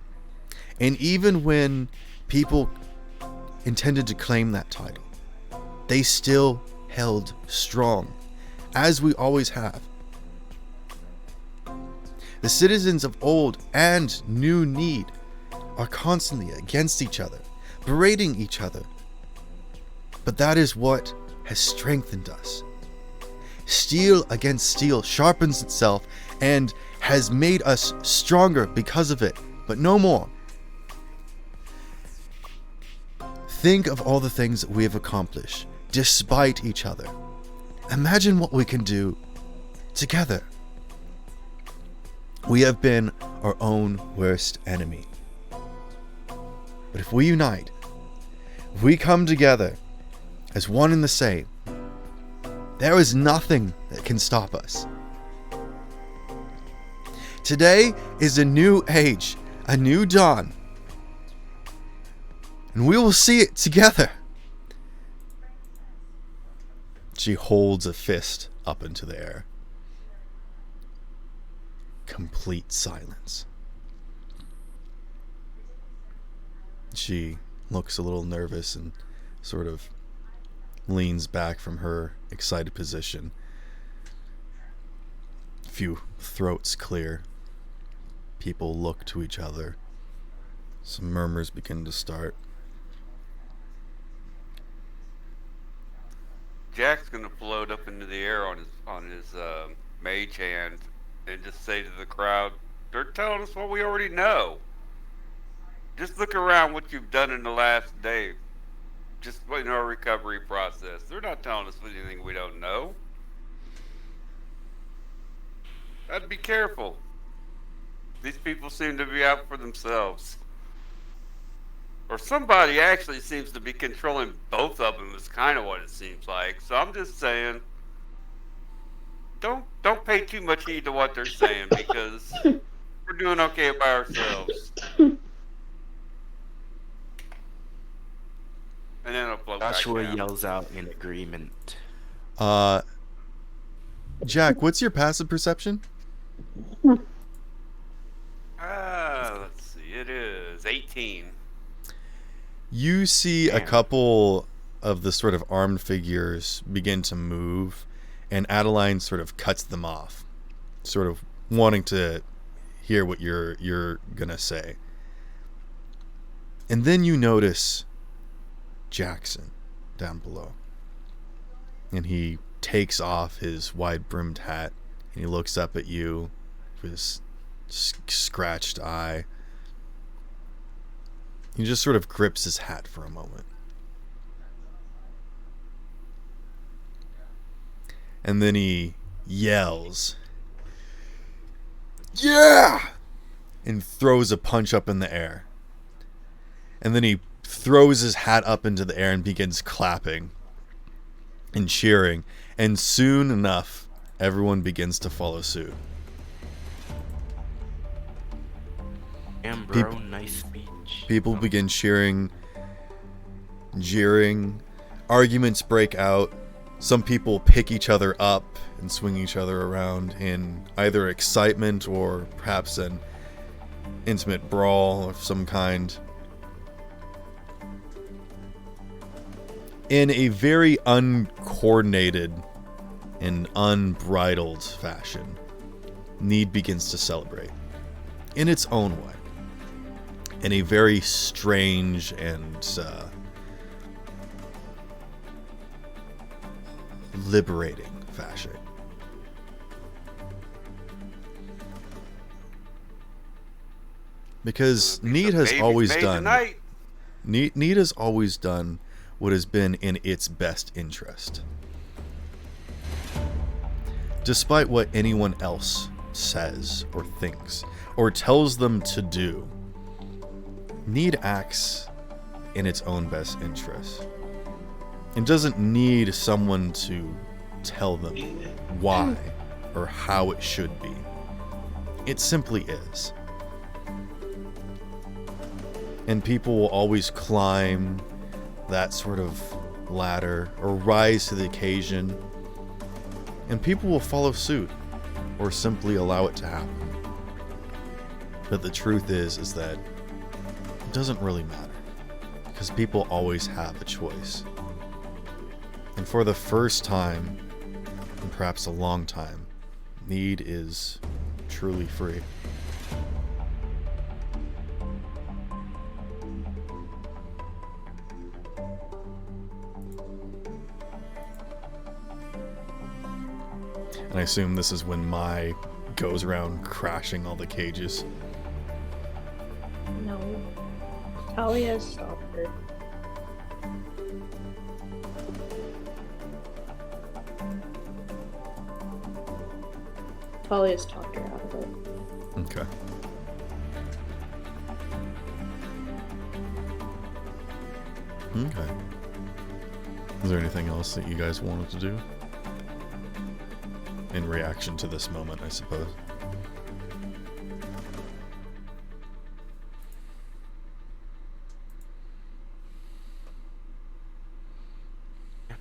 And even when people intended to claim that title, they still held strong, as we always have. The citizens of old and new Need are constantly against each other, berating each other. But that is what has strengthened us. Steel against steel sharpens itself and has made us stronger because of it, but no more. Think of all the things that we have accomplished despite each other. Imagine what we can do together. We have been our own worst enemy. But if we unite, if we come together as one and the same, there is nothing that can stop us. Today is a new age, a new dawn, and we will see it together. She holds a fist up into the air. Complete silence. She looks a little nervous and sort of leans back from her excited position. A few throats clear. People look to each other. Some murmurs begin to start. Jack's gonna float up into the air on his mage hand and just say to the crowd, "They're telling us what we already know. Just look around what you've done in the last day. Just in our recovery process. They're not telling us anything we don't know. I'd be careful. These people seem to be out for themselves. Or somebody actually seems to be controlling both of them is kind of what it seems like. So I'm just saying, don't pay too much heed to what they're saying because we're doing okay by ourselves." And then it'll float Joshua back down. yells out in agreement. Jack, what's your passive perception? Let's see. It is 18. You see a Damn. couple of the sort of armed figures begin to move, and Adeline sort of cuts them off, sort of wanting to hear what you're gonna say. And then you notice Jackson down below, and he takes off his wide-brimmed hat, and he looks up at you with his scratched eye. He just sort of grips his hat for a moment. And then he yells, "Yeah!" and throws a punch up in the air. And then he throws his hat up into the air and begins clapping and cheering. And soon enough, everyone begins to follow suit. Damn, bro, nice speech. People begin cheering, jeering. Arguments break out. Some people pick each other up and swing each other around in either excitement or perhaps an intimate brawl of some kind. In a very uncoordinated and unbridled fashion, Need begins to celebrate in its own way, in a very strange and liberating fashion. Because Need has always done. Need has always done what has been in its best interest. Despite what anyone else says or thinks or tells them to do, Need acts in its own best interest. It doesn't need someone to tell them why or how it should be. It simply is. And people will always climb that sort of ladder or rise to the occasion, and people will follow suit or simply allow it to happen. But the truth is that it doesn't really matter, because people always have a choice. And for the first time, and perhaps a long time, Need is truly free. And I assume this is when Mai goes around crashing all the cages. No. Talia stopped her. Talia's talked her out of it. Okay. Okay. Is there anything else that you guys wanted to do? In reaction to this moment, I suppose.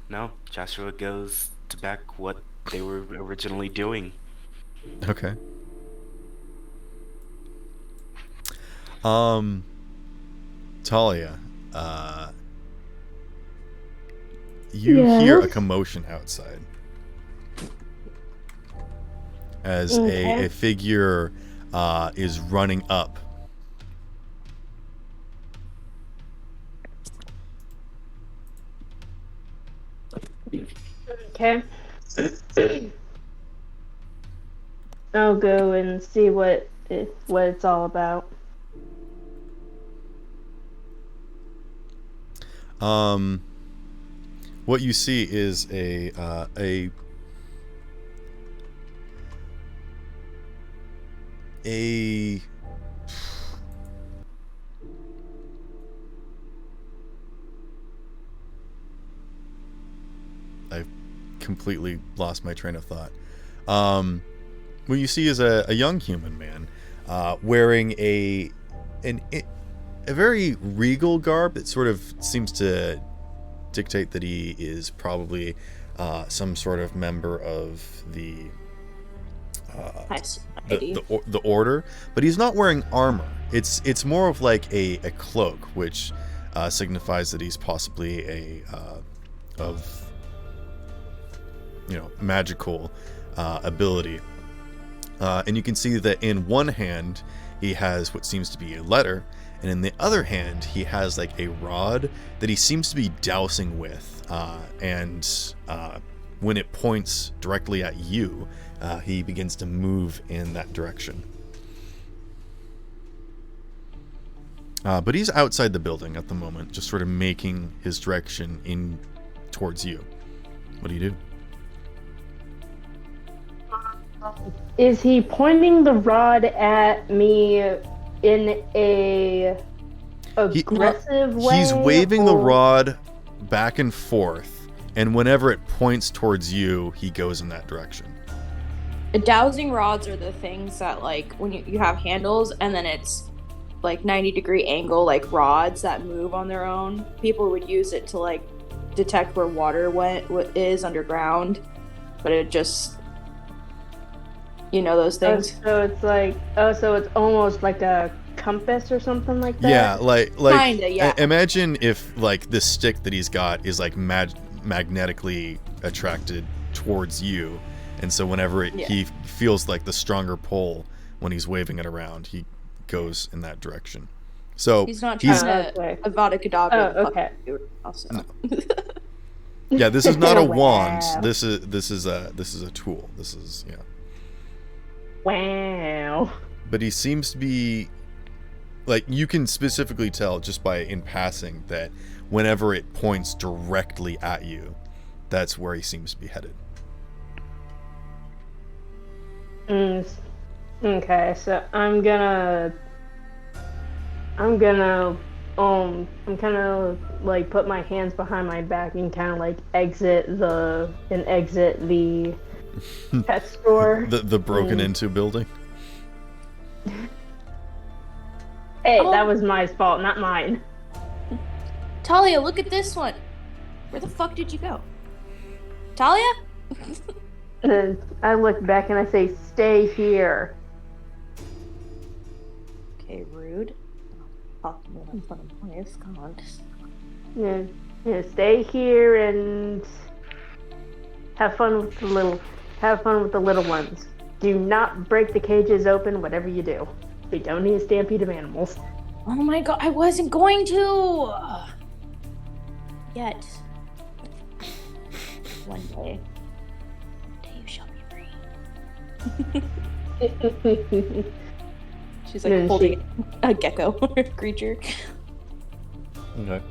No, Joshua goes to back what they were originally doing. Okay. Talia, you hear a commotion outside as a figure is running up. Okay. I'll go and see what it's all about. What you see is a I've completely lost my train of thought. What you see is a young human man wearing a very regal garb that sort of seems to dictate that he is probably some sort of member of the order, but he's not wearing armor. It's more of like a cloak, which signifies that he's possibly of magical ability. And you can see that in one hand he has what seems to be a letter, and in the other hand he has like a rod that he seems to be dousing with, and when it points directly at you, he begins to move in that direction. But he's outside the building at the moment, just sort of making his direction in towards you. What do you do? Is he pointing the rod at me in a aggressive way? He's waving the rod back and forth, and whenever it points towards you, he goes in that direction. The dowsing rods are the things that, like, when you have handles and then it's like 90-degree angle, like rods that move on their own. People would use it to like detect where water is underground, but it just, those things. So it's like, so it's almost like a compass or something like that? Yeah, like kinda, yeah. Imagine if like this stick that he's got is like magnetically attracted towards you, and so whenever he feels like the stronger pull when he's waving it around, he goes in that direction. So he's not trying to Avada Kedavra. Oh, okay. Also. No. Yeah, this is not a wand. This is a tool. This is Wow. But he seems to be Like, you can specifically tell just by in passing that whenever it points directly at you, that's where he seems to be headed. Okay, so I'm gonna like put my hands behind my back and kind of like exit the pet store. The broken into building. Hey, that was my fault, not mine. Talia, look at this one. Where the fuck did you go? Talia? And then I look back and I say, "Stay here." Okay, rude. Fuck me in front of my place. Come on. Yeah, stay here and have fun with the little ones. Do not break the cages open, whatever you do. We don't need a stampede of animals. Oh my god, I wasn't going to! Yet. One day you shall be free. She's like holding a gecko creature. Okay.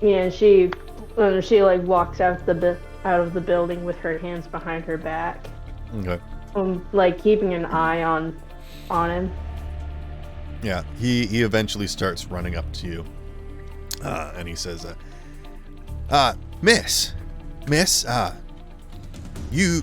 Yeah, she like walks out of the building with her hands behind her back. Okay. Like keeping an eye on him. Yeah, he eventually starts running up to you, and he says, Miss, you,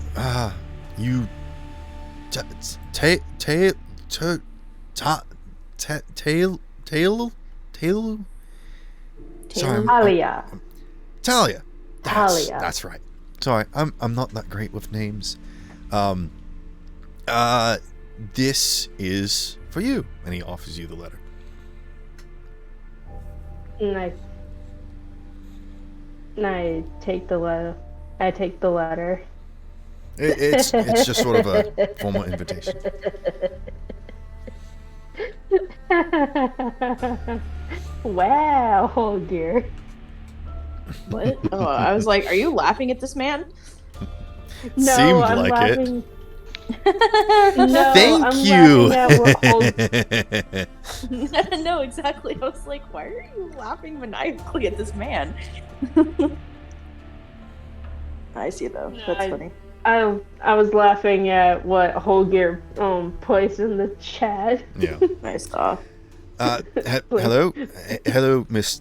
Talia. That's right. Sorry, I'm not that great with names. This is for you, and he offers you the letter. And I take the letter. It's just sort of a formal invitation. Wow, oh dear. What? Oh, I was like, are you laughing at this man? No, Seemed I'm like laughing. No, Thank I'm you. No, exactly. I was like, why are you laughing maniacally at this man? I see though. That's funny. I was laughing at what Holger placed in the chat. Yeah. I saw. Hello, Miss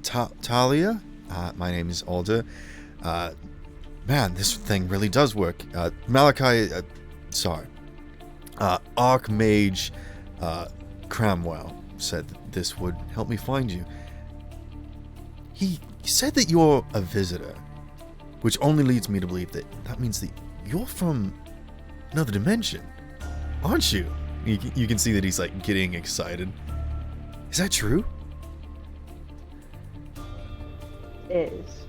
Talia. My name is Alder. Man, this thing really does work. Malachi, Archmage Cramwell said that this would help me find you. He said that you're a visitor, which only leads me to believe that means that you're from another dimension, aren't you? You can see that he's like getting excited. Is that true? It is.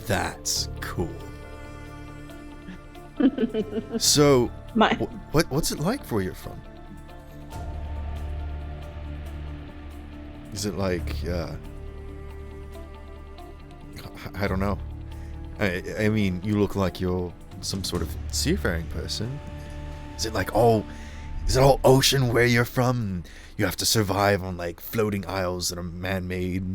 That's cool. So, what's it like where you're from? Is it like, I don't know. I mean, you look like you're some sort of seafaring person. Is it all ocean where you're from? You have to survive on like floating isles that are man-made.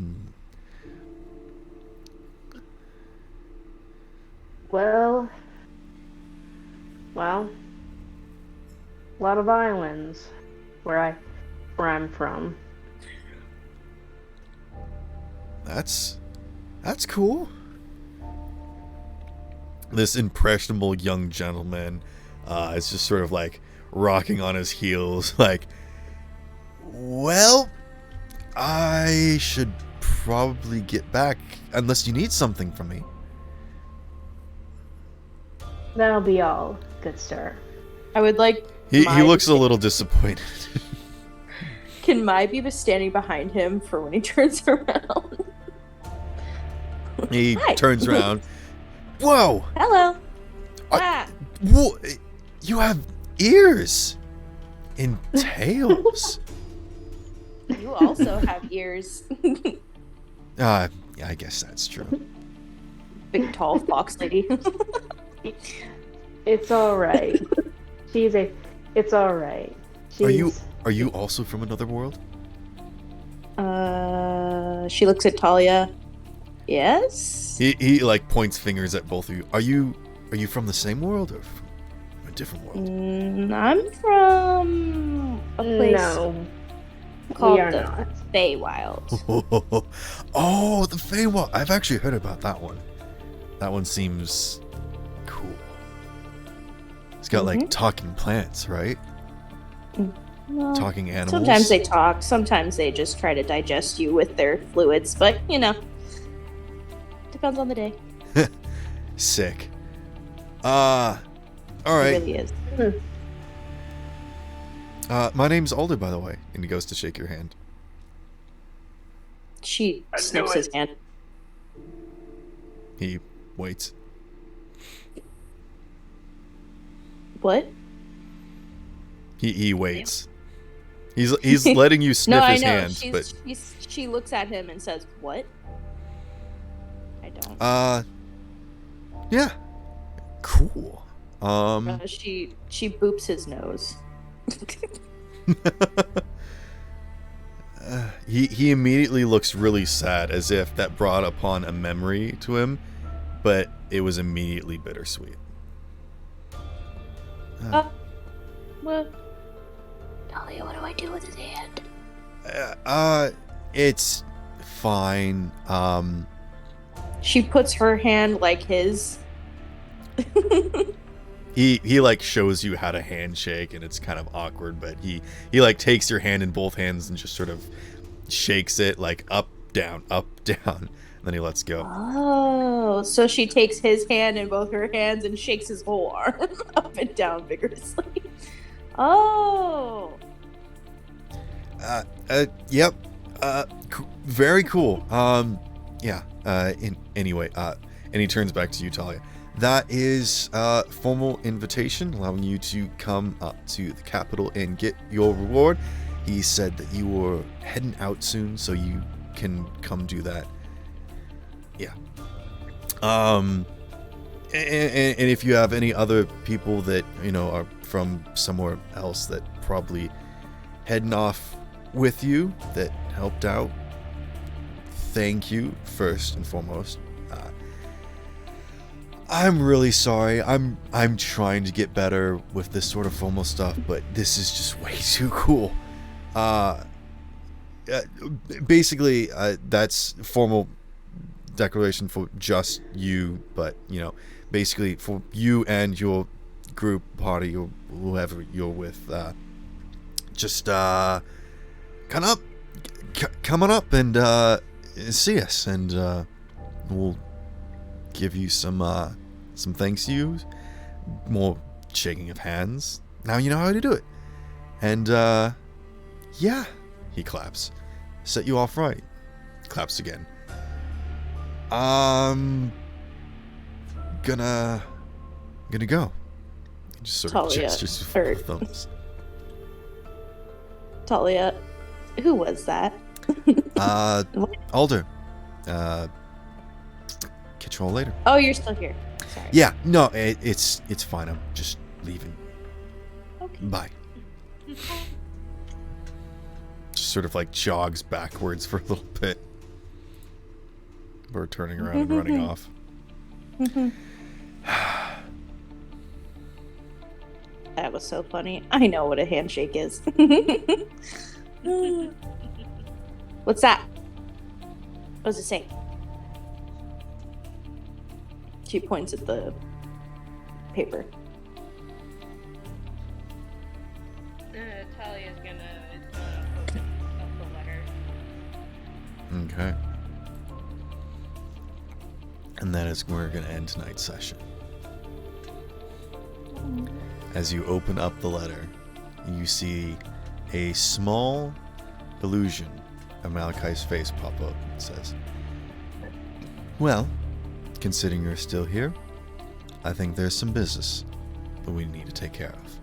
Well, a lot of islands where I'm from. That's cool. This impressionable young gentleman is just sort of like rocking on his heels, like, well, I should probably get back unless you need something from me. That'll be all, good sir. I would like. He looks a little disappointed. Can Mai be standing behind him for when he turns around? He Hi. turns around. Whoa! Hello. Whoa! You have ears and tails. You also have ears. I guess that's true. Big tall fox lady. It's all right. It's all right. Are you also from another world? She looks at Talia. Yes. He like points fingers at both of you. Are you from the same world or from a different world? I'm from a place No, called we are the not. Feywild. Oh, the Feywild. I've actually heard about that one. That one seems cool. It's got like talking plants, right? Well, Talking animals. sometimes they talk, sometimes they just try to digest you with their fluids, but depends on the day. Sick. All right. It really is. My name's Alder, by the way, and he goes to shake your hand. She sniffs his hand. He waits. What? He waits. He's letting you sniff No, I his know. hand, but She looks at him and says, "What?" I don't. Yeah. Cool. She boops his nose. He immediately looks really sad, as if that brought upon a memory to him, but it was immediately bittersweet. Well, Talia, what do I do with his hand? It's fine. She puts her hand like his. He like shows you how to handshake, and it's kind of awkward, but he like takes your hand in both hands and just sort of shakes it like up, down, and then he lets go. Oh, so she takes his hand in both her hands and shakes his whole arm up and down vigorously. Oh. Yep. Very cool. Yeah. Anyway, and he turns back to you, Talia. That is a formal invitation allowing you to come up to the capital and get your reward. He said that you were heading out soon, so you can come do that. Yeah. And if you have any other people that, are from somewhere else that probably heading off with you that helped out, thank you first and foremost. I'm really sorry. I'm trying to get better with this sort of formal stuff, but this is just way too cool. Basically, that's formal declaration for just you, but basically for you and your group, party, or whoever you're with. Just come on up and see us, and we'll give you some thanks yous, more shaking of hands. Now you know how to do it. And yeah, he claps. Set you off right. Claps again. Gonna go. Just sort of Talia, gestures with thumbs. Talia, who was that? Alder. Catch you all later. Oh, you're still here. Sorry. Yeah, no, it's fine. I'm just leaving. Okay. Bye. Just sort of like jogs backwards for a little bit. We're turning around and running off. That was so funny. I know what a handshake is. What's that? What does it say? She points at the paper. Talia's gonna open up the letter. Okay. And that is where we're going to end tonight's session. As you open up the letter, you see a small illusion of Malachi's face pop up. It says, "Well, considering you're still here, I think there's some business that we need to take care of."